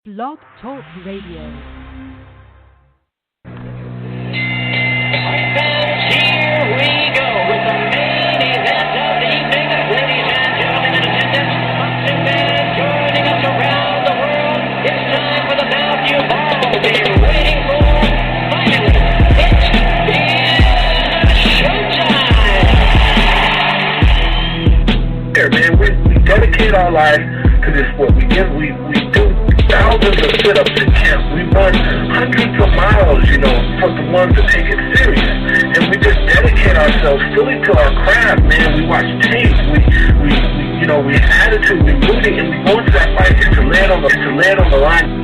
Blog Talk Radio. Here we go with the main event of the evening. Ladies and gentlemen in attendance, boxing fans joining us around the world. It's time for the bout you've all been waiting for. Finally, it is showtime. Here, man, we dedicate our lives to this sport. We do thousands of sit-ups in camp. We run hundreds of miles, for the ones that take it serious. And we just dedicate ourselves fully to our craft, man. We watch tape. We have attitude. We moving, and we go into that fight just to land on the line.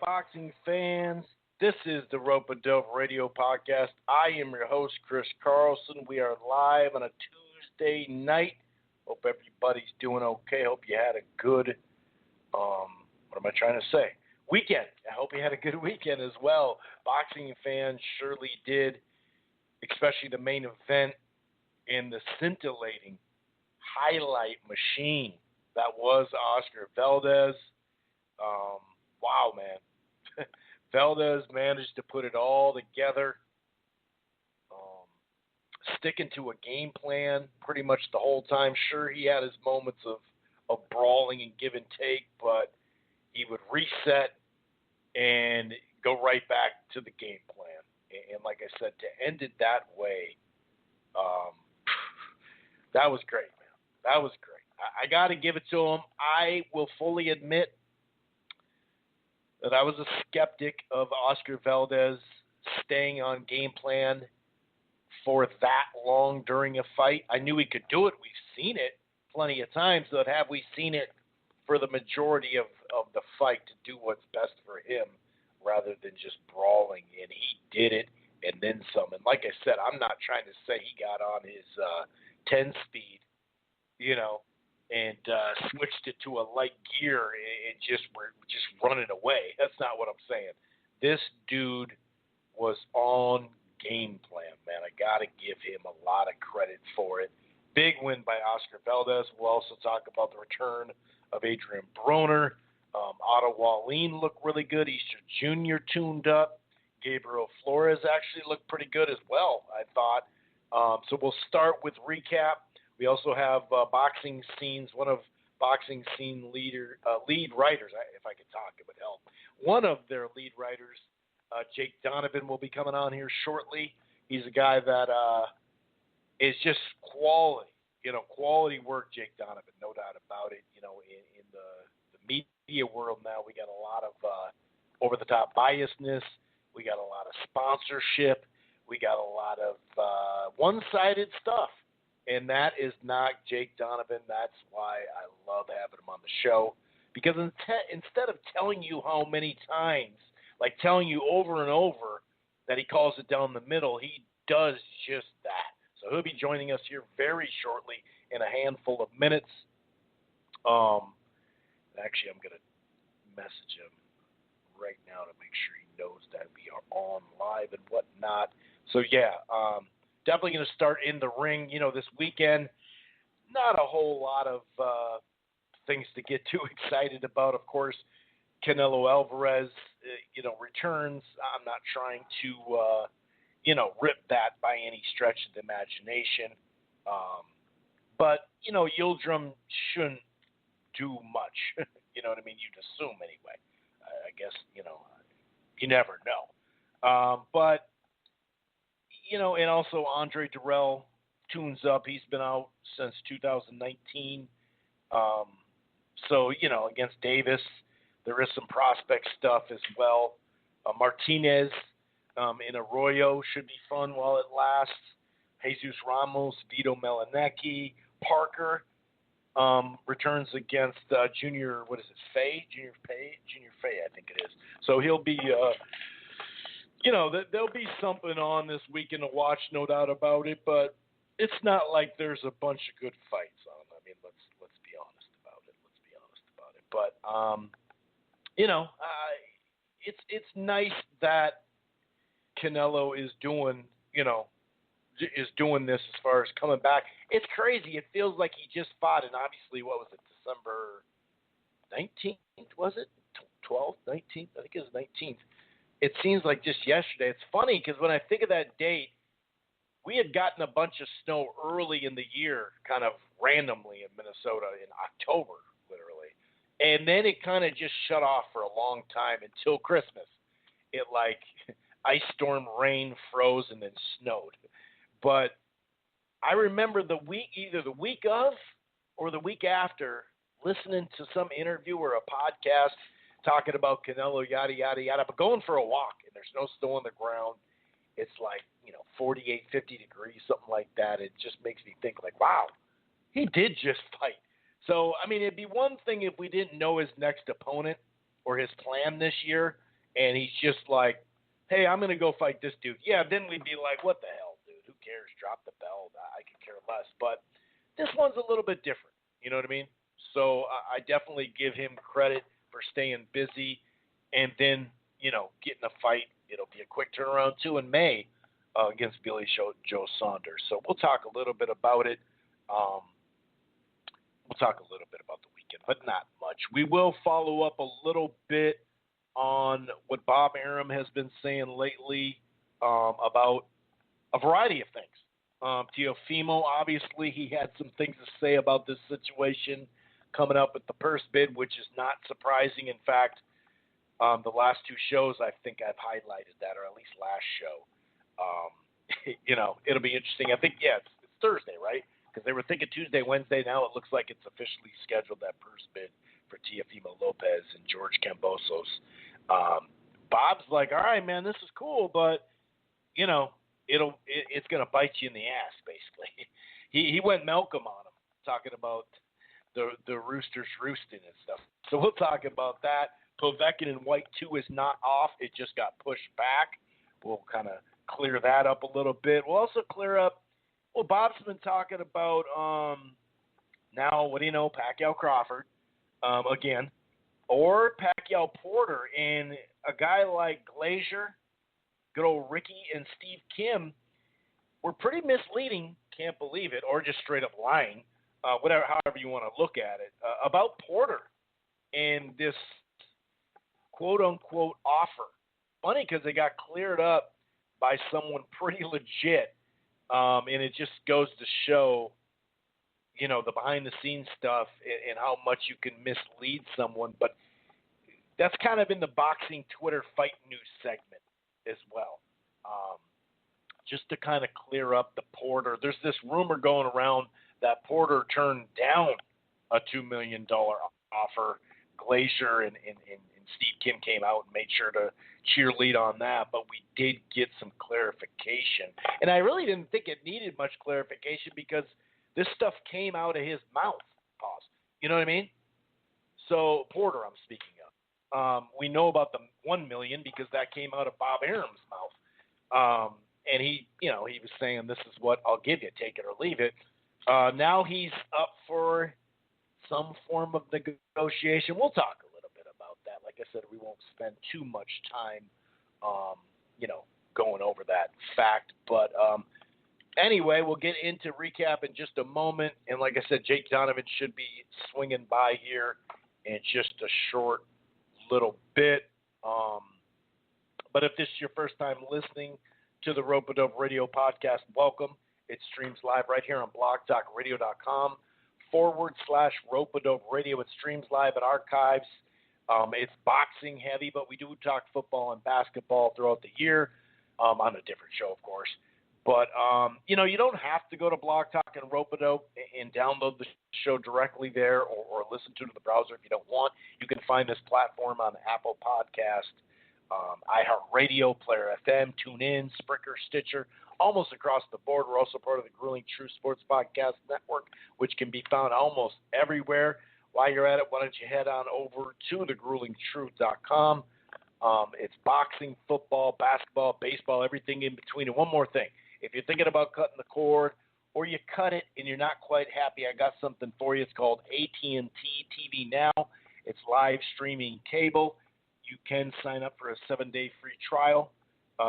Boxing fans, this is the Rope and Dove Radio Podcast. I am your host, Chris Carlson. We are live on a Tuesday night. Hope everybody's doing okay. Hope you had a good, weekend. I hope you had a good weekend as well. Boxing fans surely did, especially the main event in the scintillating highlight machine that was Oscar Valdez. Wow, man. Valdez managed to put it all together, sticking to a game plan pretty much the whole time. Sure, he had his moments of brawling and give and take, but he would reset and go right back to the game plan. And like I said, to end it that way, that was great, man. That was great. I got to give it to him. I will fully admit that I was a skeptic of Oscar Valdez staying on game plan for that long during a fight. I knew he could do it. We've seen it plenty of times, but have we seen it for the majority of the fight to do what's best for him rather than just brawling? And he did it and then some. And like I said, I'm not trying to say he got on his 10 speed, and switched it to a light gear and we're just running away. That's not what I'm saying. This dude was on game plan, man. I got to give him a lot of credit for it. Big win by Oscar Valdez. We'll also talk about the return of Adrian Broner. Otto Wallin looked really good. Easter Jr. tuned up. Gabriel Flores actually looked pretty good as well, I thought. So we'll start with recap. We also have Boxing Scenes, one of Boxing Scene lead writers, if I could talk, it would help. One of their lead writers, Jake Donovan, will be coming on here shortly. He's a guy that is just quality, quality work, Jake Donovan, no doubt about it. In the media world now, we got a lot of over-the-top biasness. We got a lot of sponsorship. We got a lot of one-sided stuff. And that is not Jake Donovan. That's why I love having him on the show. Because instead of telling you how many times, like telling you over and over that he calls it down the middle, he does just that. So he'll be joining us here very shortly in a handful of minutes. Actually, I'm going to message him right now to make sure he knows that we are on live and whatnot. So, yeah, definitely going to start in the ring, this weekend. Not a whole lot of things to get too excited about. Of course, Canelo Alvarez, returns. I'm not trying to, rip that by any stretch of the imagination. But, Yildirim shouldn't do much. You know what I mean? You'd assume anyway. I guess, you never know. But, and also Andre Durrell tunes up. He's been out since 2019. So, against Davis, there is some prospect stuff as well. Martinez in Arroyo should be fun while it lasts. Jesus Ramos, Vito Melanecki, Parker returns against Junior Fay? Junior Fay, I think it is. So he'll be there'll be something on this weekend to watch, no doubt about it. But it's not like there's a bunch of good fights on. I mean, let's be honest about it. But it's nice that Canelo is doing this as far as coming back. It's crazy. It feels like he just fought, and obviously, what was it, December 19th, was it? 12th, 19th? I think it was 19th. It seems like just yesterday. It's funny because when I think of that date, we had gotten a bunch of snow early in the year, kind of randomly in Minnesota in October, literally. And then it kind of just shut off for a long time until Christmas. It like ice storm, rain, froze, and then snowed. But I remember either the week of or the week after, listening to some interview or a podcast talking about Canelo, yada, yada, yada, but going for a walk, and there's no snow on the ground. It's like, 48, 50 degrees, something like that. It just makes me think like, wow, he did just fight. So, I mean, it'd be one thing if we didn't know his next opponent or his plan this year, and he's just like, hey, I'm going to go fight this dude. Yeah, then we'd be like, what the hell, dude? Who cares? Drop the belt. I could care less. But this one's a little bit different. You know what I mean? So I definitely give him credit for staying busy and then, getting a fight. It'll be a quick turnaround, too, in May against Billy Joe Saunders. So we'll talk a little bit about it. We'll talk a little bit about the weekend, but not much. We will follow up a little bit on what Bob Arum has been saying lately about a variety of things. Teofimo, obviously, he had some things to say about this situation coming up with the purse bid, which is not surprising. In fact, the last two shows, I think I've highlighted that, or at least last show. It'll be interesting. I think, it's Thursday, right? Because they were thinking Tuesday, Wednesday. Now it looks like it's officially scheduled, that purse bid for Teofimo Lopez and George Kambosos. Bob's like, all right, man, this is cool, but, it's going to bite you in the ass, basically. He went Malcolm on him, talking about the roosters roosting and stuff. So we'll talk about that. Povetkin in white 2 is not off. It just got pushed back. We'll kind of clear that up a little bit. We'll also clear up, Bob's been talking about now, what do you know, Pacquiao Crawford again, or Pacquiao Porter, and a guy like Glazier, good old Ricky, and Steve Kim were pretty misleading, can't believe it, or just straight up lying, however you want to look at it, about Porter and this quote-unquote offer. Funny because they got cleared up by someone pretty legit, and it just goes to show, the behind-the-scenes stuff and how much you can mislead someone. But that's kind of in the boxing Twitter fight news segment as well. Just to kind of clear up the Porter. There's this rumor going around that Porter turned down a $2 million offer. Glazier and Steve Kim came out and made sure to cheerlead on that, but we did get some clarification. And I really didn't think it needed much clarification because this stuff came out of his mouth. Pause. You know what I mean? So Porter, I'm speaking of. We know about the $1 million because that came out of Bob Arum's mouth. And he was saying, this is what I'll give you, take it or leave it. Now he's up for some form of negotiation. We'll talk a little bit about that. Like I said, we won't spend too much time, going over that fact. But anyway, we'll get into recap in just a moment. And like I said, Jake Donovan should be swinging by here in just a short little bit. But if this is your first time listening to the Rope-A-Dope Radio podcast, welcome. It streams live right here on blogtalkradio.com/Rope-A-Dope Radio. It streams live at archives. It's boxing heavy, but we do talk football and basketball throughout the year on a different show, of course. But, you don't have to go to Blog Talk and Rope-A-Dope and download the show directly there or listen to it in the browser if you don't want. You can find this platform on Apple Podcast, iHeartRadio, Player FM, TuneIn, Spreaker, Stitcher, almost across the board. We're also part of the Grueling Truth Sports Podcast Network, which can be found almost everywhere. While you're at it, why don't you head on over to thegruelingtruth.com. It's boxing, football, basketball, baseball, everything in between. And one more thing. If you're thinking about cutting the cord or you cut it and you're not quite happy, I got something for you. It's called AT&T TV Now. It's live streaming cable. You can sign up for a 7-day free trial.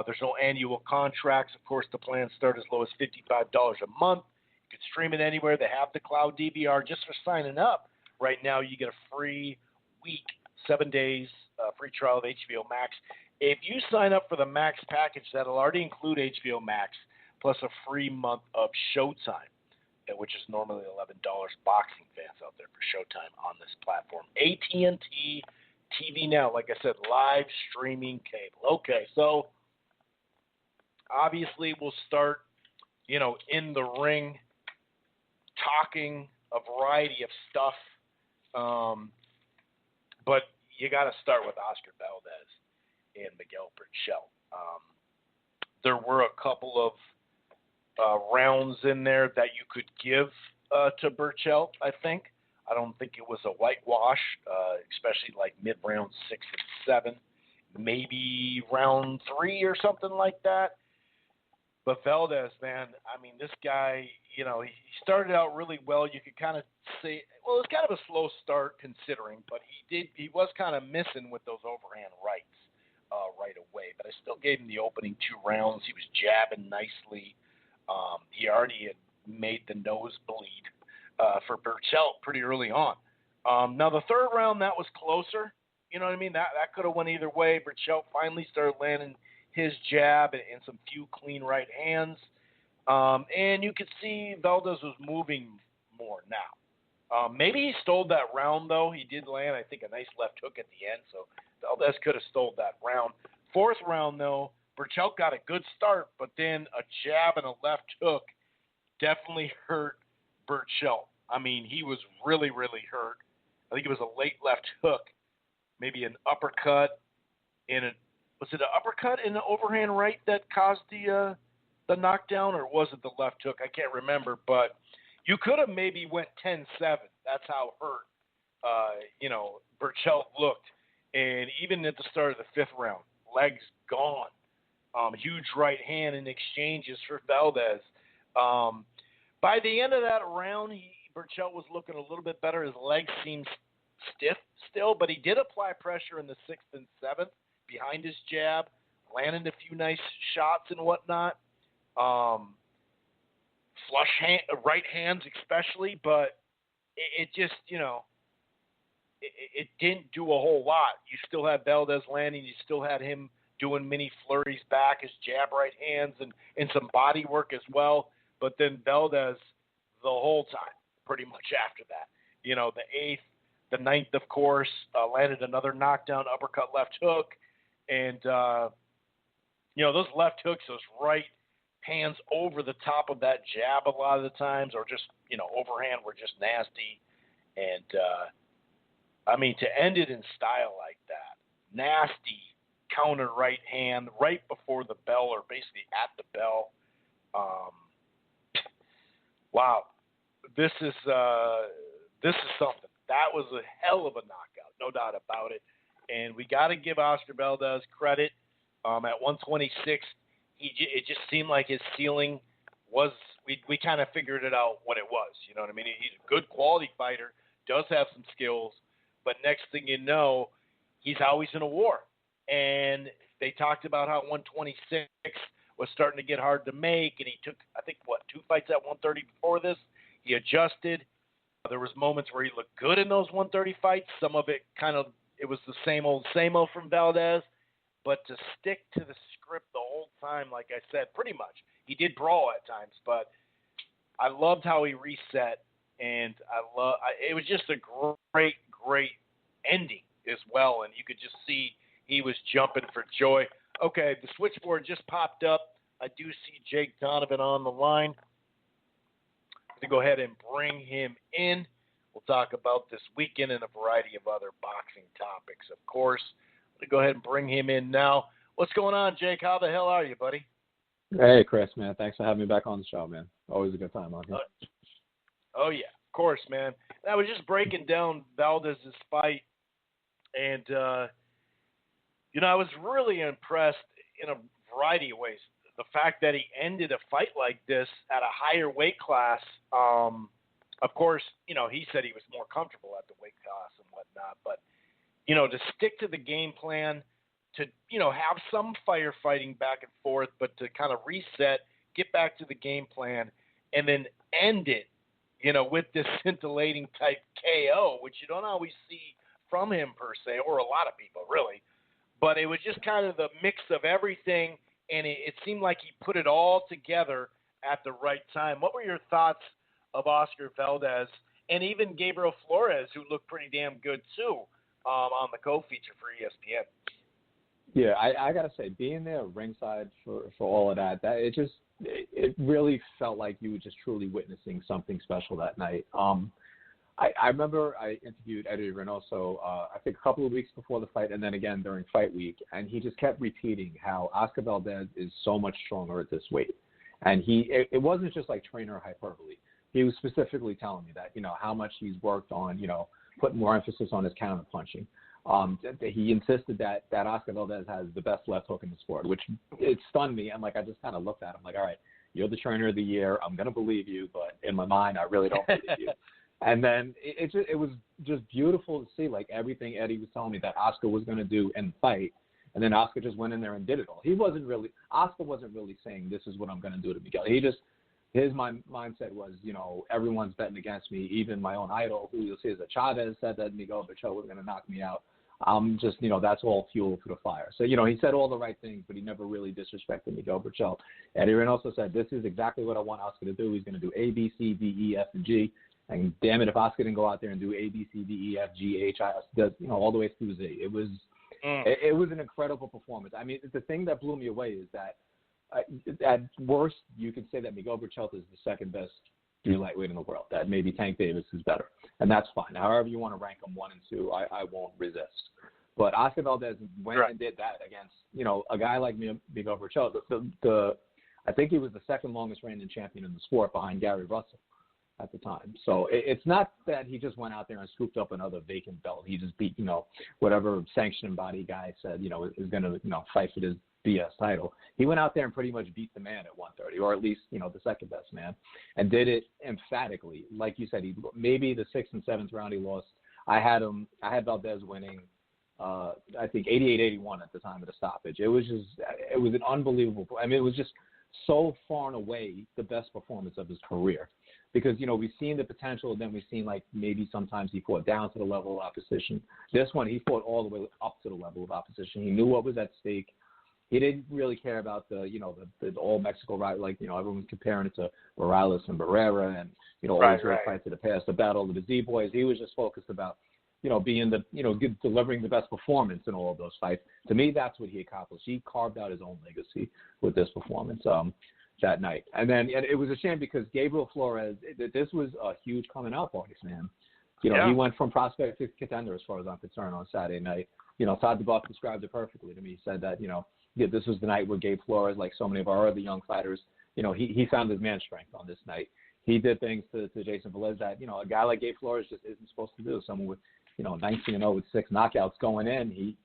There's no annual contracts. Of course, the plans start as low as $55 a month. You can stream it anywhere. They have the cloud DVR. Just for signing up right now, you get a free week, 7 days, free trial of HBO Max. If you sign up for the Max package, that'll already include HBO Max plus a free month of Showtime, which is normally $11. Boxing fans out there for Showtime on this platform. AT&T TV Now, like I said, live streaming cable. Okay, so obviously we'll start, in the ring talking a variety of stuff, but you got to start with Oscar Valdez and Miguel Berchelt. There were a couple of rounds in there that you could give to Berchelt, I think. I don't think it was a whitewash, especially like mid-round 6 and 7, maybe round 3 or something like that. But Valdez, man, I mean, this guy, he started out really well. You could kind of say, well, it was kind of a slow start considering, but he was kind of missing with those overhand rights right away. But I still gave him the opening 2 rounds. He was jabbing nicely. He already had made the nose bleed for Berchelt pretty early on. Now, the 3rd round, that was closer. You know what I mean? That could have went either way. Berchelt finally started landing his jab and some few clean right hands. And you could see Valdez was moving more now. Maybe he stole that round, though. He did land, I think, a nice left hook at the end, so Valdez could have stole that round. 4th round, though, Berchelt got a good start, but then a jab and a left hook definitely hurt Berchelt. I mean, he was really, really hurt. I think it was a late left hook, maybe an uppercut was it an uppercut in the overhand right that caused the knockdown, or was it the left hook? I can't remember, but you could have maybe went 10-7. That's how hurt, Berchelt looked. And even at the start of the 5th round, legs gone. Huge right hand in exchanges for Valdez. By the end of that round, Berchelt was looking a little bit better. His legs seemed stiff still, but he did apply pressure in the 6th and 7th behind his jab, landed a few nice shots and whatnot. Right hands especially, but it just, it didn't do a whole lot. You still had Valdez landing. You still had him doing mini flurries back, his jab right hands, and some body work as well. But then Valdez the whole time, pretty much after that. The 8th, the 9th, of course, landed another knockdown, uppercut, left hook. And, those left hooks, those right hands over the top of that jab a lot of the times, or just, overhand were just nasty. And, to end it in style like that, nasty counter right hand right before the bell, or basically at the bell. Wow, this is something. That was a hell of a knockout, no doubt about it. And we got to give Oscar Valdez credit. At 126, it just seemed like his ceiling was. We kind of figured it out what it was. You know what I mean? He's a good quality fighter, does have some skills, but next thing you know, he's always in a war. And they talked about how 126 was starting to get hard to make, and he took, I think, 2 fights at 130 before this. He adjusted. There was moments where he looked good in those 130 fights. Some of it it was the same old from Valdez. But to stick to the script the whole time, like I said, pretty much. He did brawl at times, but I loved how he reset, and it was just a great, great ending as well, and you could just see he was jumping for joy. Okay, the switchboard just popped up. I do see Jake Donovan on the line. I'm going to go ahead and bring him in. We'll talk about this weekend and a variety of other boxing topics, of course. I'm going to go ahead and bring him in now. What's going on, Jake? How the hell are you, buddy? Hey, Chris, man. Thanks for having me back on the show, man. Always a good time on here. Oh, yeah. Of course, man. I was just breaking down Valdez's fight, and, I was really impressed in a variety of ways. the fact that he ended a fight like this at a higher weight class, of course, he said he was more comfortable at the weight class and whatnot, but, to stick to the game plan, to, have some firefighting back and forth, but to kind of reset, get back to the game plan, and then end it, with this scintillating type KO, which you don't always see from him per se, or a lot of people really. But it was just kind of the mix of everything, and it seemed like he put it all together at the right time. What were your thoughts of Oscar Valdez and even Gabriel Flores, who looked pretty damn good too, on the co-feature for ESPN? Yeah, I gotta say, being there ringside for all of that, it really felt like you were just truly witnessing something special that night. I remember I interviewed Eddie Reynoso, I think a couple of weeks before the fight, and then again during fight week, and he just kept repeating how Oscar Valdez is so much stronger at this weight. And it wasn't just like trainer hyperbole. He was specifically telling me that, how much he's worked on, putting more emphasis on his counter punching. He insisted that Oscar Valdez has the best left hook in the sport, which it stunned me. And I just kind of looked at him like, all right, you're the trainer of the year. I'm going to believe you, but in my mind, I really don't believe you. And then it was just beautiful to see, everything Eddie was telling me that Oscar was going to do in the fight. And then Oscar just went in there and did it all. Oscar wasn't really saying, this is what I'm going to do to Miguel. His mindset was, everyone's betting against me. Even my own idol, Julio Cesar Chavez, said that Miguel Berchelt was going to knock me out. I'm just, that's all fuel for the fire. So, he said all the right things, but he never really disrespected Miguel Berchelt. Eddie Reynoso said, this is exactly what I want Oscar to do. He's going to do A, B, C, D, E, F, and G. And damn it, if Oscar didn't go out there and do A, B, C, D, E, F, G, H, I, all the way through Z. It was an incredible performance. I mean, the thing that blew me away is that at worst, you could say that Miguel Berchelt is the second best lightweight in the world. That maybe Tank Davis is better, and that's fine. However you want to rank them 1 and 2, I won't resist. But Oscar Valdez went and did that against a guy like Miguel Berchelt. I think he was the second longest reigning champion in the sport behind Gary Russell at the time. So it's not that he just went out there and scooped up another vacant belt. He just beat, whatever sanctioning body guy said, is going to, fight for this BS title. He went out there and pretty much beat the man at 130, or at least, the second best man, and did it emphatically. Like you said, maybe the 6th and 7th round he lost. I had Valdez winning, I think 88-81 at the time of the stoppage. It was an unbelievable, it was just so far and away the best performance of his career. Because, we've seen the potential, and then we've seen, maybe sometimes he fought down to the level of opposition. This one, he fought all the way up to the level of opposition. He knew what was at stake. He didn't really care about the all Mexico right, everyone's comparing it to Morales and Barrera and, all these great fights of the past, the battle of the Z-Boys. He was just focused about, being delivering the best performance in all of those fights. To me, that's what he accomplished. He carved out his own legacy with this performance. That night. And it was a shame because Gabriel Flores, this was a huge coming out party for him. He went from prospect to contender as far as I'm concerned on Saturday night. Todd DeBuff described it perfectly to me. He said that, this was the night where Gabe Flores, like so many of our other young fighters, he found his man strength on this night. He did things to Jason Velez that, a guy like Gabe Flores just isn't supposed to do. Someone with, 19-0 with 6 knockouts going in, he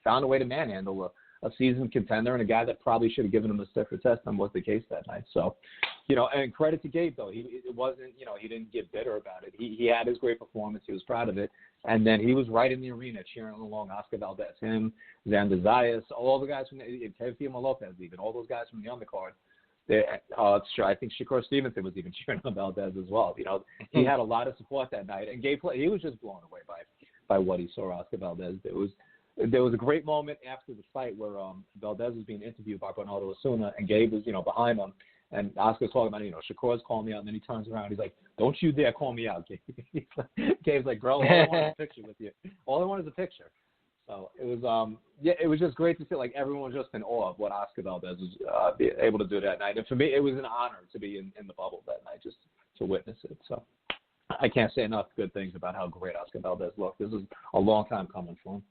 found a way to manhandle a seasoned contender and a guy that probably should have given him a stiffer test than was the case that night. So, and credit to Gabe, though. It wasn't, he didn't get bitter about it. He had his great performance. He was proud of it. And then he was right in the arena cheering along Oscar Valdez, him, Xander Zayas, all the guys from Teofimo Lopez, even, all those guys from the undercard. I think Shakur Stevenson was even cheering on Valdez as well. He had a lot of support that night. And Gabe, he was just blown away by what he saw Oscar Valdez. There was a great moment after the fight where Valdez was being interviewed by Bernardo Osuna, and Gabe was, behind him. And Oscar's talking about, Shakur's calling me out, and then he turns around. He's like, don't you dare call me out, Gabe. Gabe's like, bro, all I want is a picture with you. All I want is a picture. So it was, it was just great to see, everyone was just in awe of what Oscar Valdez was able to do that night. And for me, it was an honor to be in the bubble that night, just to witness it. So I can't say enough good things about how great Oscar Valdez looked. This is a long time coming for him.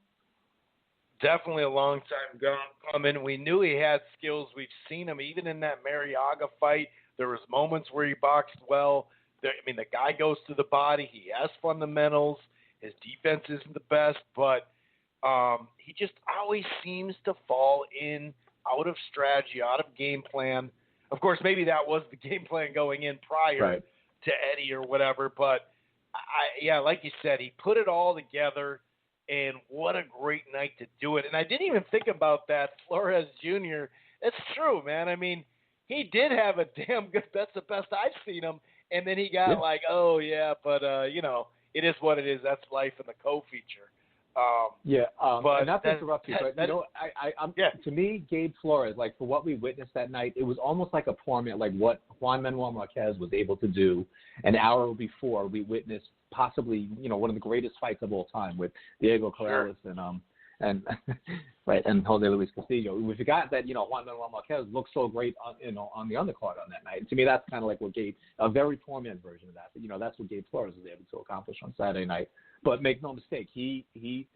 Definitely a long time coming. We knew he had skills. We've seen him even in that Mariaga fight. There was moments where he boxed well. The guy goes to the body. He has fundamentals. His defense isn't the best, but he just always seems to fall into out of strategy, out of game plan. Of course, maybe that was the game plan going in prior to Eddie or whatever. But, like you said, he put it all together, and what a great night to do it. And I didn't even think about that, Flores Jr. It's true, man. I mean, he did have a damn good – that's the best I've seen him. And then he got it is what it is. That's life in the co-feature. And not to interrupt you, but to me, Gabe Flores, like for what we witnessed that night, it was almost like a torment, like what Juan Manuel Marquez was able to do an hour before we witnessed possibly, one of the greatest fights of all time with Diego Corrales and Jose Luis Castillo. We forgot that, Juan Manuel Marquez looked so great on the undercard on that night. And to me, that's kind of like what Gabe, a very torment version of that. But, that's what Gabe Flores was able to accomplish on Saturday night. But make no mistake, he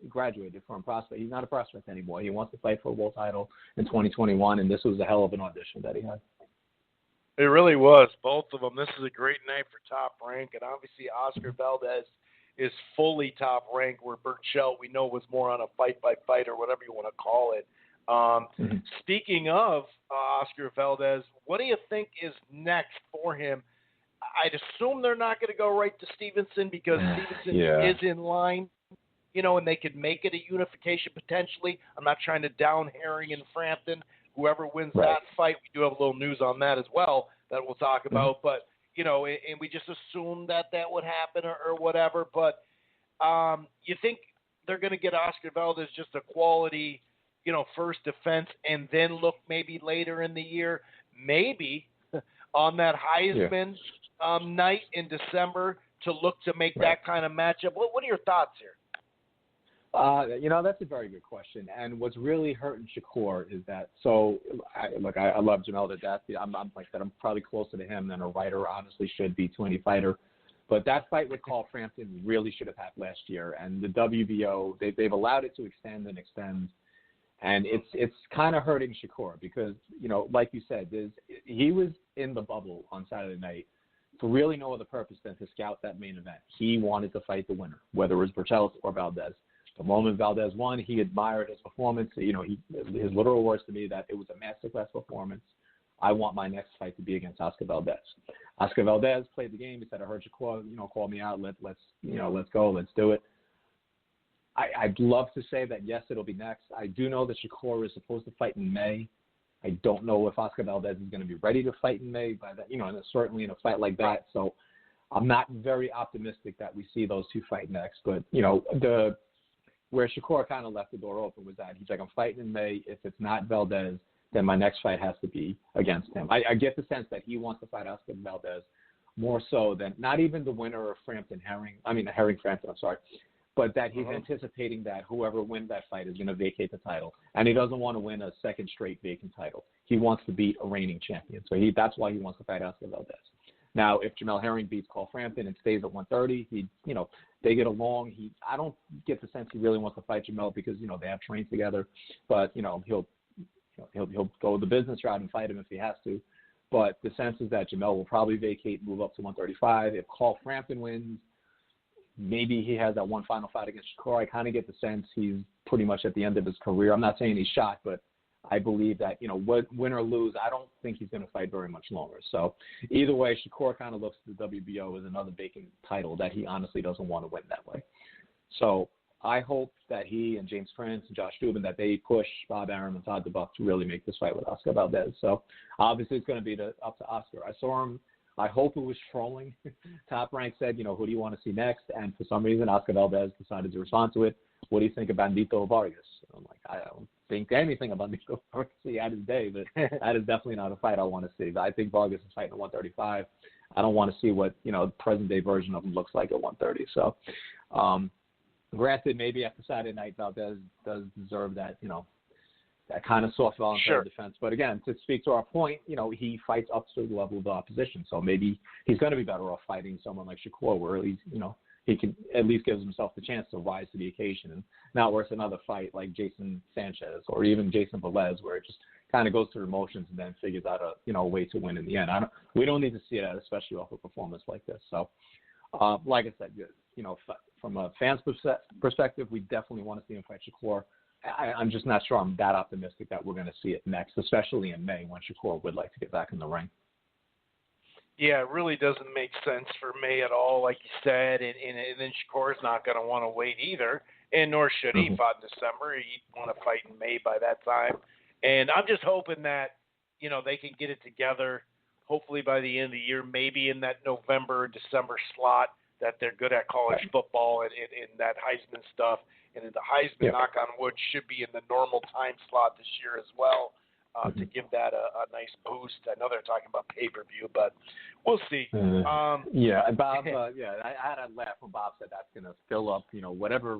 graduated from prospect. He's not a prospect anymore. He wants to fight for a world title in 2021, and this was a hell of an audition that he had. It really was, both of them. This is a great night for Top Rank, and obviously Oscar Valdez is fully Top Rank, where Bert Schelt, we know, was more on a fight-by-fight or whatever you want to call it. Speaking of Oscar Valdez, what do you think is next for him? I'd assume they're not going to go right to Stevenson because Stevenson is in line, and they could make it a unification potentially. I'm not trying to down Herring and Frampton. Whoever wins that fight, we do have a little news on that as well that we'll talk about. But, and we just assume that would happen or whatever. But you think they're going to get Oscar Valdez just a quality, first defense and then look maybe later in the year, maybe on that Heisman night in December to look to make that kind of matchup? What are your thoughts here? That's a very good question. And what's really hurting Shakur is that, I love Jamel to death. I'm like that. I'm probably closer to him than a writer honestly should be to any fighter. But that fight with Carl Frampton really should have happened last year. And the WBO, they've allowed it to extend. And it's kind of hurting Shakur because, like you said, he was in the bubble on Saturday night for really no other purpose than to scout that main event. He wanted to fight the winner, whether it was Berchelt or Valdez. The moment Valdez won, he admired his performance. His literal words to me that it was a masterclass performance. I want my next fight to be against Oscar Valdez. Oscar Valdez played the game. He said, "I heard you call me out. Let's go. Let's do it." I'd love to say that yes, it'll be next. I do know that Shakur is supposed to fight in May. I don't know if Oscar Valdez is going to be ready to fight in May, but and certainly in a fight like that. So I'm not very optimistic that we see those two fight next. But where Shakur kind of left the door open was that he's like, I'm fighting in May. If it's not Valdez, then my next fight has to be against him. I get the sense that he wants to fight Oscar Valdez more so than not even the winner of Herring-Frampton, but that he's anticipating that whoever wins that fight is going to vacate the title. And he doesn't want to win a second straight vacant title. He wants to beat a reigning champion. So that's why he wants to fight Oscar Valdez. Now, if Jamel Herring beats Carl Frampton and stays at 130, they get along. I don't get the sense he really wants to fight Jamel because, they have trained together. But, he'll go the business route and fight him if he has to. But the sense is that Jamel will probably vacate, move up to 135. If Carl Frampton wins, maybe he has that one final fight against Shakur. I kind of get the sense he's pretty much at the end of his career. I'm not saying he's shot, but I believe that, win or lose, I don't think he's going to fight very much longer. So either way, Shakur kind of looks at the WBO as another vacant title that he honestly doesn't want to win that way. So I hope that he and James Prince and Josh Dubin, that they push Bob Arum and Todd DeBuck to really make this fight with Oscar Valdez. So obviously it's going to be up to Oscar. I saw him. I hope it was trolling. Top Rank said, who do you want to see next? And for some reason, Oscar Valdez decided to respond to it. What do you think about Bandito Vargas? I'm like, I don't think anything about Bandito Vargas. He had his day, but that is definitely not a fight I want to see. I think Vargas is fighting at 135. I don't want to see what, the present-day version of him looks like at 130. So, granted, maybe after Saturday night, Valdez does deserve that, that kind of soft voluntary defense. But again, to speak to our point, he fights up to the level of the opposition. So maybe he's going to be better off fighting someone like Shakur, where at least, he can at least gives himself the chance to rise to the occasion, and not worth another fight like Jason Sanchez or even Jason Velez, where it just kind of goes through emotions and then figures out a way to win in the end. We don't need to see that, especially off a performance like this. So, like I said, from a fan's perspective, we definitely want to see him fight Shakur. I'm just not sure I'm that optimistic that we're going to see it next, especially in May when Shakur would like to get back in the ring. Yeah, it really doesn't make sense for May at all, like you said, and then Shakur's not going to want to wait either, and nor should he. Fought in December. He'd want to fight in May by that time. And I'm just hoping that, they can get it together, hopefully by the end of the year, maybe in that November, December slot, that they're good at college football and that Heisman stuff. And the Heisman, knock on wood, should be in the normal time slot this year as well to give that a nice boost. I know they're talking about pay-per-view, but we'll see. Bob, I had a laugh when Bob said that's going to fill up, whatever,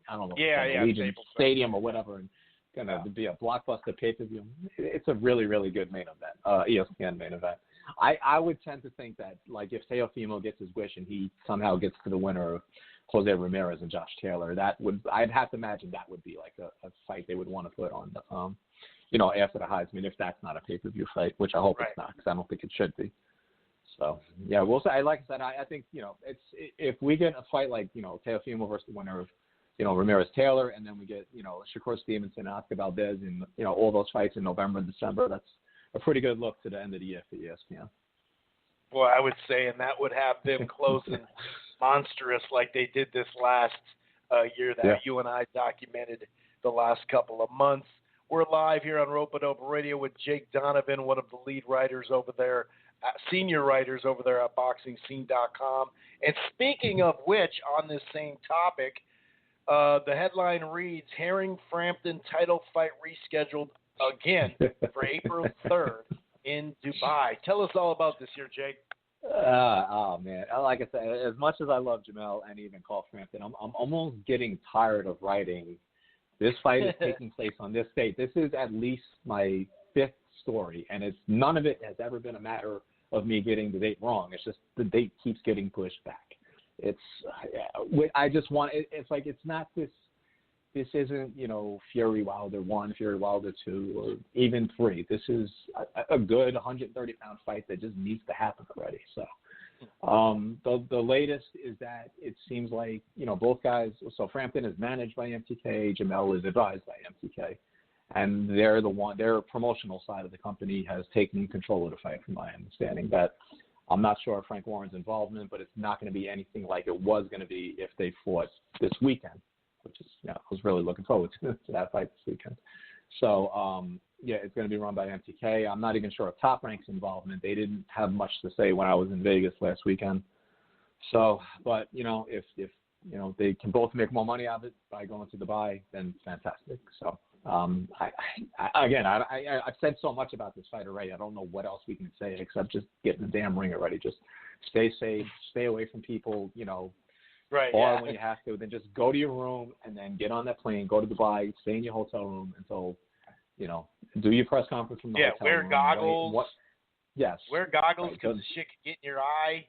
I don't know, Legion Stadium or whatever, and going to be a blockbuster pay-per-view. It's a really, really good main event, ESPN main event. I woid tend to think that, like, if Teofimo gets his wish and he somehow gets to the winner of Jose Ramirez and Josh Taylor, I'd have to imagine that would be like a fight they would want to put on, after the Heisman, if that's not a pay-per-view fight, which I hope it's not, because I don't think it should be. So, yeah, we'll say, like I said, I think, it's if we get a fight like, Teofimo versus the winner of, Ramirez Taylor, and then we get, Shakur Stevenson, Oscar Valdez, and, all those fights in November and December, that's a pretty good look to the end of the year for ESPN. Boy, I would say, and that would have them closing monstrous like they did this last year that you and I documented the last couple of months. We're live here on Rope-A-Dope Radio with Jake Donovan, one of the lead writers over there, senior writers over there at BoxingScene.com. And speaking of which, on this same topic, the headline reads, Herring-Frampton title fight rescheduled again for April 3rd in Dubai. Tell us all about this here, Jake. Oh, man. Like I said, as much as I love Jamel and even Carl Frampton, I'm almost getting tired of writing this fight is taking place on this date. This is at least my fifth story, and none of it has ever been a matter of me getting the date wrong. It's just the date keeps getting pushed back. I just want it's like it's not this. This isn't Fury Wilder 1, Fury Wilder 2, or even 3. This is a good 130-pound fight that just needs to happen already. So the latest is that it seems like both guys. So Frampton is managed by MTK, Jamel is advised by MTK, and their promotional side of the company has taken control of the fight, from my understanding. That I'm not sure of Frank Warren's involvement, but it's not going to be anything like it was going to be if they fought this weekend, which is, I was really looking forward to that fight this weekend. So, it's going to be run by MTK. I'm not even sure of Top Rank's involvement. They didn't have much to say when I was in Vegas last weekend. So, but, if they can both make more money out of it by going to Dubai, then fantastic. So, I've said so much about this fight already. I don't know what else we can say except just get the damn ringer ready. Just stay safe, stay away from people, Right. Or when you have to, then just go to your room and then get on that plane, go to Dubai, stay in your hotel room until, do your press conference from the hotel room. Wear goggles. Yes. Wear goggles because the shit could get in your eye.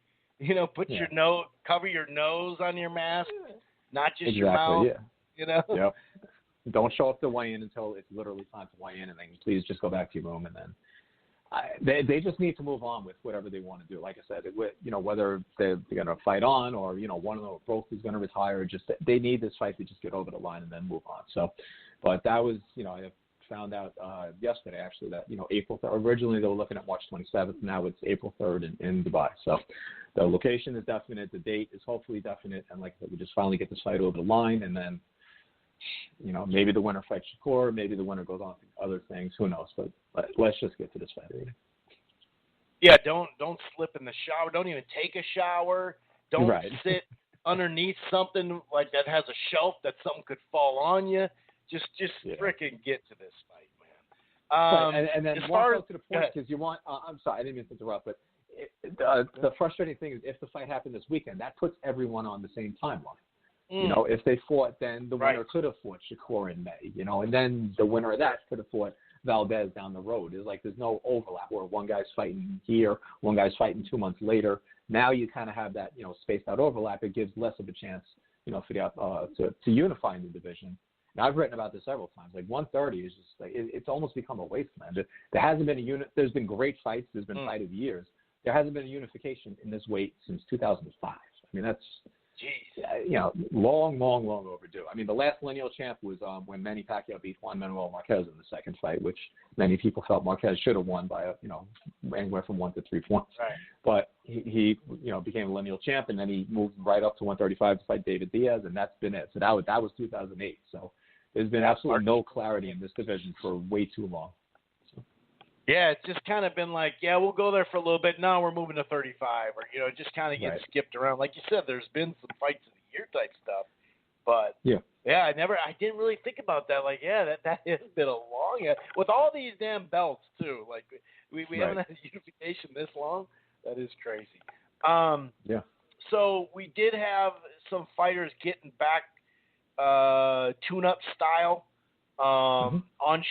Cover your nose on your mask, not just your mouth. Yeah. Yep. Don't show up to weigh in until it's literally time to weigh in, and then please just go back to your room and then. They just need to move on with whatever they want to do. Like I said, whether they're going to fight on or, one of them or both is going to retire, just they need this fight to just get over the line and then move on. So, but that was, I found out yesterday actually that, April 3rd, originally they were looking at March 27th. Now it's April 3rd in Dubai. So the location is definite. The date is hopefully definite. And like I said, we just finally get this fight over the line and then, maybe the winner fights Shakur, maybe the winner goes on to other things. Who knows? But let's just get to this fight. Yeah, don't slip in the shower. Don't even take a shower. Don't sit underneath something like that has a shelf that something could fall on you. Just frickin' get to this fight, man. And then walk out to the point because you want. I'm sorry, I didn't mean to interrupt, but the frustrating thing is if the fight happened this weekend, that puts everyone on the same timeline. If they fought, then the winner could have fought Shakur in May, and then the winner of that could have fought Valdez down the road. It's like there's no overlap where one guy's fighting here, one guy's fighting 2 months later. Now you kind of have that, spaced out overlap. It gives less of a chance, for the to unify in the division. And I've written about this several times. Like 130 is just like it's almost become a wasteland. There hasn't been a unit. There's been great fights. There's been fight of years. There hasn't been a unification in this weight since 2005. I mean, that's. long overdue. I mean, the last lineal champ was when Manny Pacquiao beat Juan Manuel Marquez in the second fight, which many people felt Marquez should have won by anywhere from 1 to 3 points. Right. But he became a lineal champ, and then he moved right up to 135 to fight David Diaz, and that's been it. So that was 2008. So there's been absolutely no clarity in this division for way too long. Yeah, it's just kind of been like, yeah, we'll go there for a little bit. Now we're moving to 35, or it just kind of gets skipped around. Like you said, there's been some fights of the year type stuff, but I didn't really think about that. Like, that has been a long with all these damn belts too. Like we haven't had a unification this long. That is crazy. So we did have some fighters getting back tune-up style on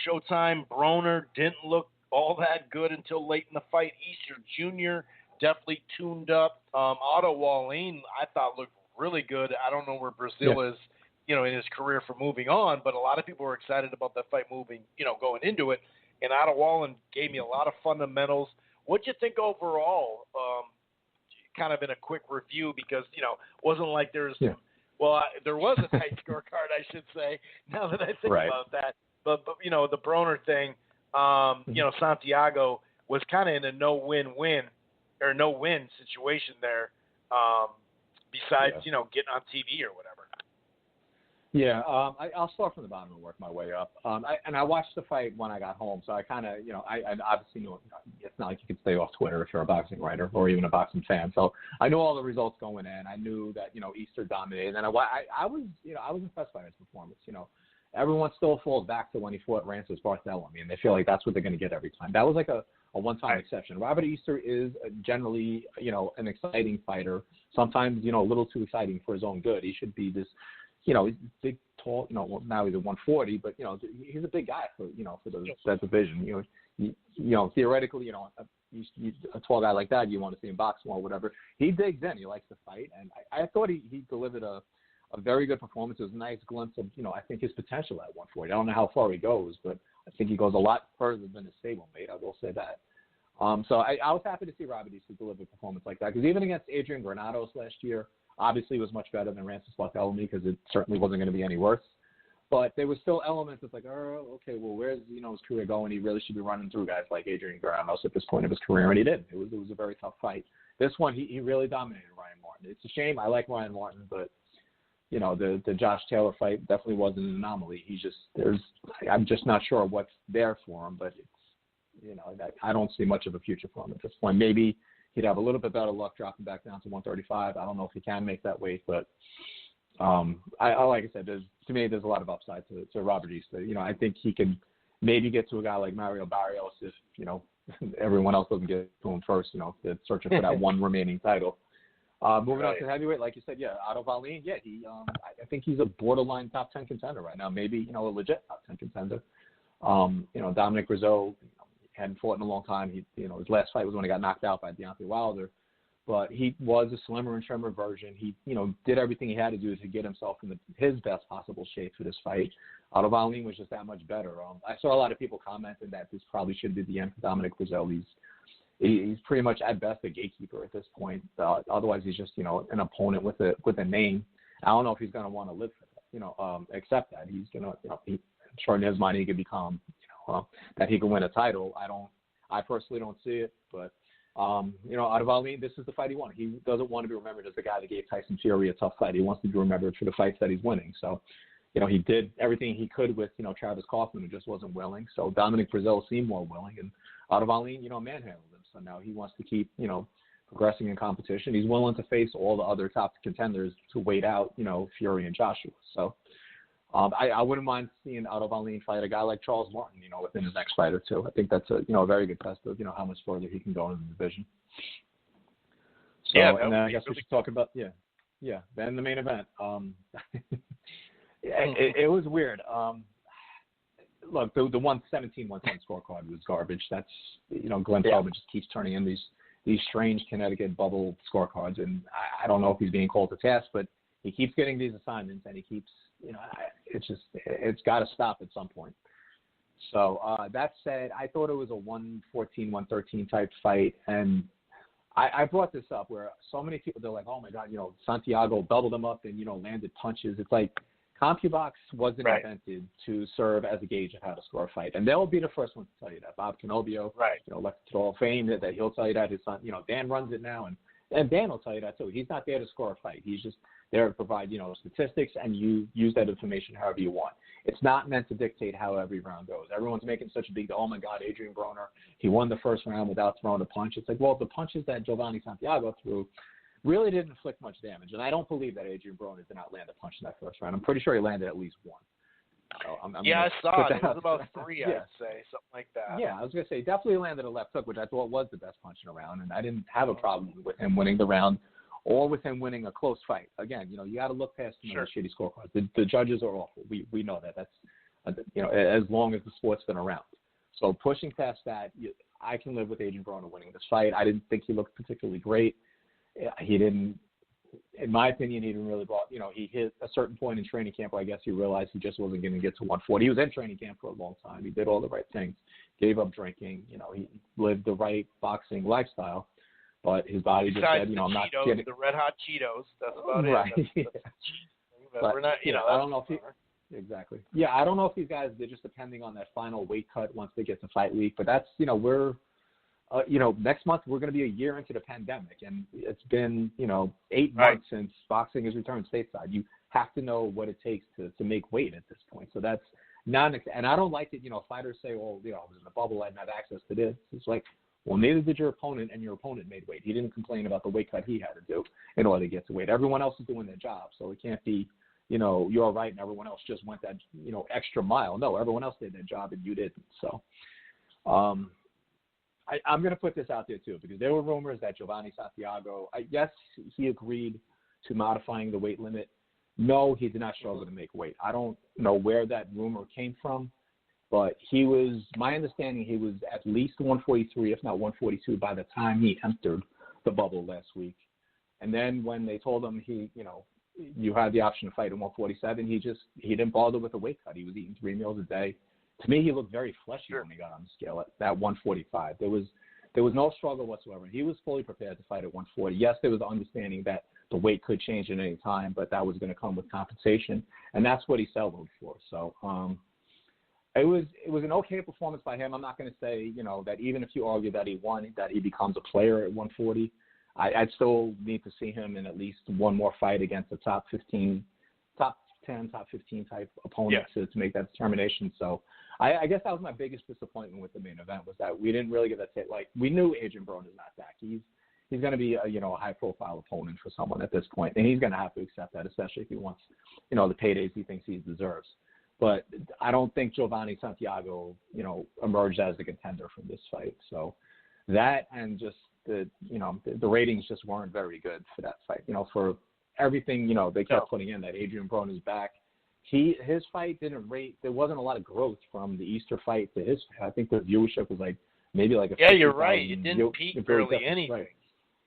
Showtime. Broner didn't look all that good until late in the fight. Easter Jr. definitely tuned up. Otto Wallin, I thought, looked really good. I don't know where Brazil is, in his career for moving on, but a lot of people were excited about that fight moving, going into it. And Otto Wallin gave me a lot of fundamentals. What'd you think overall? Kind of in a quick review, because, wasn't like there's there was a tight scorecard, I should say, now that I think about that. But the Broner thing, Santiago was kind of in a no-win-win or no-win situation there, besides, getting on TV or whatever. Yeah, I'll start from the bottom and work my way up. I watched the fight when I got home, so I kind of, I obviously knew it's not like you can stay off Twitter if you're a boxing writer or even a boxing fan. So I knew all the results going in. I knew that, Easter dominated, and I was impressed by his performance. Everyone still falls back to when he fought Rances Barthélemy, and they feel like that's what they're going to get every time. That was like a one-time exception. Robert Easter is generally, an exciting fighter. Sometimes, a little too exciting for his own good. He should be this, he's big, tall. Now he's at 140, but he's a big guy for that division. Theoretically, a tall guy like that, you want to see him box more or whatever. He digs in. He likes to fight, and I thought he delivered a very good performance. It was a nice glimpse of, I think his potential at 140. I don't know how far he goes, but I think he goes a lot further than his stablemate. I will say that. So I was happy to see Robert Easter deliver a performance like that, because even against Adrian Granados last year, obviously was much better than Rances Barthélemy, because it certainly wasn't going to be any worse. But there was still elements of like, okay, well, where's his career going? He really should be running through guys like Adrian Granados at this point of his career, and he did. It was a very tough fight. This one, he really dominated Ryan Martin. It's a shame. I like Ryan Martin, but the Josh Taylor fight definitely was an anomaly. I'm just not sure what's there for him, but it's, I don't see much of a future for him at this point. Maybe he'd have a little bit better luck dropping back down to 135. I don't know if he can make that weight, but like I said, to me, there's a lot of upside to Robert Easter. I think he can maybe get to a guy like Mario Barrios if, everyone else doesn't get to him first, they're searching for that one remaining title. Moving on to heavyweight, like you said, Otto Wallin, I think he's a borderline top 10 contender right now, maybe, a legit top 10 contender. Dominic Rizzo hadn't fought in a long time. His last fight was when he got knocked out by Deontay Wilder, but he was a slimmer and trimmer version. He, did everything he had to do to get himself in his best possible shape for this fight. Otto Wallin was just that much better. I saw a lot of people commenting that this probably should be the end for Dominic Rizzo. He's pretty much at best a gatekeeper at this point. Otherwise, he's just an opponent with a name. I don't know if he's going to want to live for that. Accept that he's going to. I'm sure in his mind he could become that he can win a title. I personally don't see it, but Otto Wallin, this is the fight he wanted. He doesn't want to be remembered as the guy that gave Tyson Fury a tough fight. He wants to be remembered for the fights that he's winning. So, he did everything he could with Travis Kaufman, who just wasn't willing. So Dominic Brazil seemed more willing, and Otto Wallin, manhandled him. So now he wants to keep, progressing in competition. He's willing to face all the other top contenders to wait out, Fury and Joshua. So I wouldn't mind seeing Otto Wallin fight a guy like Charles Martin, within his next fight or two. I think that's a very good test of, how much further he can go in the division. So, and then I guess we should talk about, then the main event. It was weird. Look, the 117-110 scorecard was garbage. That's, Glenn Feldman just keeps turning in these strange Connecticut bubble scorecards, and I don't know if he's being called to task, but he keeps getting these assignments, and he keeps, it's got to stop at some point. So that said, I thought it was a 114-113 type fight, and I brought this up where so many people, they're like, oh, my God, Santiago doubled him up and, landed punches. It's like CompuBox wasn't invented to serve as a gauge of how to score a fight. And they'll be the first one to tell you that. Bob Canobio, left to the Hall of Fame, that he'll tell you that. His son, Dan runs it now. And Dan will tell you that, too. He's not there to score a fight. He's just there to provide, statistics, and you use that information however you want. It's not meant to dictate how every round goes. Everyone's making such a big deal. Oh, my God, Adrian Broner, he won the first round without throwing a punch. It's like, well, the punches that Giovanni Santiago threw really didn't inflict much damage. And I don't believe that Adrian Broner did not land a punch in that first round. I'm pretty sure he landed at least one. So I saw it. It was about 3, I'd say, something like that. Yeah, I was going to say, he definitely landed a left hook, which I thought was the best punch in a round. And I didn't have a problem with him winning the round or with him winning a close fight. Again, you got to look past the shitty scorecards. The judges are awful. We know that. That's, as long as the sport's been around. So pushing past that, I can live with Adrian Broner winning this fight. I didn't think he looked particularly great. He didn't, in my opinion, he didn't really he hit a certain point in training camp where I guess he realized he just wasn't going to get to 140. He was in training camp for a long time. He did all the right things, gave up drinking. He lived the right boxing lifestyle, but his body just said, I'm not getting the red hot Cheetos. That's about right. it. But we're not, I don't know if exactly. Yeah, I don't know if these guys, they're just depending on that final weight cut once they get to fight week. But that's, we're, next month we're going to be a year into the pandemic. And it's been, 8 months since boxing has returned stateside. You have to know what it takes to make weight at this point. So that's not, and I don't like it, fighters say, well, I was in a bubble, I didn't have access to this. It's like, well, neither did your opponent, and your opponent made weight. He didn't complain about the weight cut he had to do in order to get to weight. Everyone else is doing their job. So it can't be, you're right and everyone else just went that, extra mile. No, everyone else did their job and you didn't. So I'm going to put this out there too, because there were rumors that Giovanni Santiago, yes, he agreed to modifying the weight limit. No, he did not struggle to make weight. I don't know where that rumor came from, but my understanding, he was at least 143, if not 142 by the time he entered the bubble last week. And then when they told him you had the option to fight at 147, he didn't bother with a weight cut. He was eating 3 meals a day. To me, he looked very fleshy when he got on the scale at that 145. There was no struggle whatsoever. He was fully prepared to fight at 140. Yes, there was the understanding that the weight could change at any time, but that was going to come with compensation, and that's what he settled for. So it was an okay performance by him. I'm not going to say that even if you argue that he won, that he becomes a player at 140. I'd still need to see him in at least one more fight against a top 10, top 15 type opponent to make that determination. So I guess that was my biggest disappointment with the main event, was that we didn't really get that hit. Like, we knew Adrian Broner is not that. He's going to be a high profile opponent for someone at this point, and he's going to have to accept that, especially if he wants the paydays he thinks he deserves. But I don't think Giovanni Santiago emerged as a contender from this fight. So that, and just the ratings just weren't very good for that fight. For everything they kept putting in, that Adrian Broner's back. His fight didn't rate. There wasn't a lot of growth from the Easter fight to his fight. I think the viewership was maybe a you're right. It didn't peak really anything. Right.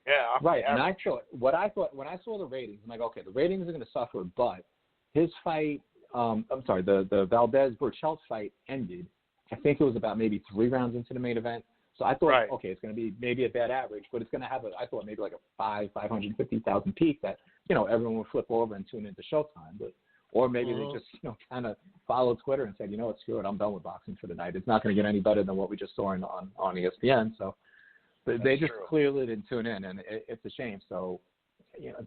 Yeah, right. And I thought when I saw the ratings, I'm like, okay, the ratings are going to suffer, but his fight. The Valdez-Burchell fight ended, I think it was about maybe 3 rounds into the main event. So I thought, okay, it's going to be maybe a bad average, but it's going to have I thought maybe like a 550,000 peak that, everyone would flip over and tune into Showtime. Or maybe they just, kind of followed Twitter and said, screw it, I'm done with boxing for the night. It's not going to get any better than what we just saw on ESPN. So they just clearly didn't tune in, and it's a shame. So,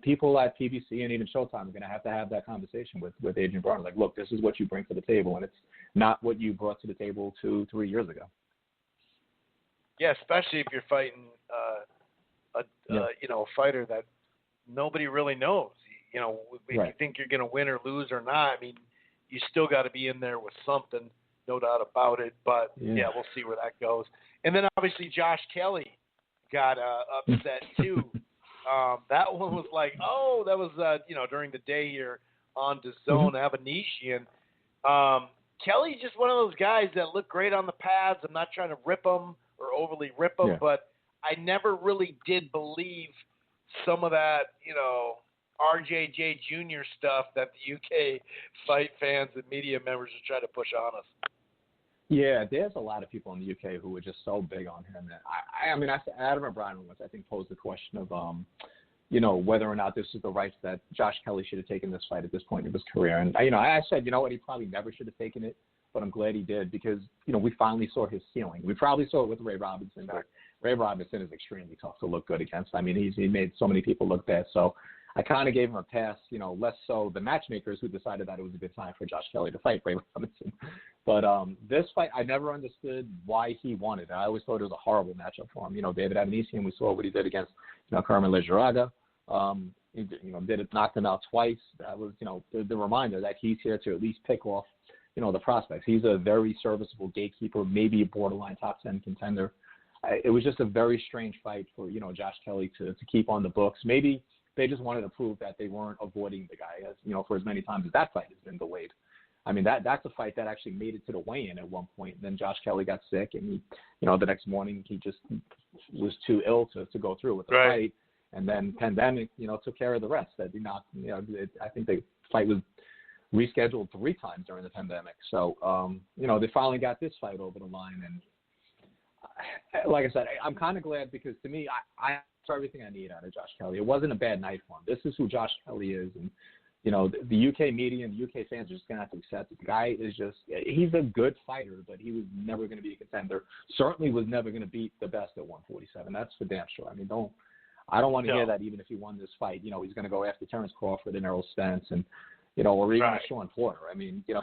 people at PBC and even Showtime are going to have that conversation with Adrian Broner. Like, look, this is what you bring to the table, and it's not what you brought to the table 2-3 years ago. Yeah, especially if you're fighting a fighter that nobody really knows. If you think you're going to win or lose or not, I mean, you still got to be in there with something, no doubt about it. But, we'll see where that goes. And then, obviously, Josh Kelly got upset, too. That one was like, that was, during the day here on DAZN, Avanesian. Kelly's just one of those guys that look great on the pads. I'm not trying to rip him or overly rip him, but I never really did believe some of that, RJJ Jr. stuff that the UK fight fans and media members are trying to push on us. Yeah, there's a lot of people in the UK who were just so big on him. That Adam O'Brien once, I think, posed the question of, whether or not this is the right that Josh Kelly should have taken this fight at this point of his career. And, I said, he probably never should have taken it, but I'm glad he did because, we finally saw his ceiling. We probably saw it with Ray Robinson, but Ray Robinson is extremely tough to look good against. I mean, he made so many people look bad. So I kind of gave him a pass, less so the matchmakers who decided that it was a good time for Josh Kelly to fight Ray Robinson. But this fight, I never understood why he wanted it. I always thought it was a horrible matchup for him. David Avanesian, we saw what he did against, Carmen Lejaraga. Knocked him out twice. That was, the reminder that he's here to at least pick off, the prospects. He's a very serviceable gatekeeper, maybe a borderline top 10 contender. It was just a very strange fight for, Josh Kelly to keep on the books. Maybe they just wanted to prove that they weren't avoiding the guy, as for as many times as that fight has been delayed. I mean, that's a fight that actually made it to the weigh-in at one point. And then Josh Kelly got sick, and he, the next morning he just was too ill to go through with the fight. And then pandemic, took care of the rest. That I think the fight was rescheduled 3 times during the pandemic. So, they finally got this fight over the line. And like I said, I'm kind of glad because to me, I saw everything I need out of Josh Kelly. It wasn't a bad night for him. This is who Josh Kelly is. And, the UK media and the UK fans are just going to have to accept it. The guy is he's a good fighter, but he was never going to be a contender. Certainly was never going to beat the best at 147. That's for damn sure. I mean, I don't want to hear that even if he won this fight. He's going to go after Terrence Crawford and Errol Spence and, or even Sean Porter. I mean, he is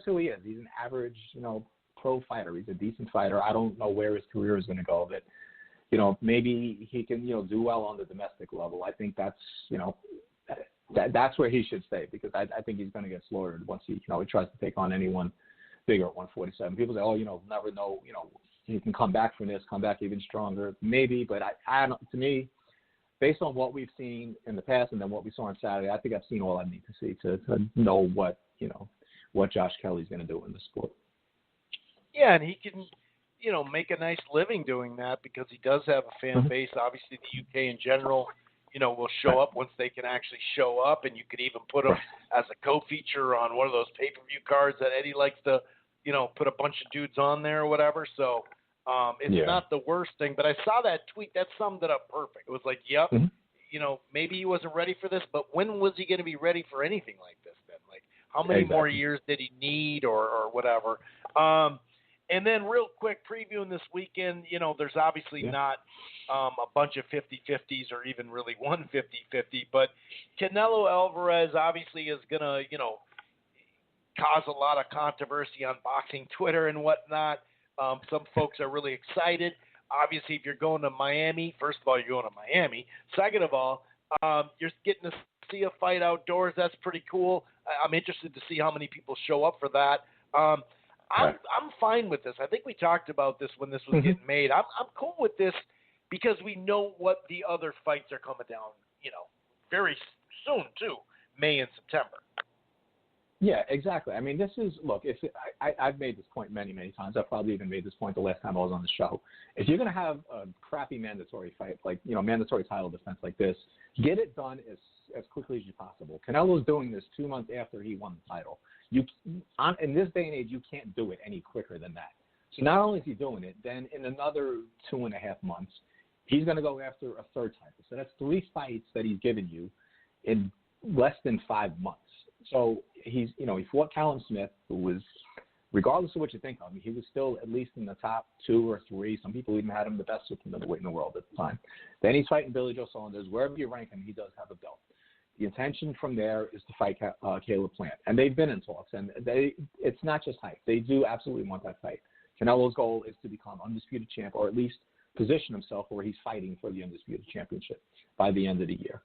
who he is. He's an average, pro fighter. He's a decent fighter. I don't know where his career is going to go, but, maybe he can, do well on the domestic level. I think that's, that's where he should stay because I think he's going to get slaughtered once he tries to take on anyone bigger at 147. People say, never know, he can come back from this, come back even stronger, maybe. But I don't. To me, based on what we've seen in the past and then what we saw on Saturday, I think I've seen all I need to see to know what Josh Kelly's going to do in the sport. Yeah, and he can, make a nice living doing that because he does have a fan base. Obviously, the UK in general, will show up once they can actually show up, and you could even put him as a co-feature on one of those pay-per-view cards that Eddie likes to, put a bunch of dudes on there or whatever. So it's not the worst thing. But I saw that tweet. That summed it up perfect. It was like, yep, maybe he wasn't ready for this, but when was he going to be ready for anything like this then? Like, how many more years did he need or whatever? And then real quick, previewing this weekend, there's obviously not a bunch of 50-50s or even really one 50-50, but Canelo Alvarez obviously is going to, cause a lot of controversy on boxing Twitter and whatnot. Some folks are really excited. Obviously, if you're going to Miami, first of all, you're going to Miami. Second of all, you're getting to see a fight outdoors. That's pretty cool. I'm interested to see how many people show up for that. I'm fine with this. I think we talked about this when this was getting made. I'm cool with this because we know what the other fights are coming down, very soon too, May and September. Yeah, exactly. I mean, this is, look, I've made this point many, many times. I've probably even made this point the last time I was on the show. If you're going to have a crappy mandatory fight, like, mandatory title defense like this, get it done as quickly as you possible. Canelo's doing this 2 months after he won the title. In this day and age, you can't do it any quicker than that. So not only is he doing it, then in another 2.5 months, he's going to go after a third title. So that's 3 fights that he's given you in less than 5 months. So he fought Callum Smith, who was, regardless of what you think of him, he was still at least in the top 2 or 3. Some people even had him the best weight in the world at the time. Then he's fighting Billy Joe Saunders. Wherever you rank him, he does have a belt. The intention from there is to fight Caleb Plant. And they've been in talks. And it's not just hype. They do absolutely want that fight. Canelo's goal is to become undisputed champ, or at least position himself where he's fighting for the undisputed championship by the end of the year.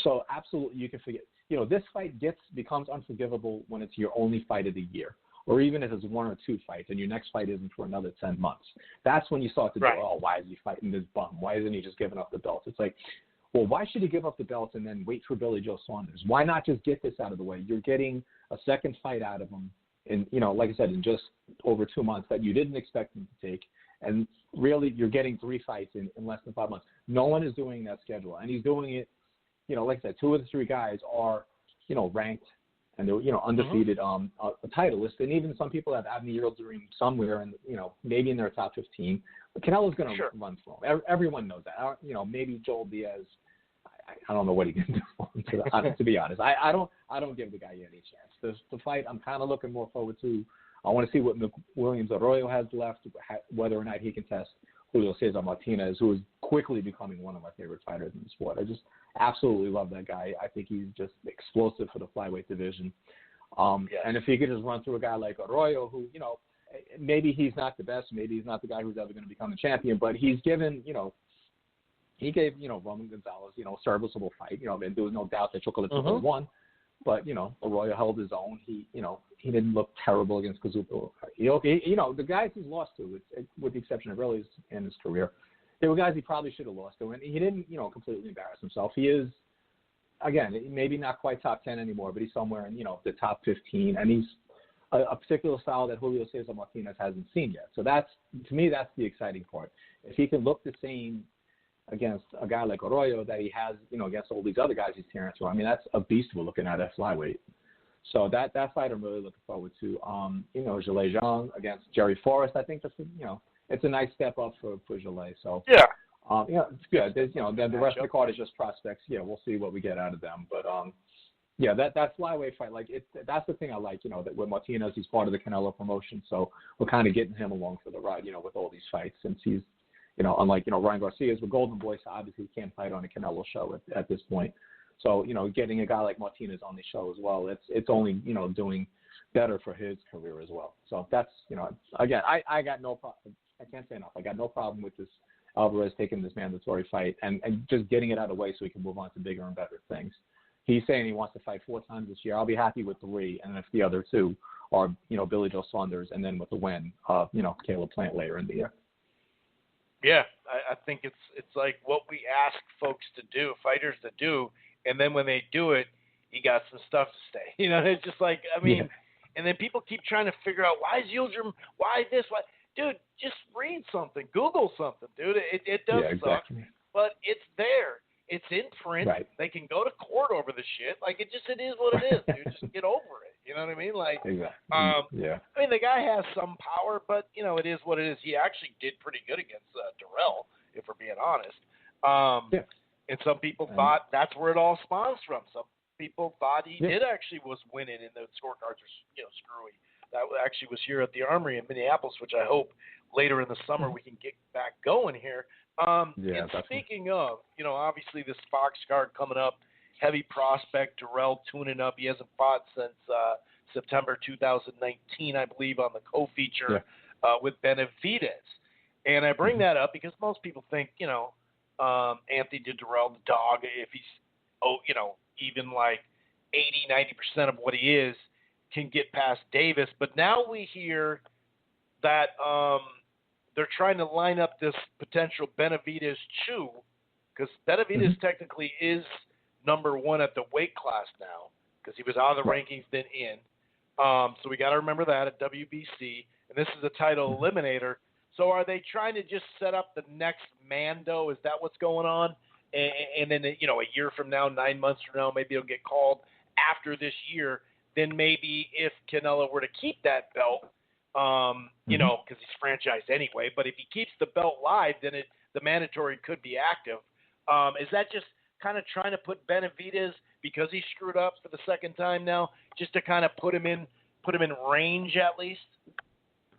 So absolutely, you can forget. This fight becomes unforgivable when it's your only fight of the year, or even if it's 1 or 2 fights and your next fight isn't for another 10 months. That's when you start to go, why is he fighting this bum? Why isn't he just giving up the belts? It's like, well, why should he give up the belts and then wait for Billy Joe Saunders? Why not just get this out of the way? You're getting a second fight out of him in, like I said, in just over 2 months that you didn't expect him to take. And really, you're getting 3 fights in less than 5 months. No one is doing that schedule. And he's doing it, like I said, 2 of the 3 guys are, ranked and they're undefeated titleist, and even some people have Admiral Dream somewhere, and maybe in their top 15. But Canelo's going to run through him. Everyone knows that. Maybe Joel Diaz. I don't know what he can do for him, to be honest. I don't give the guy any chance. The fight I'm kind of looking more forward to. I want to see what Williams Arroyo has left, whether or not he can test Julio Cesar Martinez, who is quickly becoming one of my favorite fighters in the sport. I just absolutely love that guy. I think he's just explosive for the flyweight division. And if he could just run through a guy like Arroyo, who, maybe he's not the best, maybe he's not the guy who's ever going to become a champion, but he's given, he gave, Roman Gonzalez, serviceable fight, and there was no doubt that Chocolatito would have won. But, Arroyo held his own. He didn't look terrible against Kazuto. The guys he's lost to, with the exception of early in his career, there were guys he probably should have lost to, and he didn't, completely embarrass himself. He is, again, maybe not quite top 10 anymore, but he's somewhere in, the top 15, and he's a particular style that Julio Cesar Martinez hasn't seen yet. So to me, that's the exciting part. If he can look the same against a guy like Arroyo that he has, against all these other guys he's tearing through, I mean, that's a beast we're looking at flyweight. So that fight I'm really looking forward to. Zhilei Zhang against Jerry Forrest, I think that's, it's a nice step up for Zhilei. So it's good. There's, then the rest of the card is just prospects. Yeah, we'll see what we get out of them. But that flyweight fight, that's the thing I like. That with Martinez, he's part of the Canelo promotion, so we're kind of getting him along for the ride. With all these fights, since he's, unlike Ryan Garcia's with Golden Boy, so obviously he can't fight on a Canelo show at this point. So getting a guy like Martinez on the show as well, it's only doing better for his career as well. So that's again, I got no problem. I can't say enough. I got no problem with this Alvarez taking this mandatory fight and just getting it out of the way so he can move on to bigger and better things. He's saying he wants to fight 4 times this year. I'll be happy with 3, and if the other 2 are Billy Joe Saunders, and then with the win, Caleb Plant later in the year. Yeah, I think it's like what we ask folks to do, fighters to do, and then when they do it, you got some stuff to say. It's just like, and then people keep trying to figure out why is Yildirim, why this, why. Dude, just read something, Google something, dude. It does suck, but it's there. It's in print. Right. They can go to court over the shit. It is what it is, dude. Just get over it. You know what I mean? I mean, the guy has some power, but, it is what it is. He actually did pretty good against Durrell, if we're being honest. And some people thought that's where it all spawns from. Some people thought he did actually was winning, and the scorecards are, screwy. That actually was here at the Armory in Minneapolis, which I hope later in the summer we can get back going here. And speaking of, obviously this Fox card coming up, heavy prospect, Durrell tuning up. He hasn't fought since September 2019, I believe, on the co-feature with Benavidez. And I bring that up because most people think, Anthony Durrell, the dog, if he's, even 80-90% of what he is, can get past Davis. But now we hear that they're trying to line up this potential Benavidez-Chu, because Benavidez technically is number 1 at the weight class now, because he was out of the rankings then in. So we got to remember that at WBC, and this is a title eliminator. So are they trying to just set up the next Mando? Is that what's going on? And then, a year from now, 9 months from now, maybe he'll get called after this year. Then maybe if Canelo were to keep that belt, because he's franchised anyway, but if he keeps the belt live, then the mandatory could be active. Is that just kind of trying to put Benavidez, because he screwed up for the second time now, just to kind of put him in range at least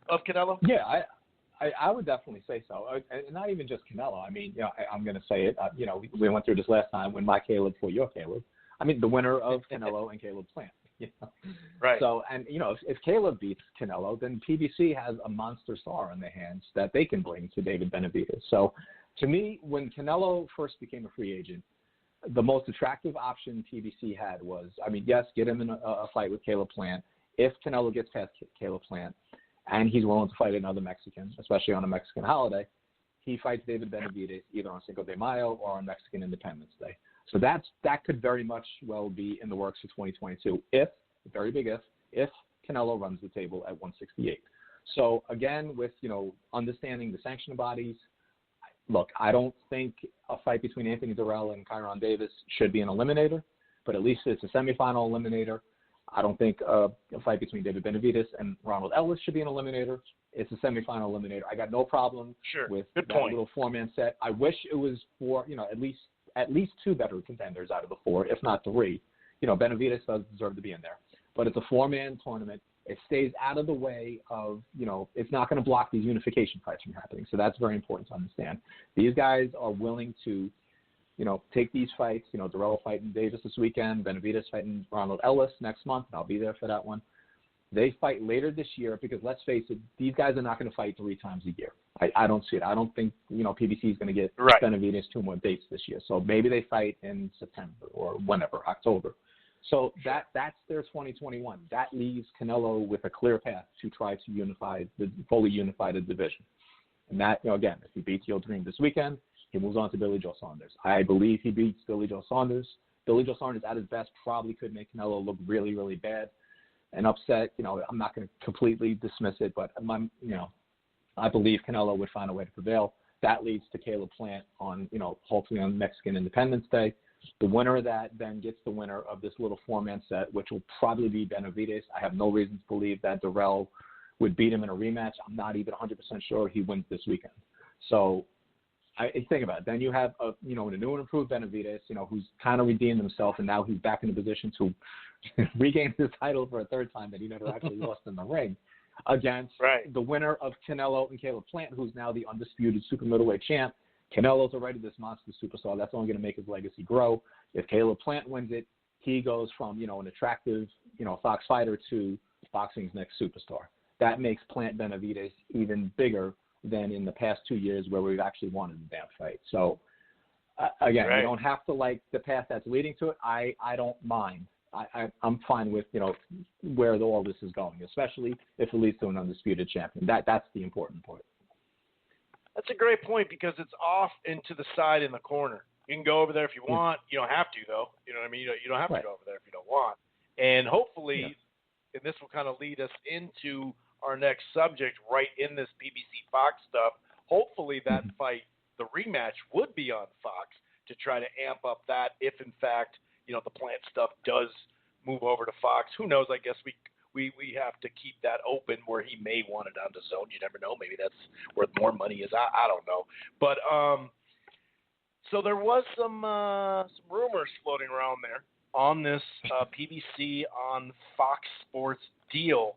of Canelo? Yeah, I would definitely say so. And not even just Canelo. I mean, I'm going to say it. We went through this last time when my Caleb for your Caleb. I mean, the winner of Canelo and Caleb Plant. Right. So, and if Caleb beats Canelo, then PBC has a monster star in their hands that they can bring to David Benavidez. So, to me, when Canelo first became a free agent, the most attractive option PBC had was, yes, get him in a fight with Caleb Plant. If Canelo gets past Caleb Plant, and he's willing to fight another Mexican, especially on a Mexican holiday, he fights David Benavidez either on Cinco de Mayo or on Mexican Independence Day. So that could very much well be in the works for 2022 if Canelo runs the table at 168. So again, with understanding the sanction bodies, look, I don't think a fight between Anthony Durrell and Kyron Davis should be an eliminator, but at least it's a semifinal eliminator. I don't think a fight between David Benavidez and Ronald Ellis should be an eliminator. It's a semifinal eliminator. I got no problem with that little 4-man set. I wish it was for, at least 2 better contenders out of the 4, if not 3. Benavidez does deserve to be in there. But it's a 4-man tournament. It stays out of the way of, it's not going to block these unification fights from happening. So that's very important to understand. These guys are willing to, take these fights. Durrell fighting Davis this weekend, Benavidez fighting Ronald Ellis next month, and I'll be there for that one. They fight later this year because, let's face it, these guys are not going to fight 3 times a year. I don't see it. I don't think, PBC is going to get Benavidez 2 more dates this year. So maybe they fight in September or whenever, October. So that's their 2021. That leaves Canelo with a clear path to try to fully unify the division. And that, again, if he beats Yo Dream this weekend, he moves on to Billy Joe Saunders. I believe he beats Billy Joe Saunders. Billy Joe Saunders, at his best, probably could make Canelo look really, really bad and upset. I'm not going to completely dismiss it, but I believe Canelo would find a way to prevail. That leads to Caleb Plant on, hopefully on Mexican Independence Day. The winner of that then gets the winner of this little 4-man set, which will probably be Benavidez. I have no reason to believe that Durrell would beat him in a rematch. I'm not even 100% sure he wins this weekend. So I think about it. Then you have a new and improved Benavidez, who's kind of redeemed himself, and now he's back in a position to regain his title for a 3rd time that he never actually lost in the ring against the winner of Canelo and Caleb Plant, who's now the undisputed super middleweight champ. Canelo's already this monster superstar. That's only going to make his legacy grow. If Caleb Plant wins it, he goes from, an attractive, Fox fighter to boxing's next superstar. That makes Plant Benavidez even bigger than in the past 2 years where we've actually wanted the damn fight. So, again, you don't have to like the path that's leading to it. I don't mind. I'm fine with, where all this is going, especially if it leads to an undisputed champion. That's the important part. That's a great point because it's off and to the side in the corner. You can go over there if you want. You don't have to, though. You know what I mean? You don't have to go over there if you don't want. And hopefully, and this will kind of lead us into our next subject right in this PBC Fox stuff. Hopefully that fight, the rematch, would be on Fox to try to amp up that if, in fact, the Plant stuff does move over to Fox. Who knows? I guess we have to keep that open where he may want it on the zone. You never know. Maybe that's where more money is. I don't know. But so there was some rumors floating around there on this PBC on Fox Sports deal.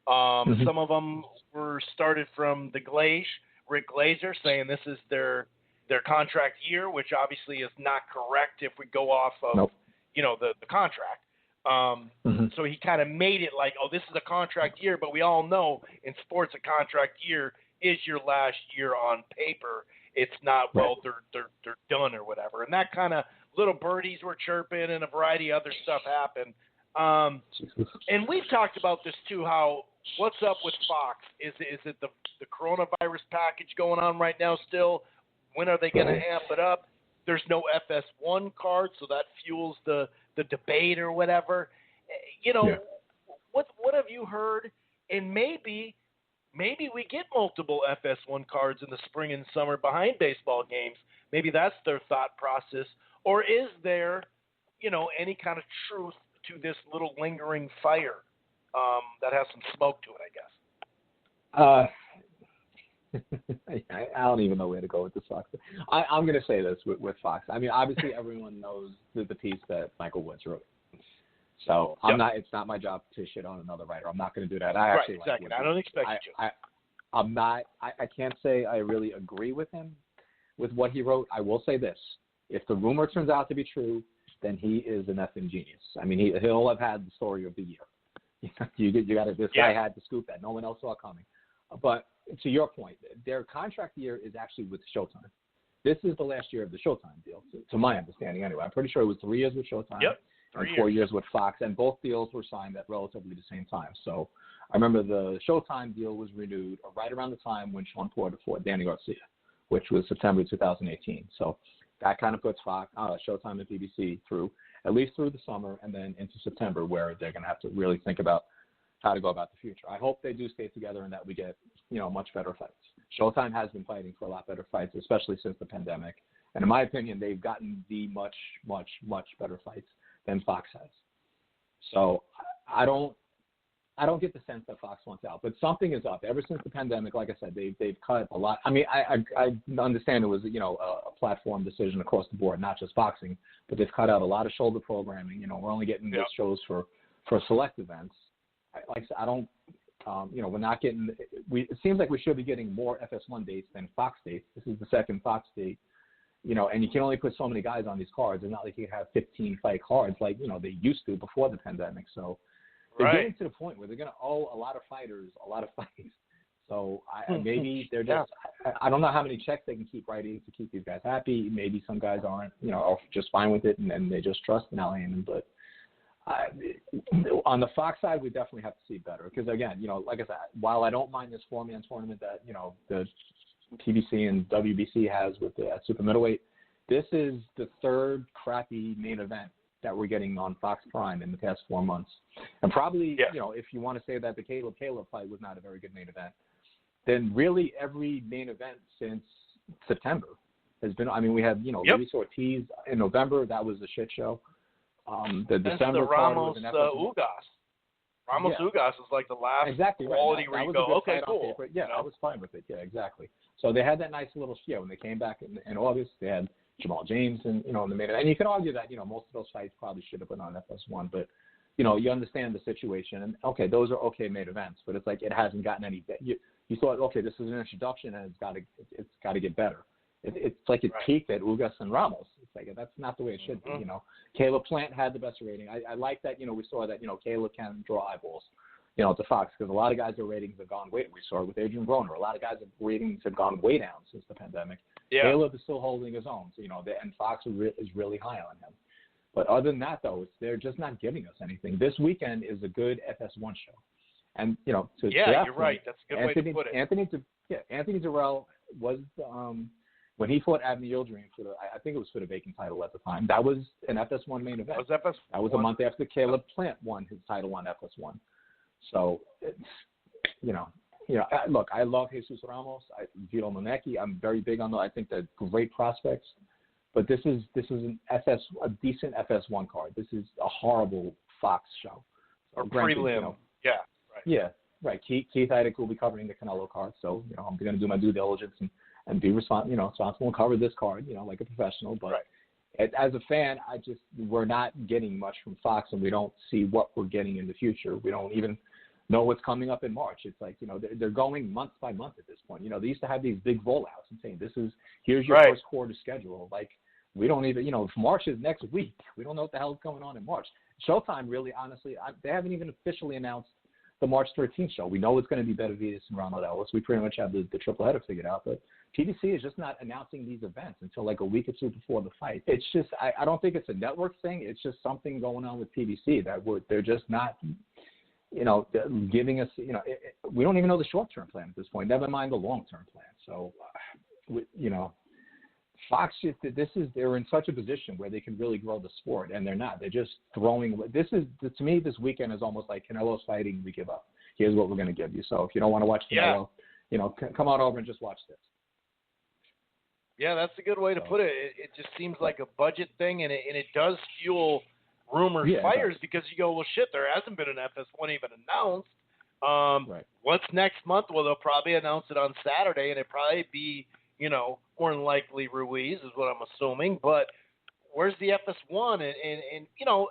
Some of them were started from the Rick Glazer, saying this is their contract year, which obviously is not correct if we go off of the contract. So he kind of made it like, this is a contract year, but we all know in sports a contract year is your last year on paper. It's not, they're done or whatever. And that kind of little birdies were chirping and a variety of other stuff happened. And we've talked about this too, how what's up with Fox? Is it the coronavirus package going on right now still? When are they going to amp it up? There's no FS1 card, so that fuels the debate or whatever. What have you heard? And maybe we get multiple FS1 cards in the spring and summer behind baseball games. Maybe that's their thought process. Or is there, any kind of truth to this little lingering fire that has some smoke to it, I guess? I don't even know where to go with this Fox. I'm going to say this with Fox. I mean, obviously everyone knows the piece that Michael Woods wrote. So it's not my job to shit on another writer. I'm not going to do that. I actually exactly. Like I don't expect you to. I can't say I really agree with him with what he wrote. I will say this. If the rumor turns out to be true, then he is an effing genius. I mean, he'll have had the story of the year. You got to. This guy had the scoop that no one else saw coming. But to your point, their contract year is actually with Showtime. This is the last year of the Showtime deal, to my understanding anyway. I'm pretty sure it was 3 years with Showtime and 4 years with Fox, and both deals were signed at relatively the same time. So I remember the Showtime deal was renewed right around the time when Sean Porter fought Danny Garcia, which was September 2018. So that kind of puts Fox, Showtime and BBC at least through the summer and then into September, where they're going to have to really think about how to go about the future. I hope they do stay together and that we get, much better fights. Showtime has been fighting for a lot better fights, especially since the pandemic. And in my opinion, they've gotten the much, much, much better fights than Fox has. So I don't get the sense that Fox wants out, but something is up. Ever since the pandemic, like I said, they've cut a lot. I mean, I understand it was a platform decision across the board, not just boxing, but they've cut out a lot of shoulder programming. We're only getting those shows for select events. I don't. We're not getting. It seems like we should be getting more FS1 dates than Fox dates. This is the second Fox date. And you can only put so many guys on these cards. It's not like you can have 15 fight cards like they used to before the pandemic. So they're getting to the point where they're going to owe a lot of fighters a lot of fights. So maybe they're just. I don't know how many checks they can keep writing to keep these guys happy. Maybe some guys aren't, are just fine with it and they just trust Al Haymon. But on the Fox side, we definitely have to see better because again, like I said, while I don't mind this 4-man tournament that the PBC and WBC has with the super middleweight, this is the third crappy main event that we're getting on Fox Prime in the past 4 months. And probably, if you want to say that the Caleb fight was not a very good main event, then really every main event since September has been. I mean, we had Luis Ortiz in November. That was a shit show. The December card was an Ugas. Ugas is like the last quality where you go, okay, cool. I was fine with it. Yeah, exactly. So they had that nice little when they came back in August. They had Jamal James and in the main event. And you can argue that most of those fights probably should have been on FS1, but you understand the situation. And okay, those are okay main events, but it's like it hasn't gotten any better. You thought, okay, this is an introduction and it's got to get better. It's like it peaked at Ugas and Ramos. It's like that's not the way it should be. Caleb Plant had the best rating. I like that. We saw that Caleb can draw eyeballs. To Fox because a lot of guys' their ratings have gone way. We saw it with Adrian Broner. A lot of guys' ratings have gone way down since the pandemic. Yeah. Caleb is still holding his own. So and Fox is really high on him. But other than that, though, they're just not giving us anything. This weekend is a good FS1 show. And you're right. That's a good way to put it. Anthony Durrell was when he fought Abney Yildirim I think it was for the vacant title at the time. That was an FS1 main event. That was a month after Caleb Plant won his title on FS1. So it's look, I love Jesus Ramos, Vito Monecki. I'm very big on them. I think they're great prospects. But this is a decent FS1 card. This is a horrible Fox show. Or prelim. Yeah, right. Keith Heidick will be covering the Canelo card, so I'm going to do my due diligence and be responsible and cover this card, like a professional. But as a fan, we're not getting much from Fox, and we don't see what we're getting in the future. We don't even know what's coming up in March. It's like they're going month by month at this point. They used to have these big rollouts and saying here's your first quarter schedule. Like we don't even if March is next week, we don't know what the hell is going on in March. Showtime, really, honestly, they haven't even officially announced the March 13th show. We know it's going to be Benavidez and Ronald Ellis. We pretty much have the triple header figured out, but PBC is just not announcing these events until like a week or two before the fight. It's just I don't think it's a network thing. It's just something going on with PBC that they're just not giving us we don't even know the short-term plan at this point. Never mind the long-term plan. So Fox they're in such a position where they can really grow the sport, and they're not. They're just throwing. To me, this weekend is almost like Canelo's fighting. We give up. Here's what we're going to give you. So if you don't want to watch Canelo, come on over and just watch this. Yeah, that's a good way to put it. It just seems like a budget thing, and it does fuel rumors, fires, because you go, well, shit, there hasn't been an FS1 even announced. What's next month? Well, they'll probably announce it on Saturday, and it'll probably be, more than likely Ruiz is what I'm assuming. But where's the FS1? And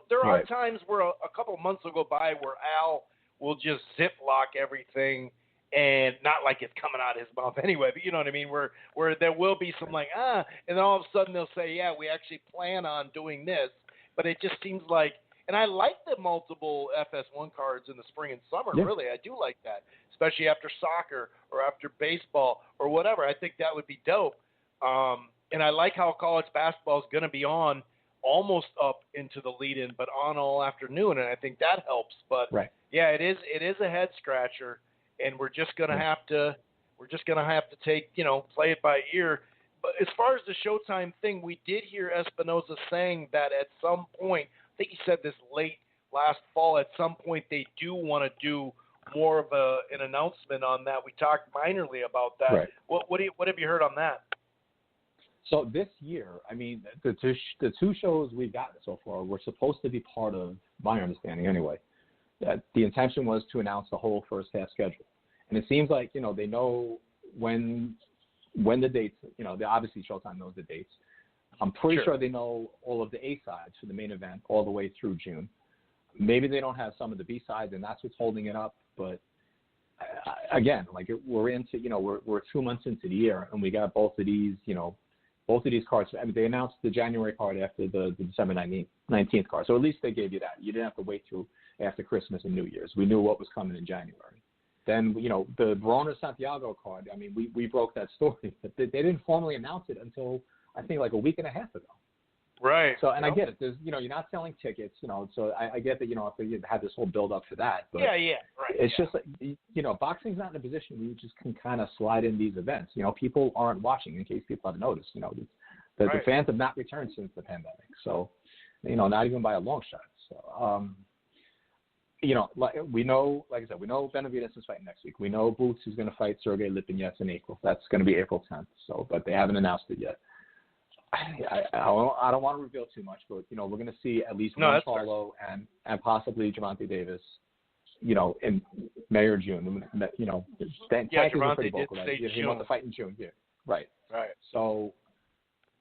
there are times where a couple of months will go by where Al will just ziplock everything, and not like it's coming out of his mouth anyway, but you know what I mean, where there will be some and then all of a sudden they'll say, yeah, we actually plan on doing this. But it just seems like, and I like the multiple FS1 cards in the spring and summer, really. I do like that, especially after soccer or after baseball or whatever. I think that would be dope. And I like how college basketball is going to be on almost up into the lead-in, but on all afternoon, and I think that helps. But, yeah, it is a head-scratcher, and we're just going to have to take, play it by ear. But as far as the Showtime thing, we did hear Espinosa saying that at some point, I think he said this late last fall, at some point they do want to do more of an announcement on that. We talked minorly about that. Right. What have you heard on that? So this year, I mean, the two shows we've gotten so far were supposed to be part of, my understanding anyway, the intention was to announce the whole first half schedule. And it seems like, they know when the dates, obviously Showtime knows the dates. I'm pretty sure they know all of the A-sides for the main event all the way through June. Maybe they don't have some of the B-sides, and that's what's holding it up. But again, we're into, we're 2 months into the year, and we got both of these cards. I mean, they announced the January card after the December 19th card, so at least they gave you that. You didn't have to wait through after Christmas and New Year's. We knew what was coming in January. Then, the Verona Santiago card. I mean, we broke that story, but they didn't formally announce it until I think like a week and a half ago. Right. So, and I get it. There's, you're not selling tickets, so I get that, if you had this whole build up to that. But right. it's just like, boxing's not in a position where you just can kind of slide in these events. People aren't watching, in case people haven't noticed. The fans have not returned since the pandemic. So, not even by a long shot. So, we know, like I said, we know Benavidez is fighting next week. We know Boots is going to fight Sergey Lipinets in April. That's going to be April 10th. So, but they haven't announced it yet. I don't want to reveal too much, but we're going to see at least one Paulo and possibly Gervonta Davis, in May or June. Tank is pretty vocal. He wants to fight in June. Yeah, right. So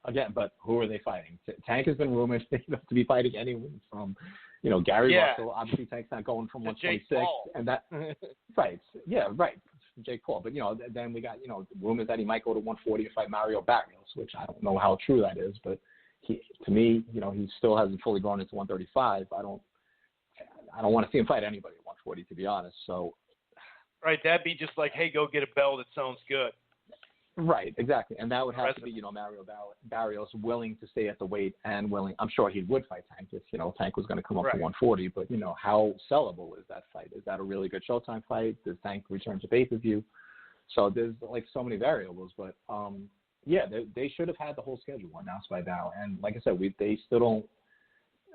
again, but who are they fighting? Tank has been rumored to be fighting anyone from, Gary Russell. Obviously, Tank's not going from 126, and that right. Yeah, right. Jake Paul, but then we got rumors that he might go to 140 to fight Mario Barrios, which I don't know how true that is, but to me, he still hasn't fully gone into 135. I don't want to see him fight anybody at 140, to be honest. So, right, that'd be just like, hey, go get a bell that sounds good. Right, exactly, and that would have to be Mario Barrios willing to stay at the weight and willing. I'm sure he would fight Tank if Tank was going to come up to 140. But how sellable is that fight? Is that a really good Showtime fight? Does Tank return to pay-per-view? So there's so many variables. But they should have had the whole schedule announced by now. And like I said, they still don't.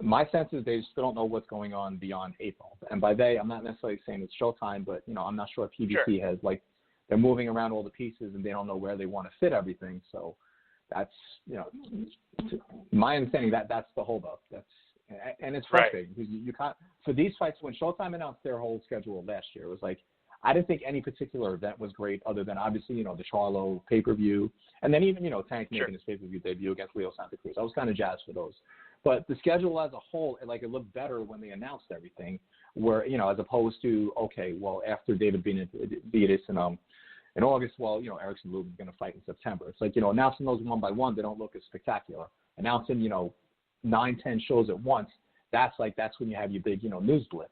My sense is they still don't know what's going on beyond April. And by they, I'm not necessarily saying it's Showtime, but I'm not sure if PBC has they're moving around all the pieces and they don't know where they want to fit everything. So that's, my understanding that's the holdup. And it's frustrating because you can't, for these fights, when Showtime announced their whole schedule last year, it was like, I didn't think any particular event was great other than obviously, the Charlo pay-per-view. And then even, Tank making his pay-per-view debut against Leo Santa Cruz. I was kind of jazzed for those. But the schedule as a whole, it looked better when they announced everything where, as opposed to, okay, well, after David Benavidez in August, Erickson Lube is going to fight in September. It's like, announcing those one by one, they don't look as spectacular. Announcing, 9-10 shows at once, that's when you have your big, news blitz.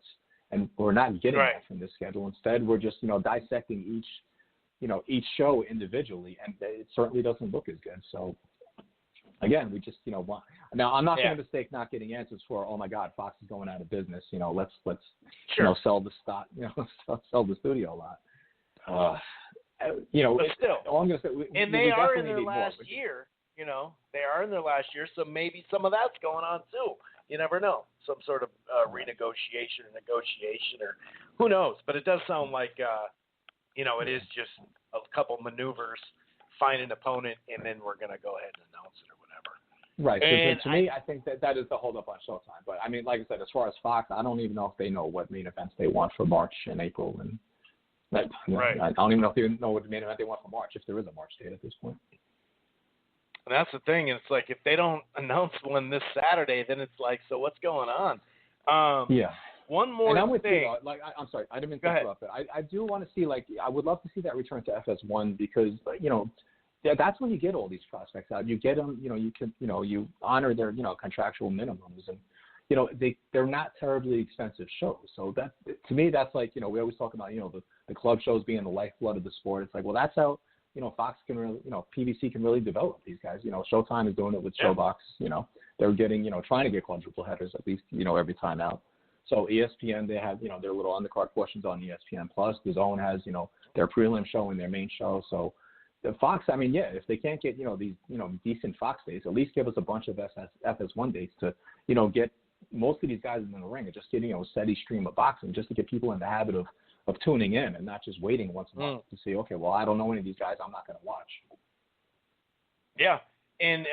And we're not getting that from this schedule. Instead, we're just, dissecting each show individually, and it certainly doesn't look as good. So, again, we just, want. Now, I'm not going to mistake not getting answers for, oh my God, Fox is going out of business. Let's sell the stock, sell the studio lot. But still, all I'm going to say, they are in their last year. They are in their last year, so maybe some of that's going on too. You never know, some sort of renegotiation or negotiation, or who knows. But it does sound like it is just a couple maneuvers, find an opponent, and then we're going to go ahead and announce it or whatever. Right. And so to me, I think that is the holdup on Showtime. But I mean, like I said, as far as Fox, I don't even know if they know what main events they want for March and April, and. I don't even know if they know what main event they want for March, if there is a March date at this point. And that's the thing. It's like if they don't announce one this Saturday, then it's like, so what's going on? One more and I'm with thing. You, I'm sorry, I didn't mean to interrupt. I do want to see, I would love to see that return to FS1 because, that's when you get all these prospects out. You get them, you honor their, contractual minimums, and they're not terribly expensive shows. So that, to me, that's like, we always talk about, the club shows being the lifeblood of the sport. It's like, well, that's how, Fox can really, PBC can really develop these guys. Showtime is doing it with Showbox. They're getting, trying to get quadruple headers at least, every time out. So ESPN, they have, their little undercard portions on ESPN Plus. The Zone has, their prelim show and their main show. So the Fox, I mean, if they can't get, these, decent Fox days, at least give us a bunch of FS1 dates to, get most of these guys in the ring and just getting a steady stream of boxing just to get people in the habit of tuning in and not just waiting once a month to see, okay, well, I don't know any of these guys, I'm not going to watch. Yeah, and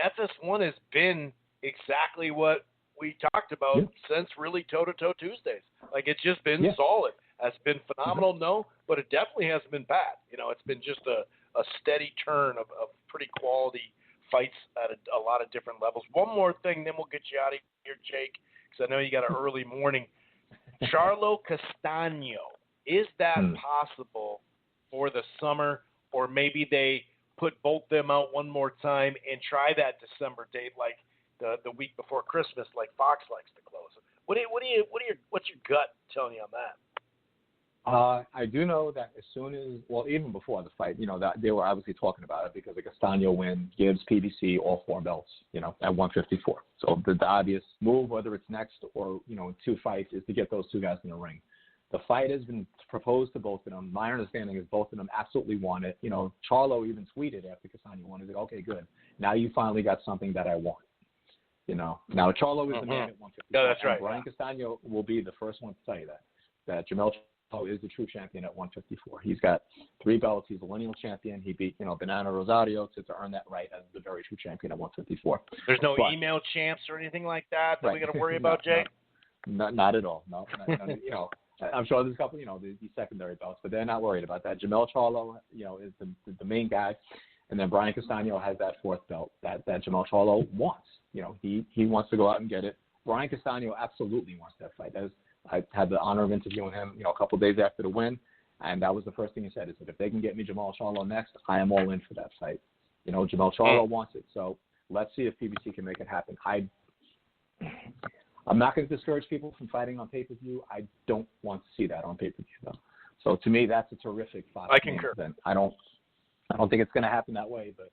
FS1 has been exactly what we talked about since really toe-to-toe Tuesdays. Like, it's just been solid. Has it been phenomenal? No, but it definitely hasn't been bad. It's been just a steady turn of pretty quality fights at a lot of different levels. One more thing, then we'll get you out of here, Jake, because I know you got an early morning. Charlo Castaño, is that possible for the summer, or maybe they put both them out one more time and try that December date, like the week before Christmas, like Fox likes to close? What's your gut telling you on that? I do know that as soon as, even before the fight, that they were obviously talking about it because the Castaño win gives PBC all 4 belts, at 154. So the obvious move, whether it's next or, in 2 fights, is to get those 2 guys in the ring. The fight has been proposed to both of them. My understanding is both of them absolutely want it. Charlo even tweeted after Castaño won, he's like, okay, good. Now you finally got something that I want. Now Charlo is the man at 154. Yeah, that's right. Brian Castaño will be the first one to tell you that Jamel is the true champion at 154. He's got 3 belts. He's a lineal champion. He beat, Banana Rosario to earn that right as the very true champion at 154. There's no email champs or anything like that we got to worry about, Jay? Not at all. No, I'm sure there's a couple, these secondary belts, but they're not worried about that. Jamel Charlo, is the main guy, and then Brian Castaño has that 4th belt that Jamel Charlo wants. He wants to go out and get it. Brian Castaño absolutely wants that fight. I had the honor of interviewing him, a couple of days after the win, and that was the first thing he said. He said, if they can get me Jamal Charlo next, I am all in for that fight. Jamal Charlo wants it, so let's see if PBC can make it happen. I'm not going to discourage people from fighting on pay-per-view. I don't want to see that on pay-per-view, though. So to me, that's a terrific fight. I concur. I don't think it's going to happen that way, but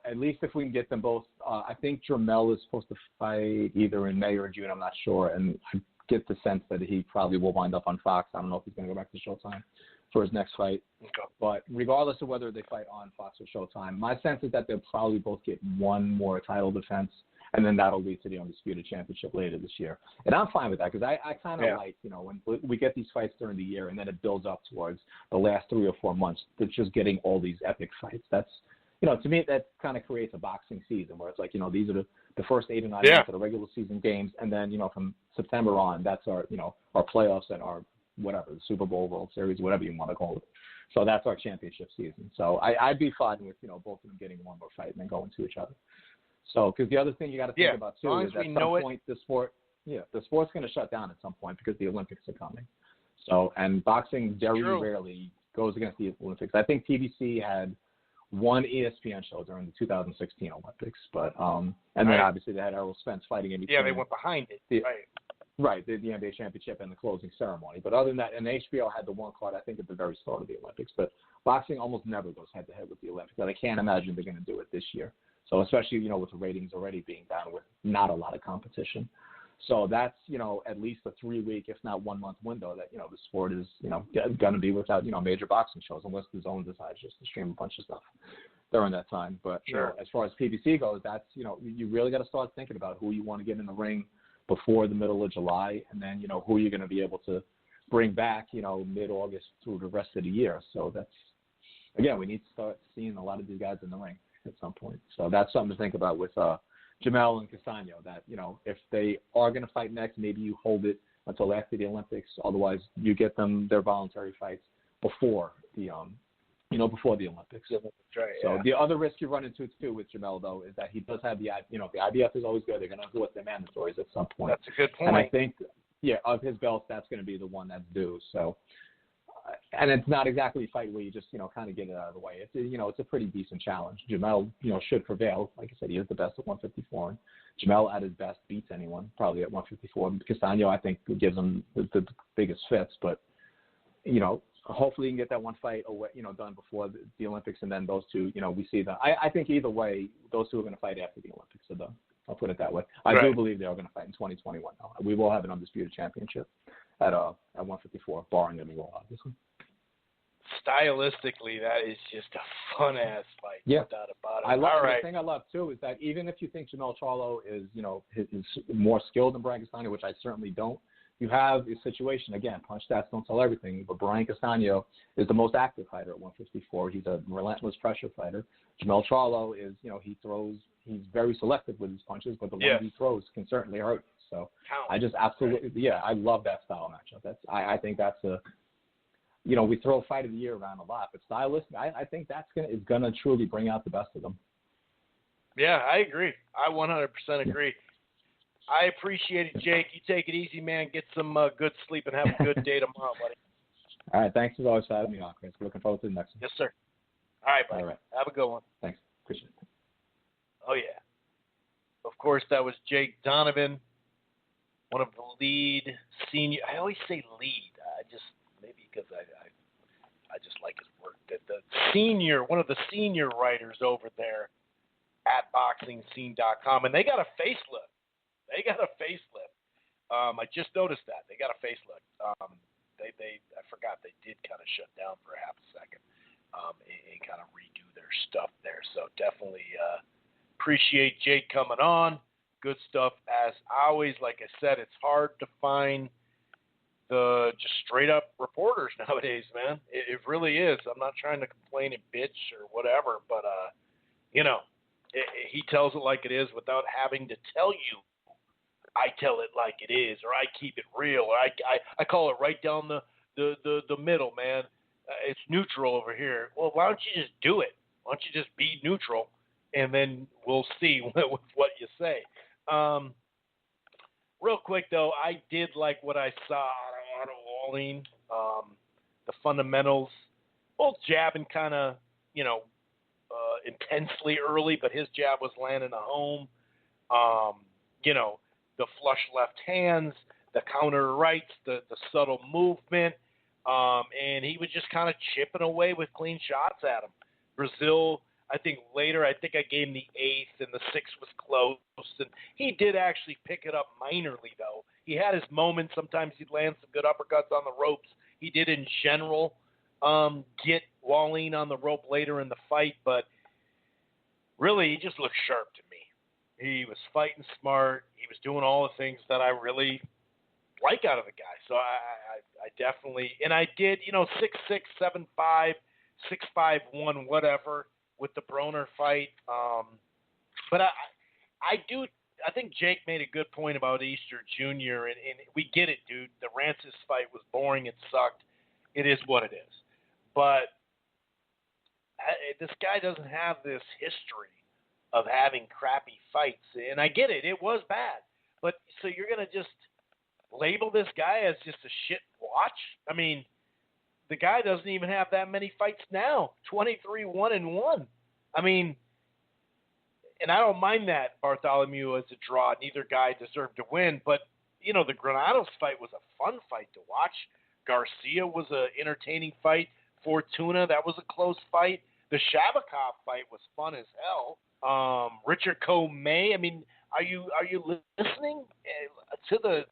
at least if we can get them both. I think Jamel is supposed to fight either in May or June. I'm not sure, and I get the sense that he probably will wind up on Fox. I don't know if he's going to go back to Showtime for his next fight. Okay. But regardless of whether they fight on Fox or Showtime, my sense is that they'll probably both get one more title defense, and then that'll lead to the Undisputed Championship later this year. And I'm fine with that because I kind of like, when we get these fights during the year and then it builds up towards the last 3 or 4 months, it's just getting all these epic fights. That's, to me, that kind of creates a boxing season where it's like, these are the first 8 or 9 months of the regular season games. And then, from September on, that's our, our playoffs and our whatever, the Super Bowl, World Series, whatever you want to call it. So that's our championship season. So I'd be fine with, both of them getting one more fight and then going to each other. So, because the other thing you got to think about too is at some point the sport's going to shut down at some point because the Olympics are coming. So, and boxing very rarely goes against the Olympics. I think PBC had one ESPN show during the 2016 Olympics, but and then obviously they had Errol Spence fighting in between. Yeah, they went behind it. Right, the NBA championship and the closing ceremony. But other than that, and HBO had the one card I think at the very start of the Olympics. But boxing almost never goes head to head with the Olympics, and I can't imagine they're going to do it this year. So especially, with the ratings already being down with not a lot of competition. So that's, at least a 3-week, if not 1-month window that, the sport is, going to be without, major boxing shows unless the zone decides just to stream a bunch of stuff during that time. But as far as PBC goes, that's, you really got to start thinking about who you want to get in the ring before the middle of July, and then, who you're going to be able to bring back, mid-August through the rest of the year. So that's, again, we need to start seeing a lot of these guys in the ring at some point. So that's something to think about with Jamel and Castaño, that, if they are going to fight next, maybe you hold it until after the Olympics. Otherwise, you get them their voluntary fights before the before the Olympics. That's right, so the other risk you run into too with Jamel, though, is that he does have the IBF is always good. They're going to do it their mandatories at some point. That's a good point. And I think, of his belts, that's going to be the one that's due. So, and it's not exactly a fight where you just, kind of get it out of the way. It's a pretty decent challenge. Jamel, should prevail. Like I said, he is the best at 154. And Jamel at his best beats anyone, probably at 154. Castaño, I think, gives him the biggest fits. But, hopefully you can get that one fight away, done before the Olympics, and then those two, we see them. I think either way, those two are going to fight after the Olympics are done. I'll put it that way. I do believe they are going to fight in 2021. We will have an Undisputed Championship at 154, barring any rule, obviously. Stylistically, that is just a fun-ass fight. Yeah. No doubt about it. The thing I love, too, is that even if you think Jamel Charlo is, is more skilled than Brian Castaño, which I certainly don't, you have a situation, again, punch stats don't tell everything, but Brian Castano is the most active fighter at 154. He's a relentless pressure fighter. Jamel Charlo is, he's very selective with his punches, but the ones he throws can certainly hurt. So I just absolutely, I love that style matchup. I think that's we throw fight of the year around a lot, but stylistic, I think is gonna truly bring out the best of them. Yeah, I agree. I 100% agree. I appreciate it, Jake. You take it easy, man. Get some good sleep and have a good day tomorrow, buddy. All right. Thanks as always for having me on, Chris. Looking forward to the next one. Yes, sir. All right, buddy. All right. Have a good one. Thanks. Appreciate it. Oh, yeah. Of course, that was Jake Donovan, one of the lead senior. I always say lead. Maybe because I just like his work. One of the senior writers over there at BoxingScene.com, and they got a facelift. I just noticed that they got a facelift. I forgot they did kind of shut down for half a second and kind of redo their stuff there. So definitely appreciate Jake coming on. Good stuff as always. Like I said, it's hard to find the just straight up reporters nowadays, man. It really is. I'm not trying to complain and bitch or whatever, but he tells it like it is without having to tell you. I tell it like it is, or I keep it real, or I call it right down the middle, man. It's neutral over here. Well, why don't you just do it? Why don't you just be neutral, and then we'll see with what you say. Real quick, though, I did like what I saw out of Wallin. The fundamentals, both jabbing kind of, intensely early, but his jab was landing a home. The flush left hands, the counter rights, the subtle movement, and he was just kind of chipping away with clean shots at him. Brazil, I think I gave him the 8th, and the 6th was close, and he did actually pick it up minorly, though. He had his moments. Sometimes he'd land some good uppercuts on the ropes. He did, in general, get Wallin on the rope later in the fight, but really, he just looked sharp to me. He was fighting smart. He was doing all the things that I really like out of the guy. So I definitely, and I did, 6'6", 7'5", 6'5", whatever with the Broner fight. But I think Jake made a good point about Easter Jr. and we get it, dude. The Rancis fight was boring. It sucked. It is what it is. But this guy doesn't have this history of having crappy fights, and I get it. It was bad. But so you're going to just label this guy as just a shit watch? I mean, the guy doesn't even have that many fights now, 23-1-1. I mean, and I don't mind that Bartholomew as a draw. Neither guy deserved to win, but, the Granados fight was a fun fight to watch. Garcia was an entertaining fight. Fortuna, that was a close fight. The Shabakov fight was fun as hell. Richard Comey. I mean, are you listening to the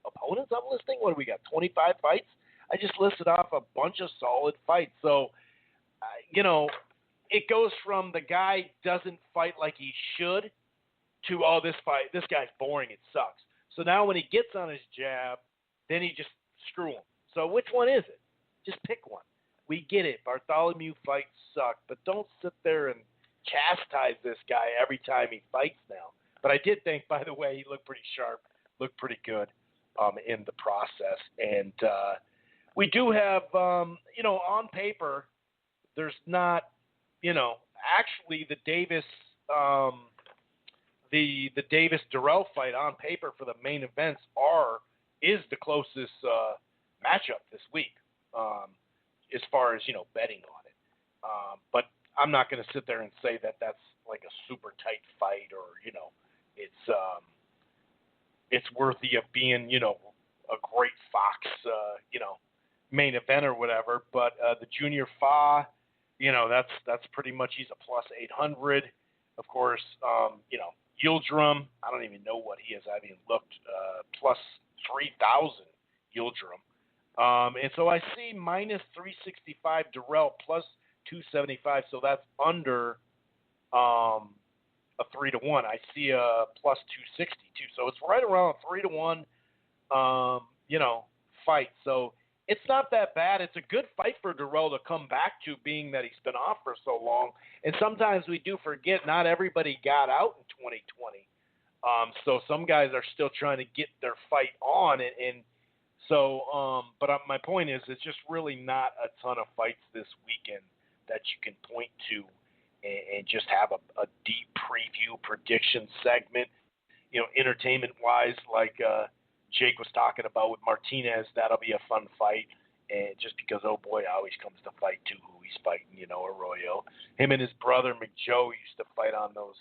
opponents I'm listing? What do we got? 25 fights. I just listed off a bunch of solid fights. So, it goes from the guy doesn't fight like he should to this guy's boring. It sucks. So now when he gets on his jab, then he just screw him. So which one is it? Just pick one. We get it. Bartholomew fights suck, but don't sit there and chastise this guy every time he fights now. But I did think, by the way, he looked pretty sharp, looked pretty good in the process. And we do have, on paper, there's not, actually the Davis the Davis Durrell fight on paper for the main events is the closest matchup this week as far as betting on it. But I'm not going to sit there and say that that's like a super tight fight or it's worthy of being a great Fox main event or whatever. But the Junior Fa, that's pretty much he's a plus 800. Of course, Yildirim, I don't even know what he is. I haven't even looked. Plus 3,000 Yildirim. And so I see minus 365 Durrell, plus 275. So that's under a 3-1. I see a plus 262. So it's right around a 3-1 fight. So it's not that bad. It's a good fight for Durrell to come back to, being that he's been off for so long. And sometimes we do forget not everybody got out in 2020. So some guys are still trying to get their fight on, and so. But my point is, it's just really not a ton of fights this weekend that you can point to and just have a deep preview prediction segment. Entertainment wise, like Jake was talking about with Martinez, that'll be a fun fight. And just because, oh boy, always comes to fight too who he's fighting, Arroyo. Him and his brother McJoe used to fight on those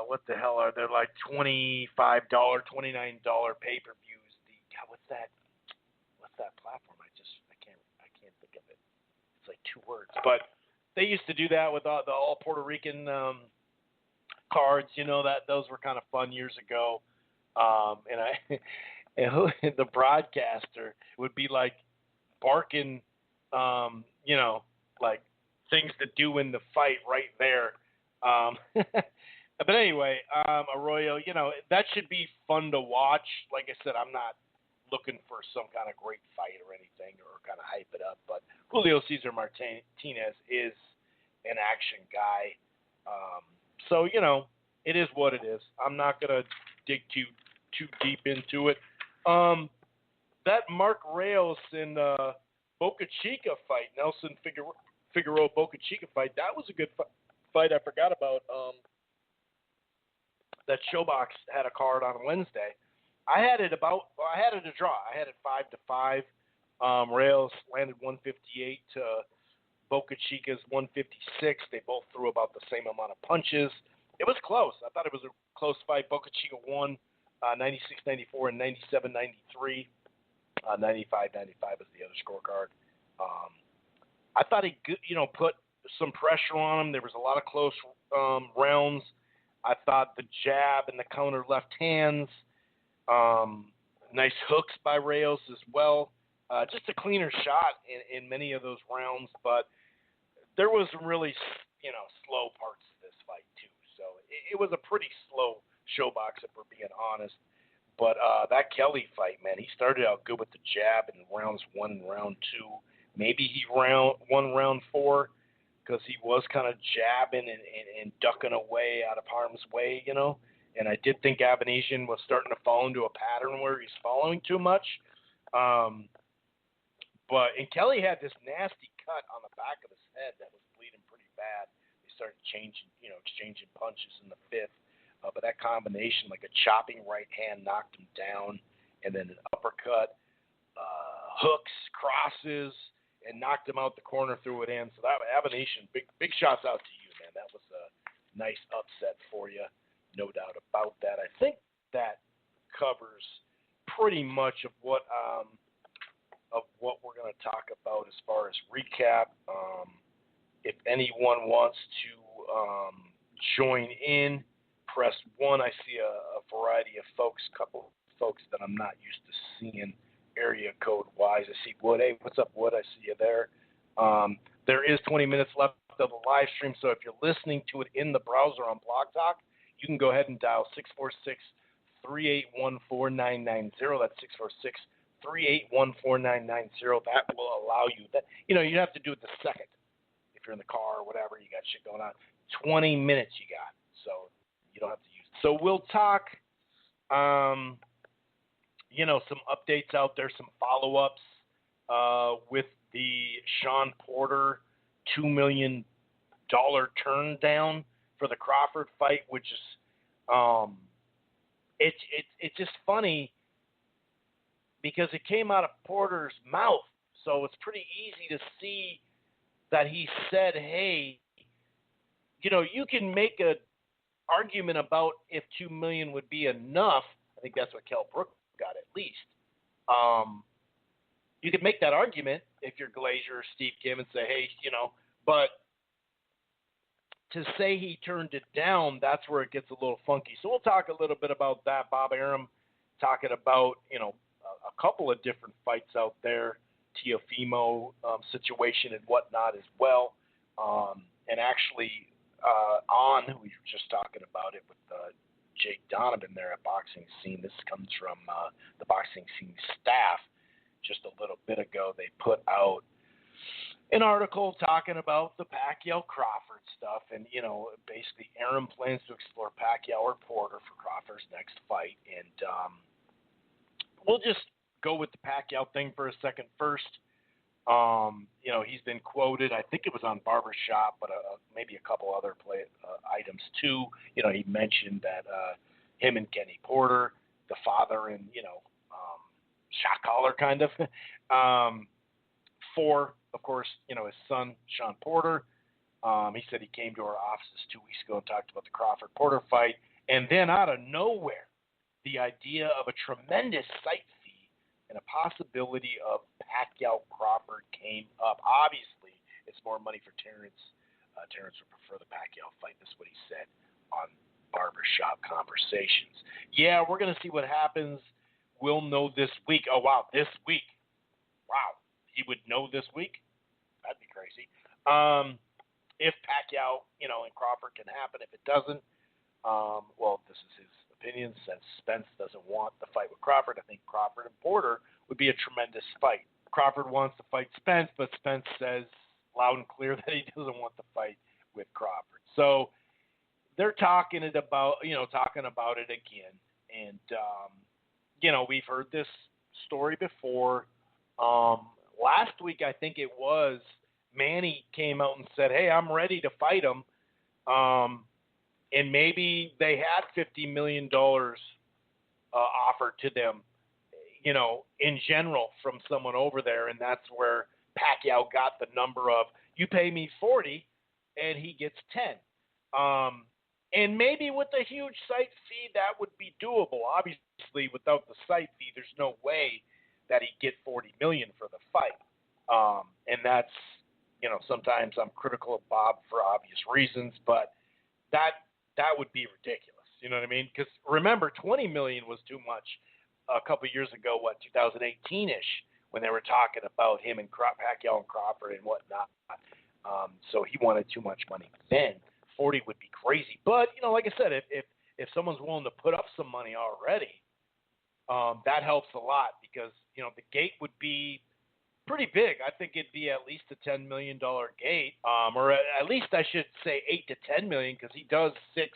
what the hell are they, like $25, $29 pay-per-views. What's that platform? I can't think of it. It's like two words. But they used to do that with the all Puerto Rican cards, that those were kind of fun years ago. And the broadcaster would be like barking, like things to do in the fight right there. But anyway, Arroyo, that should be fun to watch. Like I said, I'm not looking for some kind of great fight or anything or kind of hype it up, but Julio Cesar Martinez is an action guy. So, it is what it is. I'm not going to dig too deep into it. That Mark Reyes and Boca Chica fight, Nelson Figueroa Boca Chica fight, that was a good fight. I forgot about that. Showbox had a card on Wednesday. I had it a draw. I had it 5-5. Reyes landed 158 to Boca Chica's 156. They both threw about the same amount of punches. It was close. I thought it was a close fight. Boca Chica won 96-94 and 97-93. 95-95 is the other scorecard. I thought he put some pressure on him. There was a lot of close rounds. I thought the jab and the counter left hands, nice hooks by Reyes as well. Just a cleaner shot in many of those rounds, but there was some really, slow parts of this fight too. So it was a pretty slow showbox, if we're being honest. But that Kelly fight, man, he started out good with the jab in rounds 1 and round 2. Maybe he won round 4 because he was kind of jabbing and ducking away out of harm's way, And I did think Avanesian was starting to fall into a pattern where he's following too much. And Kelly had this nasty cut on the back of his head that was bleeding pretty bad. They started exchanging punches in the 5th. But that combination, like a chopping right hand, knocked him down, and then an uppercut, hooks, crosses, and knocked him out the corner through it in. So that Avanesian, big shots out to you, man. That was a nice upset for you, no doubt about that. I think that covers pretty much of what we're going to talk about as far as recap. If anyone wants to join in, press 1. I see a variety of folks, couple of folks that I'm not used to seeing area code wise. I see Wood. Hey, what's up, Wood? I see you there. There is 20 minutes left of the live stream, so if you're listening to it in the browser on Blog Talk, you can go ahead and dial 646-381-4990. That's 646-381-4990. That will allow you that. You have to do it the second. If you're in the car or whatever, you got shit going on. 20 minutes you got, so you don't have to use it. So we'll talk, some updates out there, some follow-ups with the Sean Porter $2 million turn down for the Crawford fight, which is it's just funny because it came out of Porter's mouth, so it's pretty easy to see that he said, hey, you can make an argument about if $2 million would be enough. I think that's what Kell Brook got at least. You could make that argument if you're Glazier or Steve Kim and say, hey, but to say he turned it down, that's where it gets a little funky. So we'll talk a little bit about that. Bob Arum talking about, a couple of different fights out there, Teofimo situation and whatnot as well. And actually, who we were just talking about it with Jake Donovan there at Boxing Scene. This comes from the Boxing Scene staff. Just a little bit ago, they put out an article talking about the Pacquiao-Crawford stuff, and, basically Aaron plans to explore Pacquiao or Porter for Crawford's next fight, and we'll just go with the Pacquiao thing for a second first. He's been quoted, I think it was on Barbershop, but maybe a couple other items too. He mentioned that him and Kenny Porter, the father and, shot caller kind of, for, of course, his son, Sean Porter. He said he came to our offices 2 weeks ago and talked about the Crawford-Porter fight. And then out of nowhere, the idea of a tremendous site fee and a possibility of Pacquiao-Crawford came up. Obviously, it's more money for Terrence. Terrence would prefer the Pacquiao fight. That's what he said on Barbershop Conversations. Yeah, we're going to see what happens. We'll know this week. Oh, wow, this week. Wow, he would know this week? That'd be crazy. If Pacquiao, and Crawford can happen. If it doesn't, this is his opinion. Since Spence doesn't want the fight with Crawford, I think Crawford and Porter would be a tremendous fight. Crawford wants to fight Spence, but Spence says loud and clear that he doesn't want the fight with Crawford. So they're talking about it again. And, we've heard this story before. Last week, I think it was, Manny came out and said, hey, I'm ready to fight him. And maybe they had $50 million offered to them, in general from someone over there. And that's where Pacquiao got the number of, you pay me 40 and he gets 10. And maybe with a huge site fee, that would be doable. Obviously, without the site fee, there's no way that he'd get $40 million for the fight. And that's, sometimes I'm critical of Bob for obvious reasons, but that would be ridiculous. You know what I mean? Because remember, $20 million was too much a couple of years ago, 2018-ish, when they were talking about him and Pacquiao and Crawford and whatnot. So he wanted too much money then. 40 would be crazy. But, like I said, if someone's willing to put up some money already, that helps a lot because, the gate would be pretty big. I think it'd be at least a $10 million gate, or at least I should say 8 to 10 million because he does 6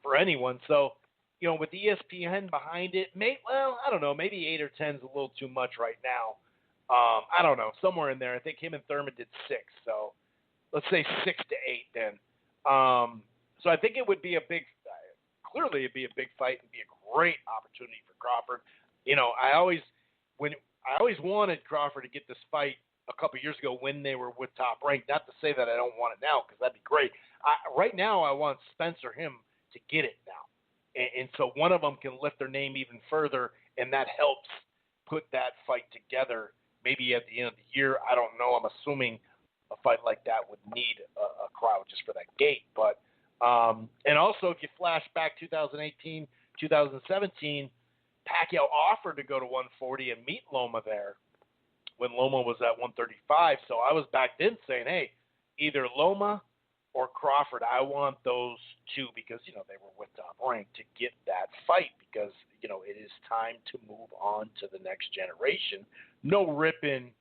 for anyone. So, with ESPN behind it, I don't know, maybe 8 or 10 is a little too much right now. I don't know, somewhere in there. I think him and Thurman did 6, so let's say 6 to 8 then. So I think it would be clearly it'd be a big fight and be a great opportunity for Crawford. I always wanted Crawford to get this fight a couple of years ago when they were with Top Rank. Not to say that I don't want it now because that'd be great. Right now I want Spence or him to get it now. And so one of them can lift their name even further, and that helps put that fight together maybe at the end of the year. I don't know. I'm assuming a fight like that would need a crowd just for that gate. But and also if you flash back 2018, 2017, Pacquiao offered to go to 140 and meet Loma there when Loma was at 135. So I was back then saying, hey, either Loma or Crawford, I want those two because, they were with Top Rank to get that fight because, it is time to move on to the next generation. No ripping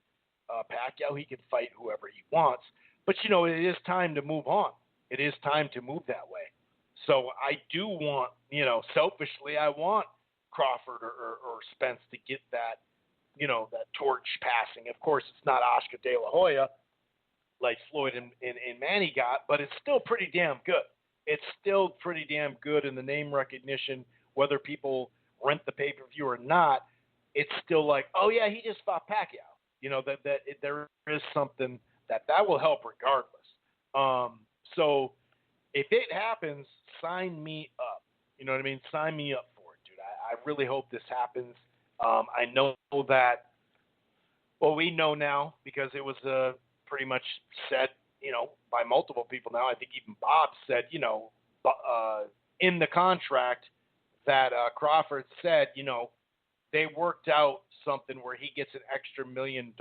Pacquiao. He can fight whoever he wants. But, it is time to move on. It is time to move that way. So I do want, selfishly, I want Crawford or Spence to get that, that torch passing. Of course, it's not Oscar De La Hoya like Floyd and Manny got, but it's still pretty damn good. It's still pretty damn good in the name recognition, whether people rent the pay-per-view or not. It's still like, oh, yeah, he just fought Pacquiao. There is something that will help regardless. So if it happens, sign me up. You know what I mean? Sign me up for it, dude. I really hope this happens. I know that, we know now because it was pretty much said, by multiple people now. I think even Bob said, in the contract that Crawford said, they worked out something where he gets an extra $1 million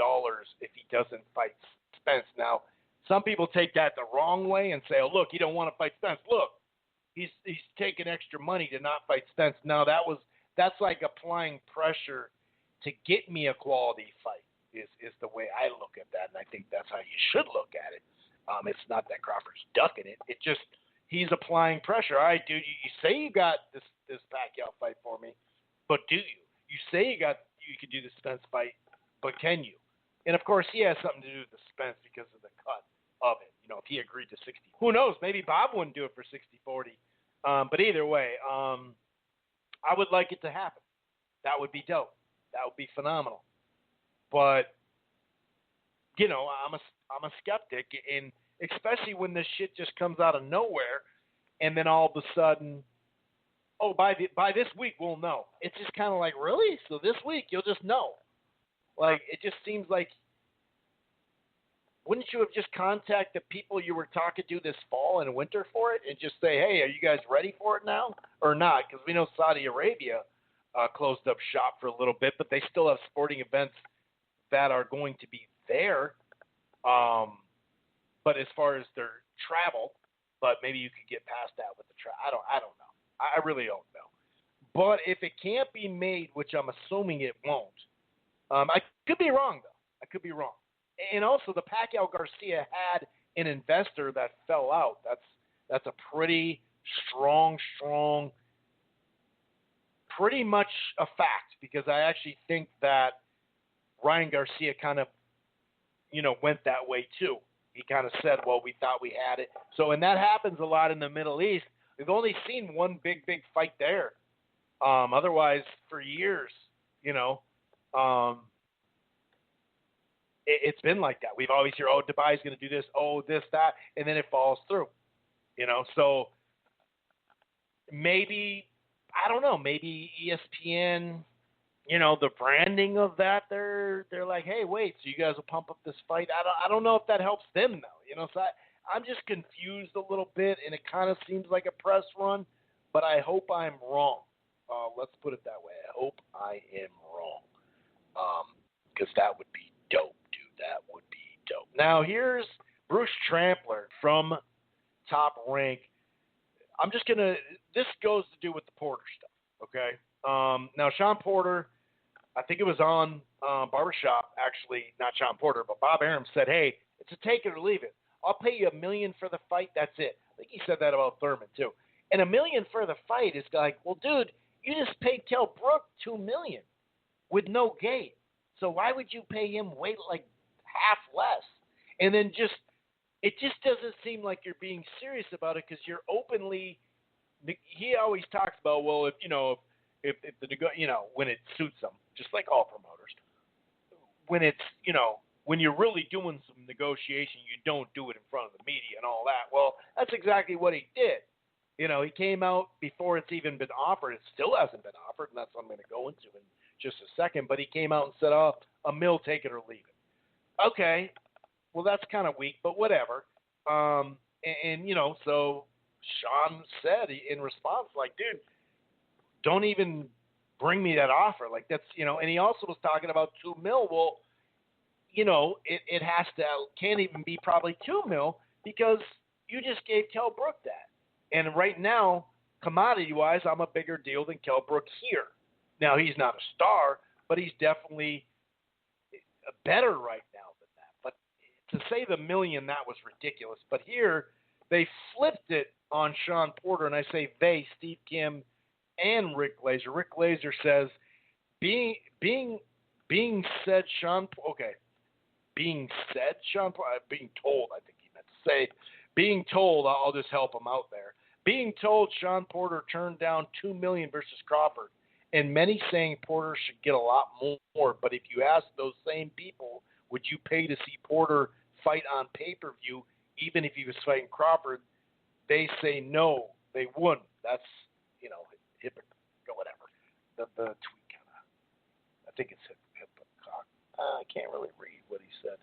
if he doesn't fight Spence. Now, some people take that the wrong way and say, oh, look, you don't want to fight Spence. Look, he's taking extra money to not fight Spence. No, that's like applying pressure to get me a quality fight is the way I look at that, and I think that's how you should look at it. It's not that Crawford's ducking it. It just he's applying pressure. All right, dude, you say you got this Pacquiao fight for me, but do you? You say you could do the Spence fight, but can you? And of course, he has something to do with the Spence because of the cut of it. You know, if he agreed to 60, who knows? Maybe Bob wouldn't do it for 60-40. But either way, I would like it to happen. That would be dope. That would be phenomenal. But you know, I'm a skeptic, and especially when this shit just comes out of nowhere, and then all of a sudden, oh, by this week we'll know. It's just kind of like, really? So this week you'll just know? Like, it just seems like, wouldn't you have just contacted the people you were talking to this fall and winter for it, and just say, hey, are you guys ready for it now or not? Because we know Saudi Arabia closed up shop for a little bit, but they still have sporting events that are going to be there. But as far as their travel, but maybe you could get past that with the travel. I don't know. I really don't know. But if it can't be made, which I'm assuming it won't, I could be wrong, though. I could be wrong. And also, the Pacquiao Garcia had an investor that fell out. That's a pretty strong, pretty much a fact, because I actually think that Ryan Garcia kind of, you know, went that way too. He kind of said, well, we thought we had it. So, and that happens a lot in the Middle East. We've only seen one big fight there. Otherwise, for years, you know, it's been like that. We've always heard, oh, Dubai's going to do this, oh, this, that, and then it falls through, you know. So maybe, I don't know, maybe ESPN, you know, the branding of that, they're like, hey, wait, so you guys will pump up this fight? I don't know if that helps them, though, you know. So I'm just confused a little bit, and it kind of seems like a press run, but I hope I'm wrong. Let's put it that way. I hope I am wrong, because that would be dope, dude. That would be dope. Now, here's Bruce Trampler from Top Rank. I'm just going to – this goes to do with the Porter stuff, okay? Now, Sean Porter, I think it was on Barbershop, actually, not Sean Porter, but Bob Arum said, hey, it's a take it or leave it. I'll pay you $1 million for the fight. That's it. I think he said that about Thurman, too. And $1 million for the fight is like, well, dude, you just paid Kell Brook $2 million with no gate. So why would you pay him way like half less? And then it just doesn't seem like you're being serious about it, because you're openly. He always talks about, well, if the when it suits them, just like all promoters, when it's, you know, when you're really doing some negotiation, you don't do it in front of the media and all that. Well, that's exactly what he did. You know, he came out before it's even been offered. It still hasn't been offered, and that's what I'm going to go into in just a second. But he came out and said, oh, $1 million, take it or leave it. Okay, well, that's kind of weak, but whatever. And, you know, so Sean said in response, like, dude, don't even bring me that offer. Like, that's, you know, and he also was talking about $2 million. Well, you know, it has to, can't even be probably $2 million, because you just gave Kell Brook that. And right now, commodity-wise, I'm a bigger deal than Kell Brook here. Now, he's not a star, but he's definitely better right now than that. But to say the $1 million, that was ridiculous. But here, they flipped it on Sean Porter, and I say they, Steve Kim and Rick Glazer. Rick Glazer says, being told, I think he meant to say, being told, I'll just help him out there. Being told Sean Porter turned down $2 million versus Crawford, and many saying Porter should get a lot more. But if you ask those same people, would you pay to see Porter fight on pay-per-view, even if he was fighting Crawford? They say no, they wouldn't. That's, you know, hypocrite or whatever. The tweet kind of, I think it's hypocrite. I can't really read what he said.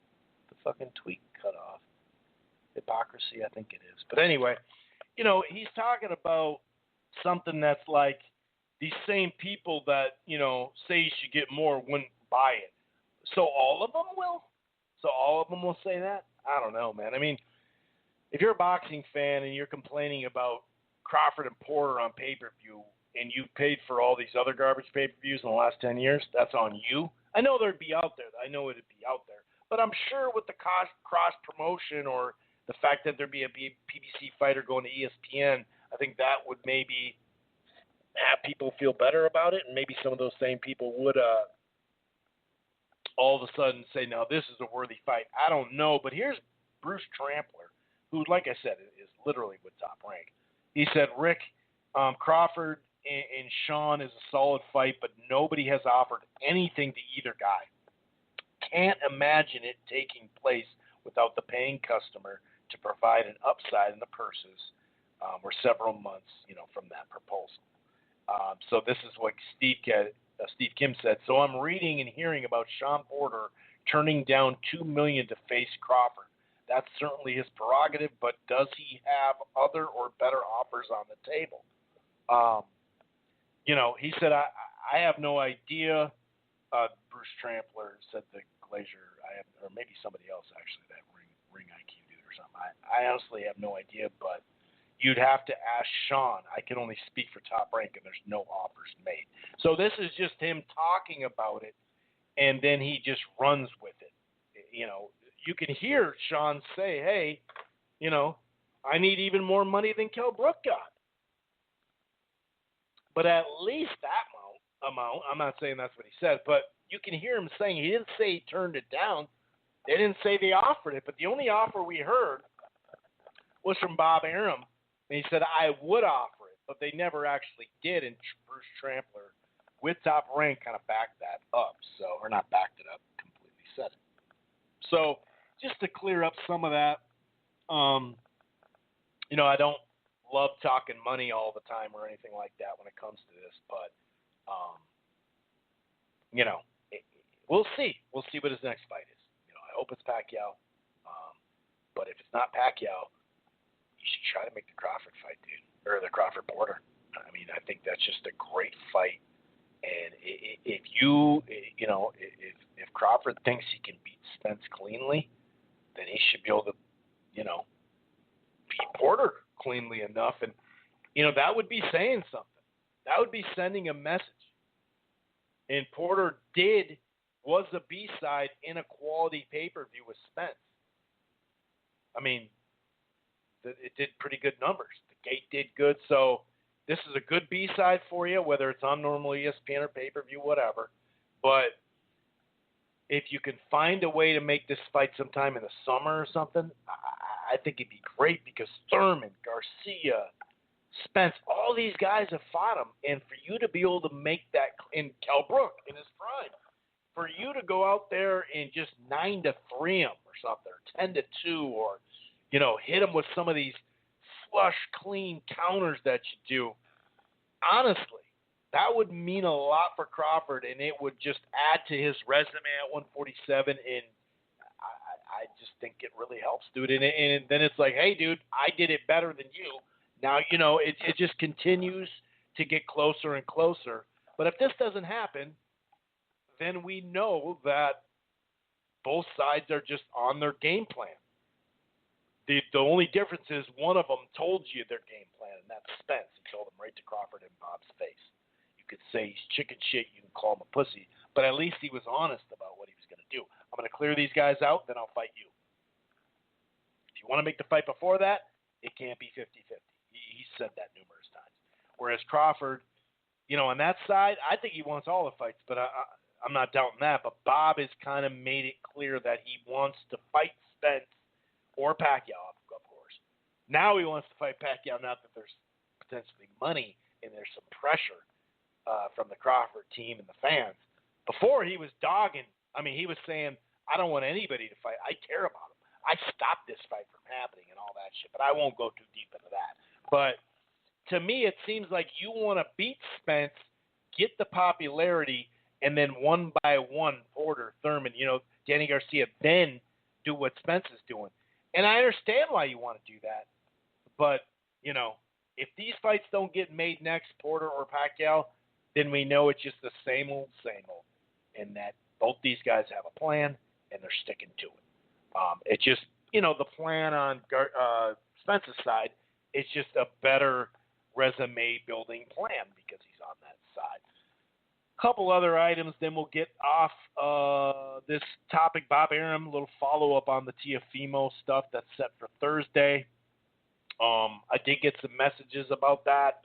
The fucking tweet cut off. Hypocrisy, I think it is. But anyway, you know, he's talking about something that's like these same people that, you know, say you should get more wouldn't buy it. So all of them will? So all of them will say that? I don't know, man. I mean, if you're a boxing fan and you're complaining about Crawford and Porter on pay-per-view, and you paid for all these other garbage pay-per-views in the last 10 years, that's on you. I know they'd be out there. I know it'd be out there. But I'm sure with the cross-promotion or the fact that there'd be a PBC fighter going to ESPN, I think that would maybe have people feel better about it, and maybe some of those same people would all of a sudden say, no, this is a worthy fight. I don't know, but here's Bruce Trampler, who, like I said, is literally with Top Rank. He said, Rick, Crawford and Sean is a solid fight, but nobody has offered anything to either guy. Can't imagine it taking place without the paying customer to provide an upside in the purses or several months, from that proposal. So this is what Steve Kim said. So I'm reading and hearing about Sean Porter turning down $2 million to face Crawford. That's certainly his prerogative, but does he have other or better offers on the table? He said, I have no idea. Bruce Trampler said to Glazier, or maybe somebody else actually, that ring IQ dude or something. I honestly have no idea, but you'd have to ask Sean. I can only speak for Top Rank, and there's no offers made. So this is just him talking about it, and then he just runs with it. You can hear Sean say, hey, I need even more money than Kell Brook got. But at least that amount, I'm not saying that's what he said, but you can hear him saying, he didn't say he turned it down. They didn't say they offered it, but the only offer we heard was from Bob Arum, and he said, I would offer it, but they never actually did, and Bruce Trampler, with Top Rank, kind of backed that up, or not backed it up, completely said it. So just to clear up some of that, I don't love talking money all the time or anything like that when it comes to this, but, we'll see. We'll see what his next fight is. I hope it's Pacquiao, but if it's not Pacquiao, you should try to make the Crawford fight, dude, or the Crawford Porter. I mean, I think that's just a great fight, and if Crawford thinks he can beat Spence cleanly, then he should be able to, beat Porter cleanly enough. And, that would be saying something. That would be sending a message. And Porter was a B-side in a quality pay-per-view with Spence. I mean, it did pretty good numbers. The gate did good. So this is a good B-side for you, whether it's on normal ESPN or pay-per-view, whatever. But if you can find a way to make this fight sometime in the summer or something, I think it'd be great, because Thurman, Garcia, Spence, all these guys have fought him. And for you to be able to make that, in Kell Brook in his prime, for you to go out there and just 9-3 him or something, or 10-2, or, hit him with some of these flush, clean counters that you do, honestly, that would mean a lot for Crawford, and it would just add to his resume at 147, and I just think it really helps, dude. And then it's like, hey, dude, I did it better than you. Now, it just continues to get closer and closer. But if this doesn't happen, then we know that both sides are just on their game plan. The only difference is one of them told you their game plan, and that's Spence. He told him right to Crawford in Bob's face. You could say he's chicken shit, you can call him a pussy, but at least he was honest about what he was going to do. I'm going to clear these guys out, then I'll fight you. If you want to make the fight before that, it can't be 50-50. He said that numerous times. Whereas Crawford, on that side, I think he wants all the fights, but I'm not doubting that. But Bob has kind of made it clear that he wants to fight Spence or Pacquiao, of course. Now he wants to fight Pacquiao, not that there's potentially money and there's some pressure from the Crawford team and the fans. Before, he was dogging. I mean, he was saying, I don't want anybody to fight. I care about him. I stopped this fight from happening and all that shit, but I won't go too deep into that. But to me, it seems like you want to beat Spence, get the popularity, and then one by one, Porter, Thurman, Danny Garcia, then do what Spence is doing. And I understand why you want to do that. But, if these fights don't get made next, Porter or Pacquiao, then we know it's just the same old, and that both these guys have a plan, and they're sticking to it. It's just, the plan on Spence's side is just a better resume building plan because he's on that side. Couple other items, then we'll get off this topic. Bob Arum, a little follow-up on the Teofimo stuff that's set for Thursday. I did get some messages about that,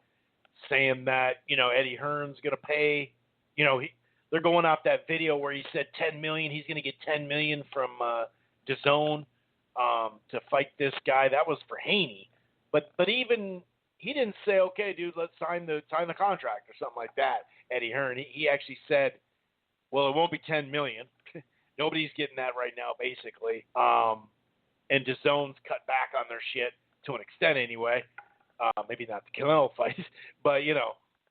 saying that, Eddie Hearn's going to pay. They're going off that video where he said $10 million. He's going to get $10 million from DAZN to fight this guy. That was for Haney. But even he didn't say, okay, dude, let's sign the contract or something like that. Eddie Hearn, he actually said, well, it won't be $10 million. Nobody's getting that right now, basically. And DAZN's cut back on their shit to an extent anyway. Maybe not the Canelo fight, but,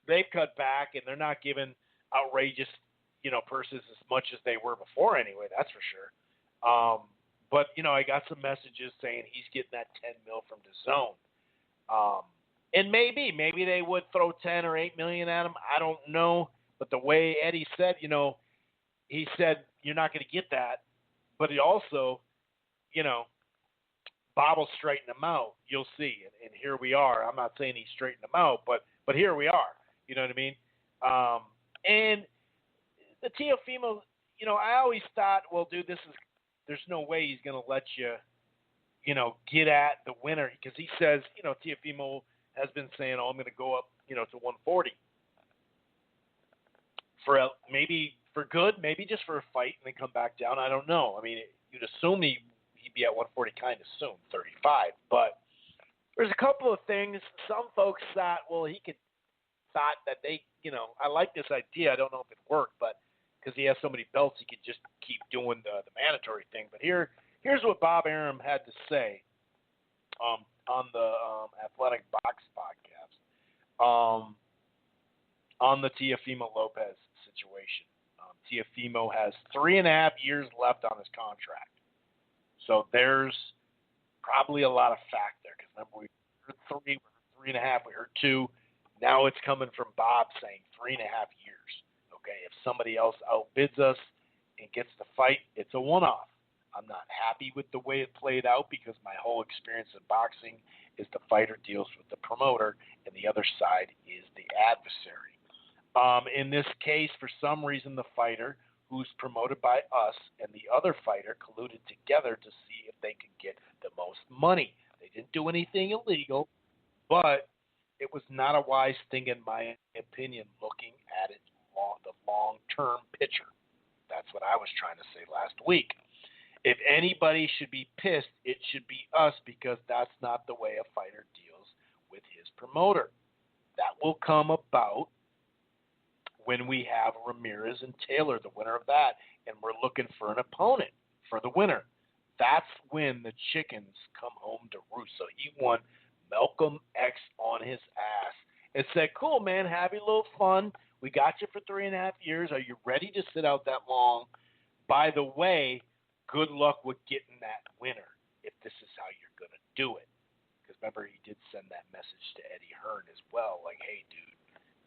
they've cut back and they're not giving outrageous, purses as much as they were before anyway, that's for sure. But, I got some messages saying he's getting that $10 million from DAZN. And maybe they would throw 10 or 8 million at him. I don't know. But the way Eddie said, he said you're not going to get that. But he also, Bob will straighten him out. You'll see. And here we are. I'm not saying he straightened him out, but here we are. You know what I mean? And the Teofimo, I always thought, well, dude, there's no way he's going to let you, get at the winner because he says, Teofimo has been saying, I'm going to go up, to 140 for maybe for good, maybe just for a fight and then come back down. I don't know. I mean, you'd assume he'd be at 140 kind of soon, 35. But there's a couple of things. Some folks thought, thought that they, I like this idea. I don't know if it worked, but because he has so many belts, he could just keep doing the mandatory thing. But here's what Bob Arum had to say on the Athletic Box podcast on the Teofimo Lopez situation. Teofimo has 3.5 years left on his contract. So there's probably a lot of fact there because remember we heard 3, we heard 3.5, we heard 2. Now it's coming from Bob saying 3.5 years. Okay, if somebody else outbids us and gets the fight, it's a one-off. I'm not happy with the way it played out because my whole experience in boxing is the fighter deals with the promoter and the other side is the adversary. In this case, for some reason, the fighter who's promoted by us and the other fighter colluded together to see if they could get the most money. They didn't do anything illegal, but it was not a wise thing, in my opinion, looking at it the long-term picture. That's what I was trying to say last week. If anybody should be pissed, it should be us because that's not the way a fighter deals with his promoter. That will come about when we have Ramirez and Taylor, the winner of that, and we're looking for an opponent for the winner. That's when the chickens come home to roost. So he won Malcolm X on his ass and said, cool, man, have a little fun. We got you for 3.5 years. Are you ready to sit out that long? By the way, good luck with getting that winner if this is how you're going to do it. Because remember, he did send that message to Eddie Hearn as well, like, hey, dude,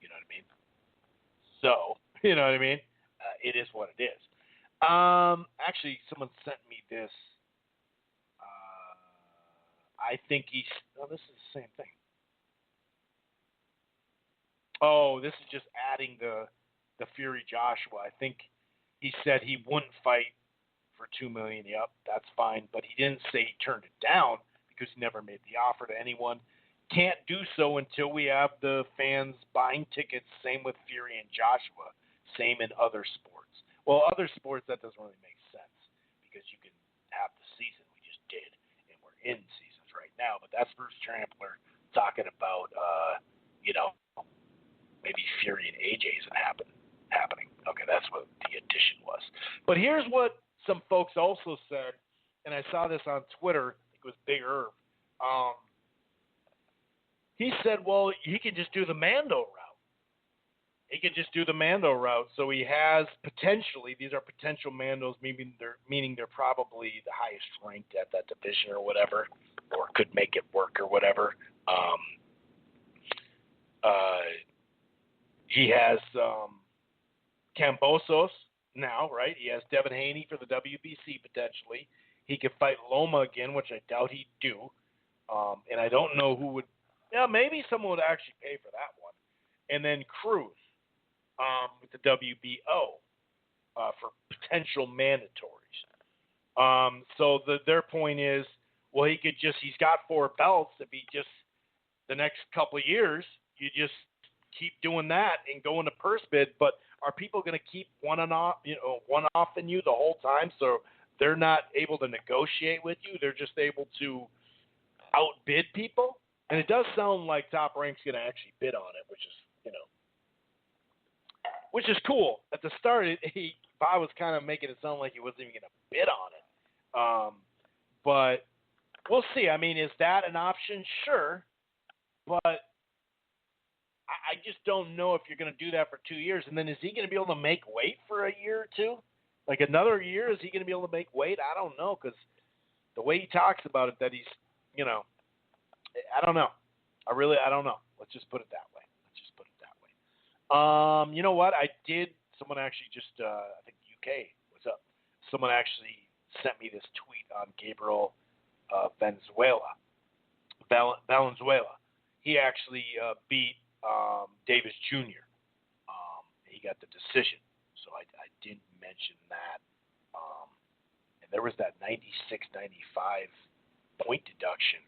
you know what I mean? So, you know what I mean? It is what it is. Actually, someone sent me this. I think this is the same thing. Oh, this is just adding the Fury Joshua. I think he said he wouldn't fight for $2 million. Yep, that's fine. But he didn't say he turned it down because he never made the offer to anyone. Can't do so until we have the fans buying tickets. Same with Fury and Joshua. Same in other sports. Well, other sports, that doesn't really make sense because you can have the season. We just did, and we're in seasons right now. But that's Bruce Trampler talking about, maybe Fury and AJ isn't happening. Okay, that's what the addition was. But here's what some folks also said, and I saw this on Twitter. I think it was Big Irv. He said, well, he could just do the Mando route. He could just do the Mando route. So he has potentially, these are potential Mandos, meaning they're probably the highest ranked at that division or whatever, or could make it work or whatever. He has Cambosos now, right? He has Devin Haney for the WBC potentially. He could fight Loma again, which I doubt he'd do. And I don't know who would Yeah, maybe someone would actually pay for that one. And then Cruz with the WBO for potential mandatories. So their point is, well, he's got 4 belts. If he just, the next couple of years, you just keep doing that and go into purse bid. But are people going to keep one off in you the whole time? So they're not able to negotiate with you. They're just able to outbid people. And it does sound like Top Rank's going to actually bid on it, which is cool. At the start, Bob was kind of making it sound like he wasn't even going to bid on it. But we'll see. I mean, is that an option? Sure. But I just don't know if you're going to do that for 2 years. And then is he going to be able to make weight for a year or two? Like another year, is he going to be able to make weight? I don't know, because the way he talks about it, that he's, I don't know. I don't know. Let's just put it that way. You know what? Someone actually just, I think UK, what's up? Someone actually sent me this tweet on Gabriel Valenzuela. He actually beat Davis Jr. He got the decision. So I didn't mention that. And there was that 96-95 point deduction.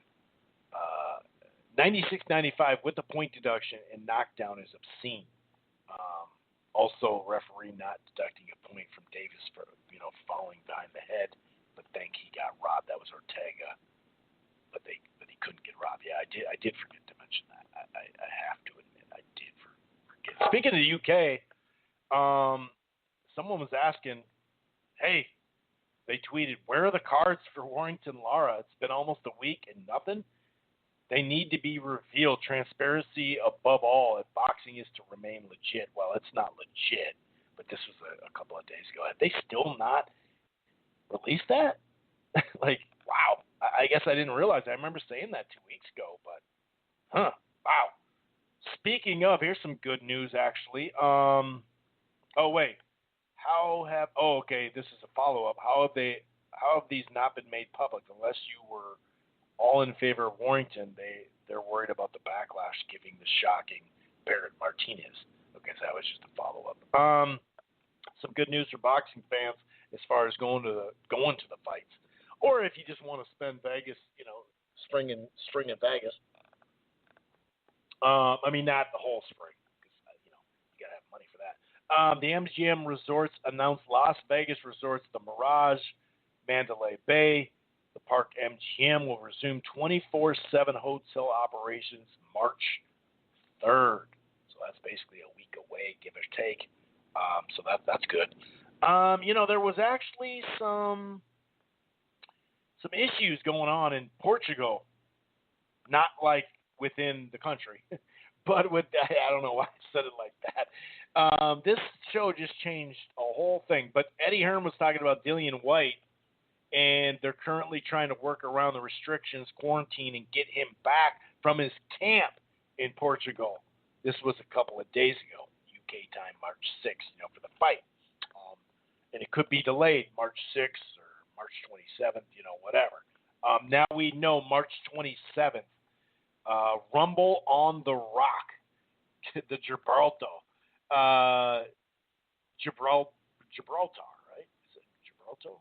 96-95 with the point deduction and knockdown is obscene. Also, referee not deducting a point from Davis for falling behind the head, but think he got robbed. That was Ortega, but he couldn't get robbed. Yeah, I did forget to mention that. I have to admit I did forget. Speaking of the UK, someone was asking, hey, they tweeted, where are the cards for Warrington Lara? It's been almost a week and nothing. They need to be revealed. Transparency above all if boxing is to remain legit. Well, it's not legit, but this was a couple of days ago. Have they still not released that? Like, wow. I guess I didn't realize. I remember saying that 2 weeks ago, but, wow. Speaking of, here's some good news, actually. Wait. Okay, this is a follow-up. How have these not been made public? Unless you were all in favor of Warrington, they're worried about the backlash giving the shocking Barrett Martinez. Okay, so that was just a follow-up. Some good news for boxing fans as far as going to the fights, or if you just want to spend Vegas, spring in Vegas. I mean, not the whole spring, because you gotta have money for that. The MGM Resorts announced Las Vegas Resorts, the Mirage, Mandalay Bay. The Park MGM will resume 24/7 hotel operations March 3rd. So that's basically a week away, give or take. So that's good. There was actually some issues going on in Portugal, not like within the country, but I don't know why I said it like that. This show just changed a whole thing. But Eddie Hearn was talking about Dillian White, and they're currently trying to work around the restrictions, quarantine, and get him back from his camp in Portugal. This was a couple of days ago, UK time, March 6th, for the fight. And it could be delayed March 6th or March 27th, whatever. Now we know March 27th, Rumble on the Rock, the Gibraltar, right? Is it Gibraltar?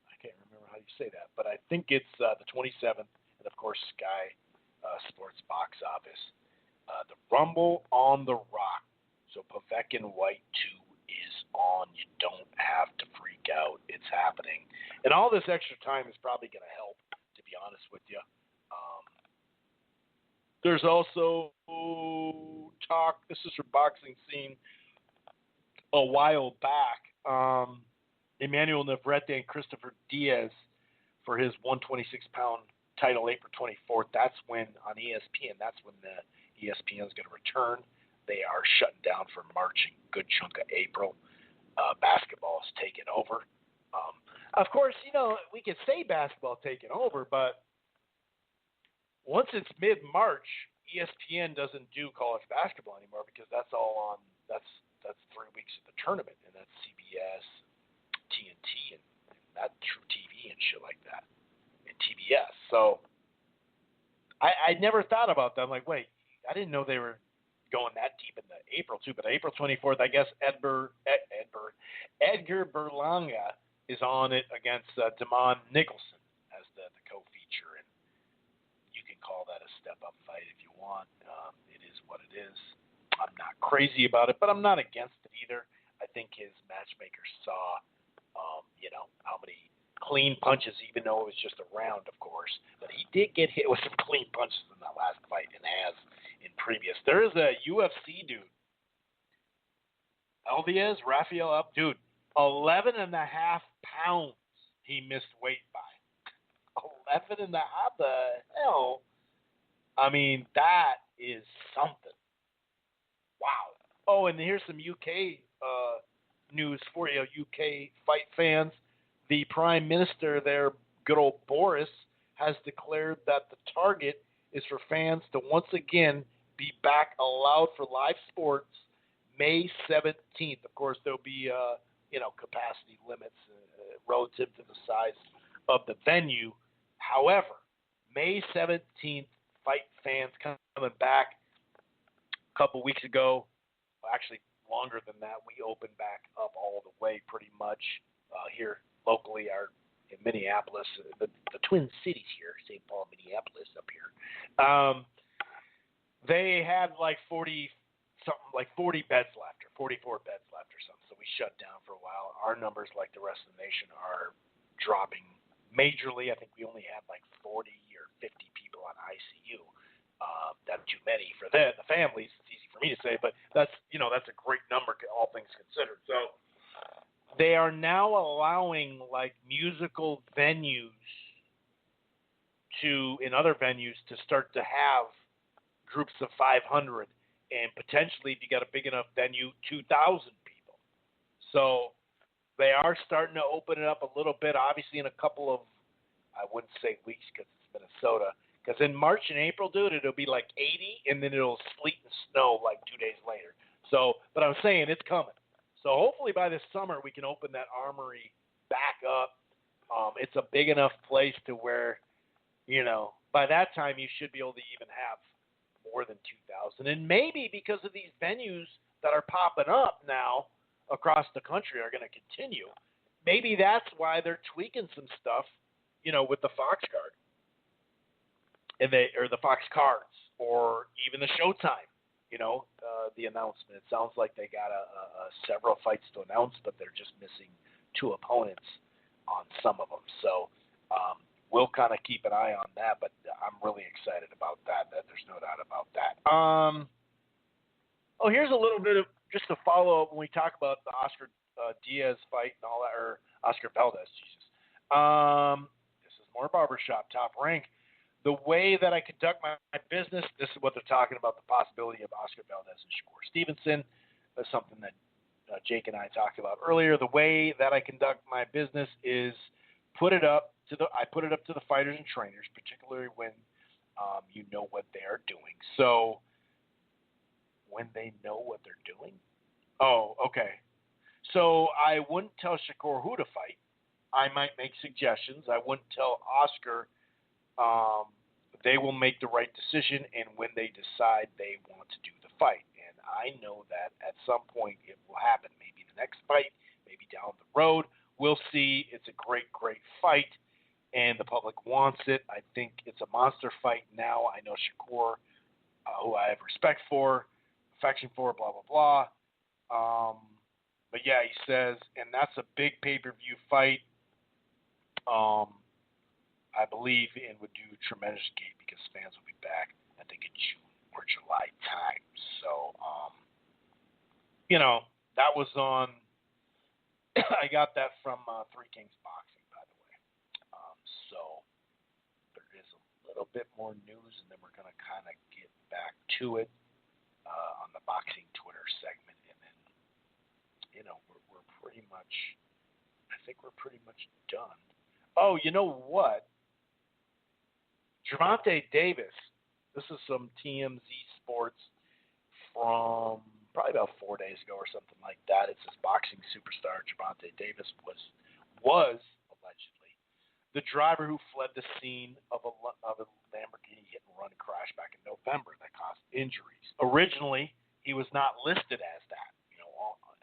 I can't remember how you say that, but I think it's the 27th, and of course Sky Sports box office. The Rumble on the Rock. So Povetkin White 2 is on. You don't have to freak out. It's happening, and all this extra time is probably going to help. To be honest with you, there's also talk. This is for BoxingScene. A while back, Emmanuel Navarrete and Christopher Diaz for his 126-pound title, April 24th. That's when on ESPN. That's when the ESPN is going to return. They are shutting down for March and a good chunk of April. Basketball is taking over. Of course, we can say basketball taking over, but once it's mid-March, ESPN doesn't do college basketball anymore because that's all on. That's 3 weeks of the tournament, and that's CBS, TNT, and that True TV and shit like that, and TBS. So I I'd never thought about that. I'm like, wait, I didn't know they were going that deep into April too. But April 24th, I guess Edgar Berlanga is on it against Damon Nicholson as the co-feature, and you can call that a step-up fight if you want. It is what it is. I'm not crazy about it, but I'm not against it either. I think his matchmaker saw, how many clean punches, even though it was just a round, of course. But he did get hit with some clean punches in that last fight and has in previous. There is a UFC dude, Rafael, 11 and a half pounds he missed weight by. 11 and a half, the hell? I mean, that is something. Wow. Oh, and here's some UK news for you, UK fight fans. The Prime Minister there, good old Boris, has declared that the target is for fans to once again be back allowed for live sports May 17th. Of course, there'll be, capacity limits relative to the size of the venue. However, May 17th, fight fans coming back. A couple weeks ago, actually longer than that, we opened back up all the way pretty much here locally, in Minneapolis, the Twin Cities here, St. Paul, Minneapolis up here. They had like 40 beds left, or 44 beds left or something. So we shut down for a while. Our numbers, like the rest of the nation, are dropping majorly. I think we only had like 40 or 50 people on ICU. That's too many for the families. It's easy for me to say, but that's a great number, all things considered. So they are now allowing like musical venues in other venues to start to have groups of 500, and potentially, if you got a big enough venue, 2,000 people. So they are starting to open it up a little bit. Obviously, in a couple of, I wouldn't say weeks because it's Minnesota. Because in March and April, dude, it'll be like 80, and then it'll sleet and snow like 2 days later. So, but I'm saying it's coming. So hopefully by this summer we can open that armory back up. It's a big enough place to where, by that time you should be able to even have more than 2,000. And maybe because of these venues that are popping up now across the country are going to continue. Maybe that's why they're tweaking some stuff, with the Fox card. Or the Fox cards, or even the Showtime, the announcement. It sounds like they got several fights to announce, but they're just missing 2 opponents on some of them. So we'll kind of keep an eye on that, but I'm really excited about that. There's no doubt about that. Here's a little bit of just a follow-up when we talk about the Oscar Diaz fight and all that, or Oscar Valdez, Jesus. This is more barbershop, Top Rank. The way that I conduct my business, this is what they're talking about, the possibility of Oscar Valdez and Shakur Stevenson. That's something that Jake and I talked about earlier. The way that I conduct my business is I put it up to the fighters and trainers, particularly when you know what they are doing. So when they know what they're doing? Oh, okay. So I wouldn't tell Shakur who to fight. I might make suggestions. I wouldn't tell Oscar. They will make the right decision, and when they decide they want to do the fight. And I know that at some point it will happen. Maybe the next fight, maybe down the road. We'll see. It's a great, great fight, and the public wants it. I think it's a monster fight now. I know Shakur, who I have respect for, affection for, blah, blah, blah. But, yeah, he says, and that's a big pay-per-view fight. I believe it would do tremendous gate because fans will be back, I think, in June or July time. So, that was on. I got that from Three Kings Boxing, by the way. So there is a little bit more news, and then we're going to kind of get back to it on the boxing Twitter segment, and then we're pretty much. I think we're pretty much done. Oh, you know what? Gervonta Davis, this is some TMZ Sports from probably about 4 days ago or something like that. It says boxing superstar Gervonta Davis was allegedly the driver who fled the scene of a Lamborghini hit-and-run crash back in November that caused injuries. Originally, he was not listed as that,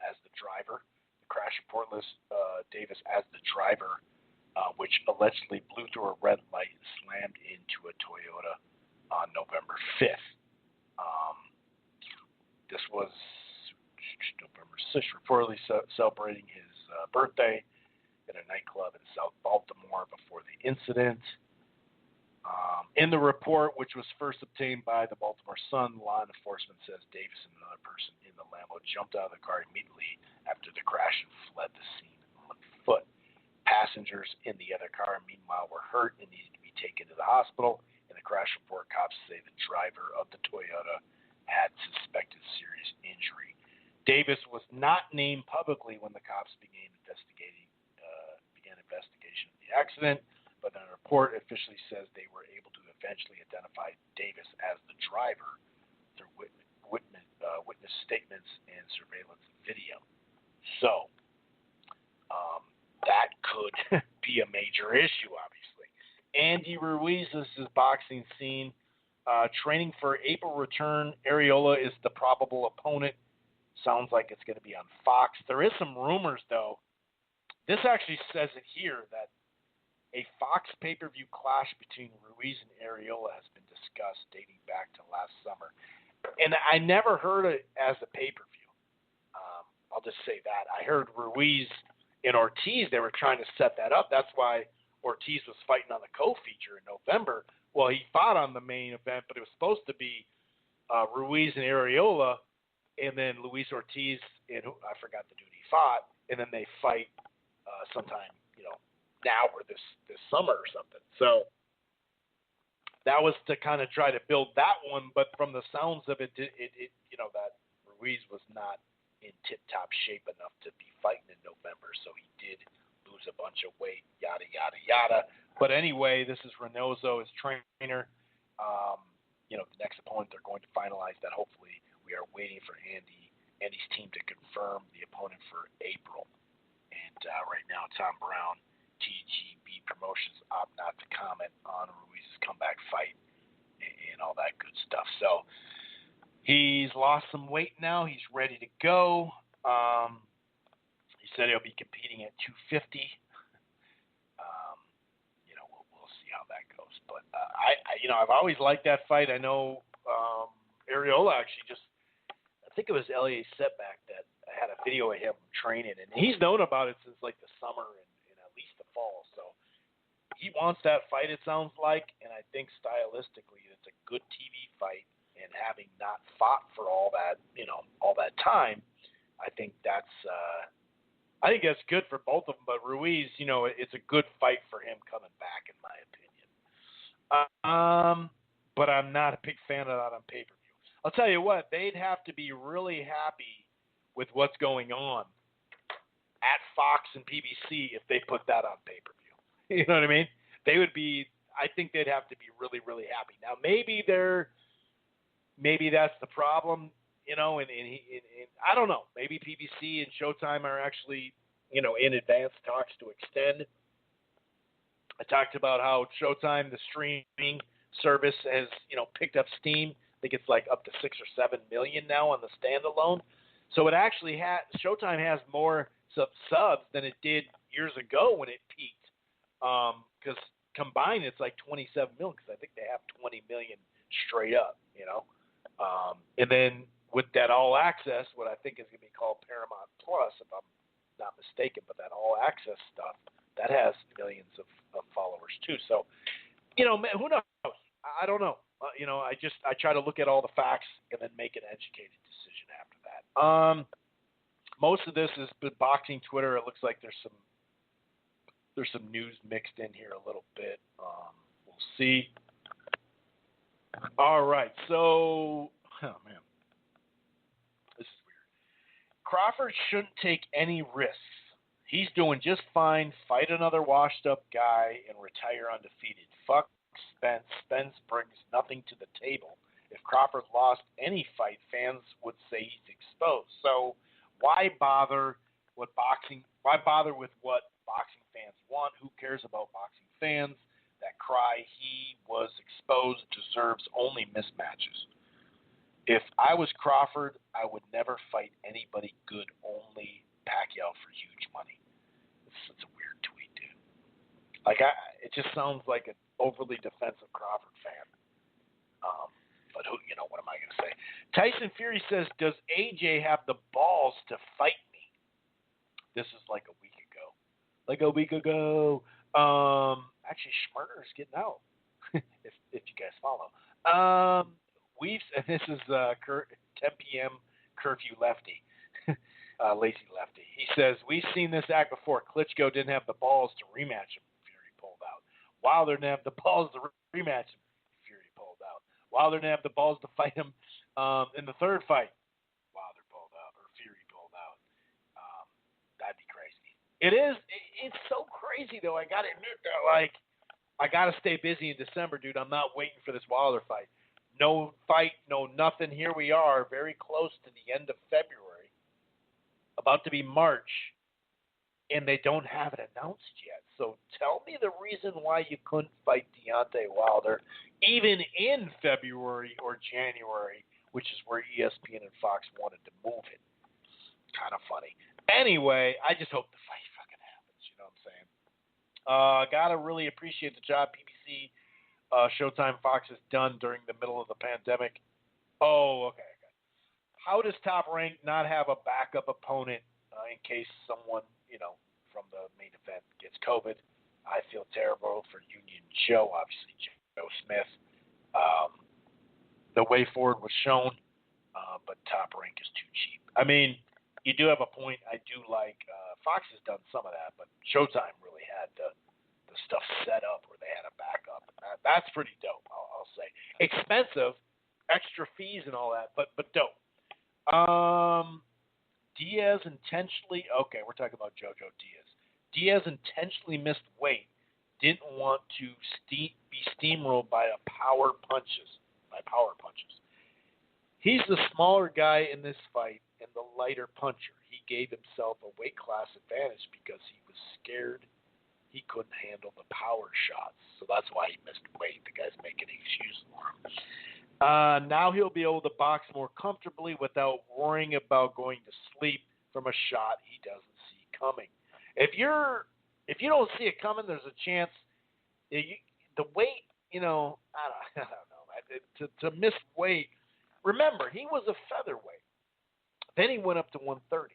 as the driver. The crash report lists Davis as the driver, which allegedly blew through a red light and slammed into a Toyota on November 5th. This was November 6th, reportedly celebrating his birthday at a nightclub in South Baltimore before the incident. In the report, which was first obtained by the Baltimore Sun, law enforcement says Davis and another person in the Lambo jumped out of the car immediately after the crash and fled the scene on foot. Passengers in the other car, meanwhile, were hurt and needed to be taken to the hospital. In the crash report, cops say the driver of the Toyota had suspected serious injury. Davis was not named publicly when the cops began investigation of the accident, but the report officially says they were able to eventually identify Davis as the driver through witness statements and surveillance video. So that could be a major issue, obviously. Andy Ruiz, this is Boxing Scene. Training for April return. Areola is the probable opponent. Sounds like it's going to be on Fox. There is some rumors, though. This actually says it here that a Fox pay-per-view clash between Ruiz and Areola has been discussed dating back to last summer. And I never heard it as a pay-per-view. I'll just say that. I heard Ruiz and Ortiz, they were trying to set that up. That's why Ortiz was fighting on the co-feature in November. Well, he fought on the main event, but it was supposed to be Ruiz and Areola, and then Luis Ortiz and I forgot the dude he fought, and then they fight sometime, now or this summer or something. So that was to kind of try to build that one, but from the sounds of it, that Ruiz was not in tip-top shape enough to be fighting in November, so he did lose a bunch of weight, yada, yada, yada. But anyway, this is Reynoso, his trainer. The next opponent, they're going to finalize that. Hopefully, we are waiting for Andy's team to confirm the opponent for April. And right now, Tom Brown, TGB Promotions, opt not to comment on Ruiz's comeback fight and all that good stuff. So he's lost some weight now. He's ready to go. He said he'll be competing at 250. We'll see how that goes. But I've always liked that fight. I know Areola actually I think it was L.A. Setback that had a video of him training, and he's known about it since like the summer and at least the fall. So he wants that fight, it sounds like, and I think stylistically it's a good TV fight. And having not fought for all that time, I think that's good for both of them. But Ruiz, it's a good fight for him coming back, in my opinion. But I'm not a big fan of that on pay-per-view. I'll tell you what, they'd have to be really happy with what's going on at Fox and PBC if they put that on pay-per-view. You know what I mean? I think they'd have to be really, really happy. Now, maybe that's the problem, and I don't know. Maybe PBC and Showtime are actually, in advanced talks to extend. I talked about how Showtime, the streaming service, has, picked up steam. I think it's like up to 6 or 7 million now on the standalone. So it actually Showtime has more subs than it did years ago when it peaked. Because combined, it's like 27 million. Because I think they have 20 million straight up. And then with that All Access, what I think is going to be called Paramount Plus, if I'm not mistaken, but that All Access stuff that has millions of followers too. So, who knows? I don't know. I try to look at all the facts and then make an educated decision after that. Most of this is boxing Twitter. It looks like there's some news mixed in here a little bit. We'll see. All right. So, man, this is weird. Crawford shouldn't take any risks. He's doing just fine. Fight another washed-up guy and retire undefeated. Fuck Spence. Spence brings nothing to the table. If Crawford lost any fight, fans would say he's exposed. So why bother with what boxing fans want? Who cares about boxing fans that cry he was exposed deserves only mismatches. If I was Crawford, I would never fight anybody good, only Pacquiao for huge money. It's a weird tweet, dude. Like, it just sounds like an overly defensive Crawford fan. But who, what am I going to say? Tyson Fury says, does AJ have the balls to fight me? This is like a week ago. Actually, Schmurder's getting out, if you guys follow. And this is 10 p.m. curfew lefty, lazy lefty. He says, we've seen this act before. Klitschko didn't have the balls to rematch him. Fury pulled out. Wilder didn't have the balls to rematch him. Fury pulled out. Wilder didn't have the balls to fight him in the third fight. Wilder pulled out, or Fury pulled out. That'd be crazy. It's so crazy, though. I got to admit, though, like, I got to stay busy in December, dude. I'm not waiting for this Wilder fight. No fight, no nothing. Here we are, very close to the end of February, about to be March, and they don't have it announced yet. So tell me the reason why you couldn't fight Deontay Wilder even in February or January, which is where ESPN and Fox wanted to move it. Kind of funny. Anyway, I just hope the fight fucking happens. You know what I'm saying? Gotta really appreciate the job PBC, Showtime, Fox has done during the middle of the pandemic. Oh, okay. How does Top Rank not have a backup opponent in case someone, from the main event gets COVID? I feel terrible for Union Joe, obviously Joe Smith. The way forward was shown, but Top Rank is too cheap. I mean, you do have a point. I do like Fox has done some of that, but Showtime really had the stuff set up where they had a backup. That's pretty dope, I'll say. Expensive, extra fees and all that, but dope. Diaz intentionally. Okay, we're talking about Jojo Diaz. Diaz intentionally missed weight. Didn't want to be steamrolled by power punches. He's the smaller guy in this fight and the lighter puncher. He gave himself a weight class advantage because he was scared he couldn't handle the power shots. So that's why he missed weight. The guy's making an excuse for him. Now he'll be able to box more comfortably without worrying about going to sleep from a shot he doesn't see coming. If you don't see it coming, there's a chance the weight, I don't know. To miss weight, remember, he was a featherweight. Then he went up to 130.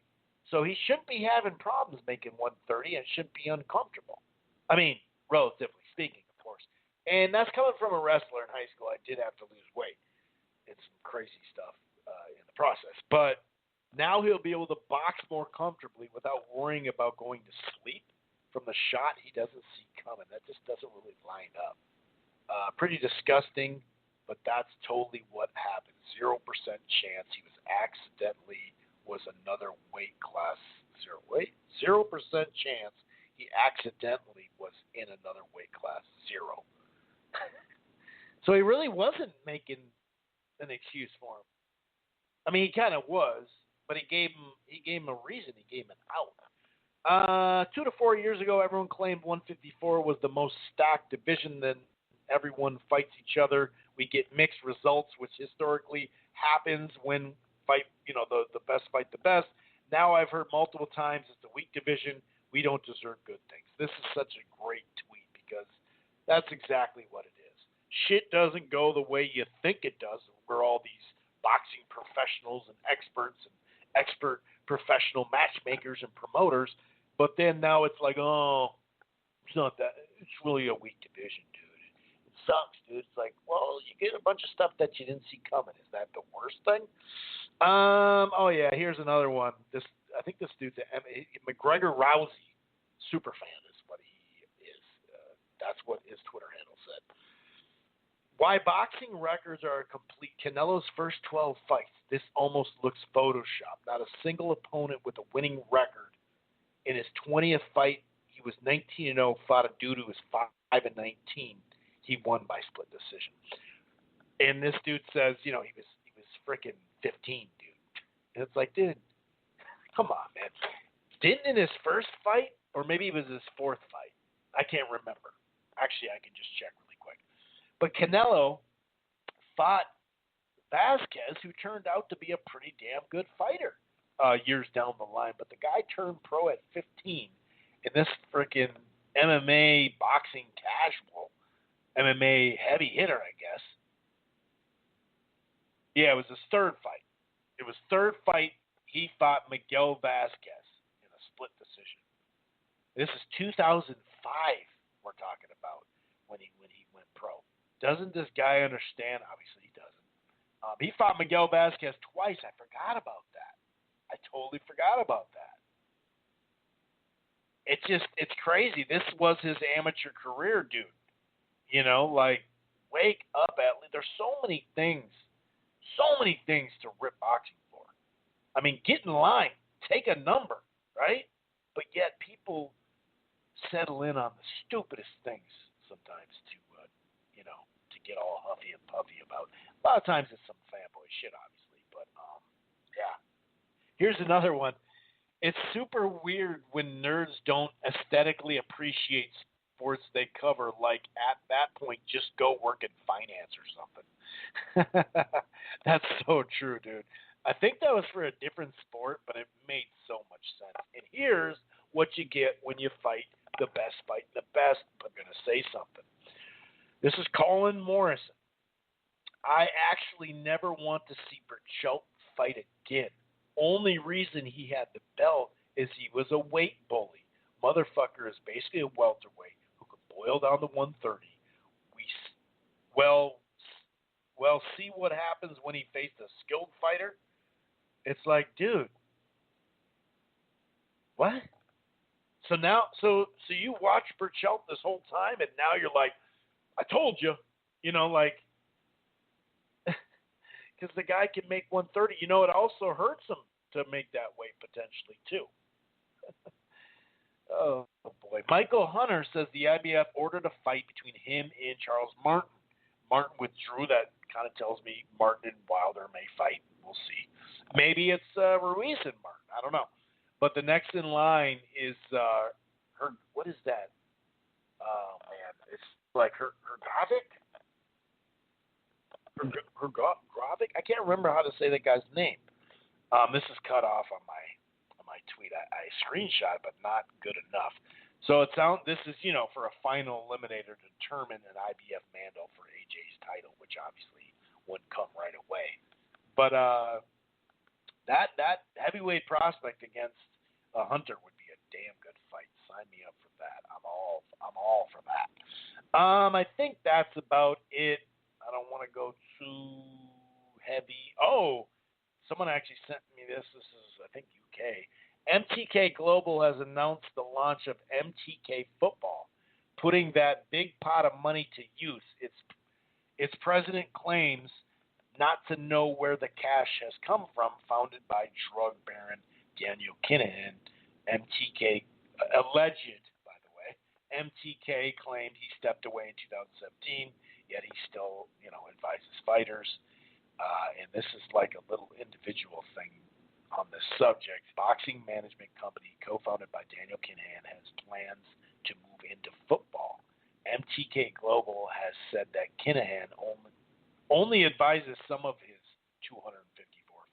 So he shouldn't be having problems making 130 and shouldn't be uncomfortable. I mean, relatively speaking, of course. And that's coming from a wrestler in high school. I did have to lose weight. It's some crazy stuff in the process. But now he'll be able to box more comfortably without worrying about going to sleep from the shot he doesn't see coming. That just doesn't really line up. Pretty disgusting, but that's totally what happened. 0% chance he was another weight class. 0% chance he accidentally was in another weight class. 0. So he really wasn't making an excuse for him. I mean, he kind of was, but he gave him a reason. He gave him an out. 2 to 4 years ago, everyone claimed 154 was the most stacked division. Then everyone fights each other. We get mixed results, which historically happens when the best fight the best. Now I've heard multiple times it's the weak division. We don't deserve good things. This is such a great tweet because that's exactly what it is. Shit doesn't go the way you think it does. We're all these boxing professionals and experts and expert professional matchmakers and promoters. But then now it's like, oh, it's not that. It's really a weak division, dude. It sucks, dude. It's like, well, you get a bunch of stuff that you didn't see coming. Is that the worst thing? Oh yeah, here's another one. I think this dude's McGregor Rousey super fan is what he is. That's what his Twitter handle said. Why boxing records are complete. Canelo's first 12 fights. This almost looks photoshopped. Not a single opponent with a winning record. In his 20th fight, he was 19-0. Fought a dude who was 5-19. He won by split decision. And this dude says, he was freaking 15, dude. And it's like, dude, come on, man. Didn't in his first fight, or maybe it was his fourth fight, I can't remember. Actually, I can just check really quick. But Canelo fought Vasquez, who turned out to be a pretty damn good fighter years down the line. But the guy turned pro at 15, and this freaking MMA boxing casual, MMA heavy hitter, I guess. Yeah, it was his third fight. It was third fight. He fought Miguel Vasquez in a split decision. This is 2005 we're talking about when he went pro. Doesn't this guy understand? Obviously he doesn't. He fought Miguel Vasquez twice. I forgot about that. I totally forgot about that. It's crazy. This was his amateur career, dude. You know, like, wake up, Atlee. There's so many things to rip boxing for. I mean, get in line, take a number, right? But yet people settle in on the stupidest things sometimes to get all huffy and puffy about. A lot of times it's some fanboy shit, obviously, but yeah. Here's another one. It's super weird when nerds don't aesthetically appreciate sports they cover. Like, at that point, just go work in finance or something. That's so true, dude. I think that was for a different sport, but it made so much sense. And here's what you get when you fight the best. I'm going to say something. This is Colin Morrison. I actually never want to see Burchelt fight again. Only reason he had the belt is he was a weight bully. Motherfucker is basically a welterweight who could boil down to 130. Well, see what happens when he faced a skilled fighter? It's like, dude, what? So you watch Burchelt this whole time, and now you're like, I told you, like, because the guy can make 130. It also hurts him to make that weight potentially too. Oh boy. Michael Hunter says the IBF ordered a fight between him and Charles Martin. Martin withdrew. That kind of tells me Martin and Wilder may fight. We'll see. Maybe it's Ruiz and Martin. I don't know. But the next in line is what is that? Oh man, it's like Hergovic. Hergovic. I can't remember how to say that guy's name. This is cut off on my tweet. I screenshot, but not good enough. So this is for a final eliminator to determine an IBF Mando for AJ's title, which obviously wouldn't come right away. But that heavyweight prospect against Hunter would be a damn good fight. Sign me up for that. I'm all for that. I think that's about it. I don't want to go too heavy. Oh, someone actually sent me this. This is, I think, UK. MTK Global has announced the launch of MTK Football, putting that big pot of money to use. Its president claims not to know where the cash has come from, founded by drug baron Daniel Kinahan. MTK, alleged, by the way, MTK claimed he stepped away in 2017, yet he still, advises fighters. And this is like a little individual thing on this subject. Boxing management company co-founded by Daniel Kinahan has plans to move into football. MTK Global has said that Kinahan only advises some of his 254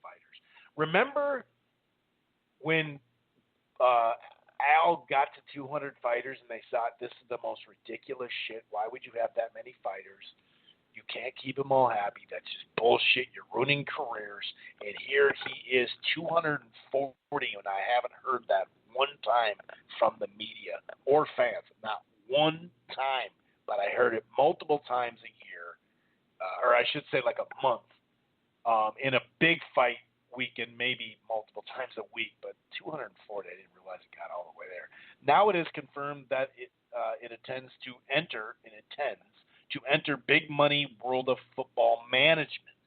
fighters. Remember when Al got to 200 fighters and they thought this is the most ridiculous shit? Why would you have that many fighters? You can't keep them all happy. That's just bullshit. You're ruining careers. And here he is, 240, and I haven't heard that one time from the media or fans. Not one time. But I heard it multiple times a year, or I should say like a month, in a big fight weekend, maybe multiple times a week. But 240, I didn't realize it got all the way there. Now it is confirmed that it intends to enter big money world of football management.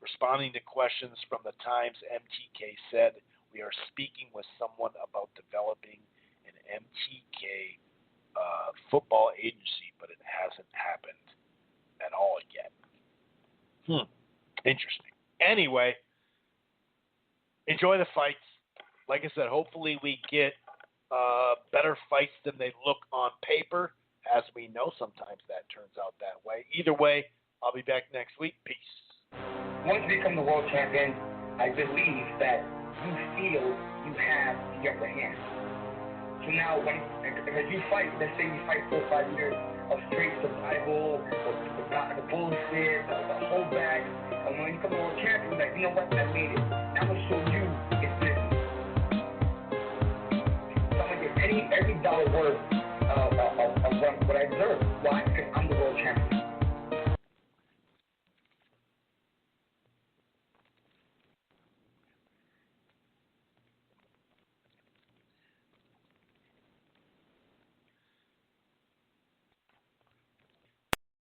Responding to questions from the Times, MTK said, "We are speaking with someone about developing an MTK football agency, but it hasn't happened at all yet." Interesting. Anyway, enjoy the fights. Like I said, hopefully we get better fights than they look on paper. as we know, sometimes that turns out that way. Either way, I'll be back next week. Peace. Once you become the world champion, I believe that you feel you have the upper hand. So now, as you fight, let's say you fight 4 or 5 years of straight survival, the bullshit, the holdback, and when you become the world champion, you're like, you know what, I made it. Now I'm going to show you it's business. So I'm going to get every dollar worth of what I deserve. Why? Because I'm the world champion.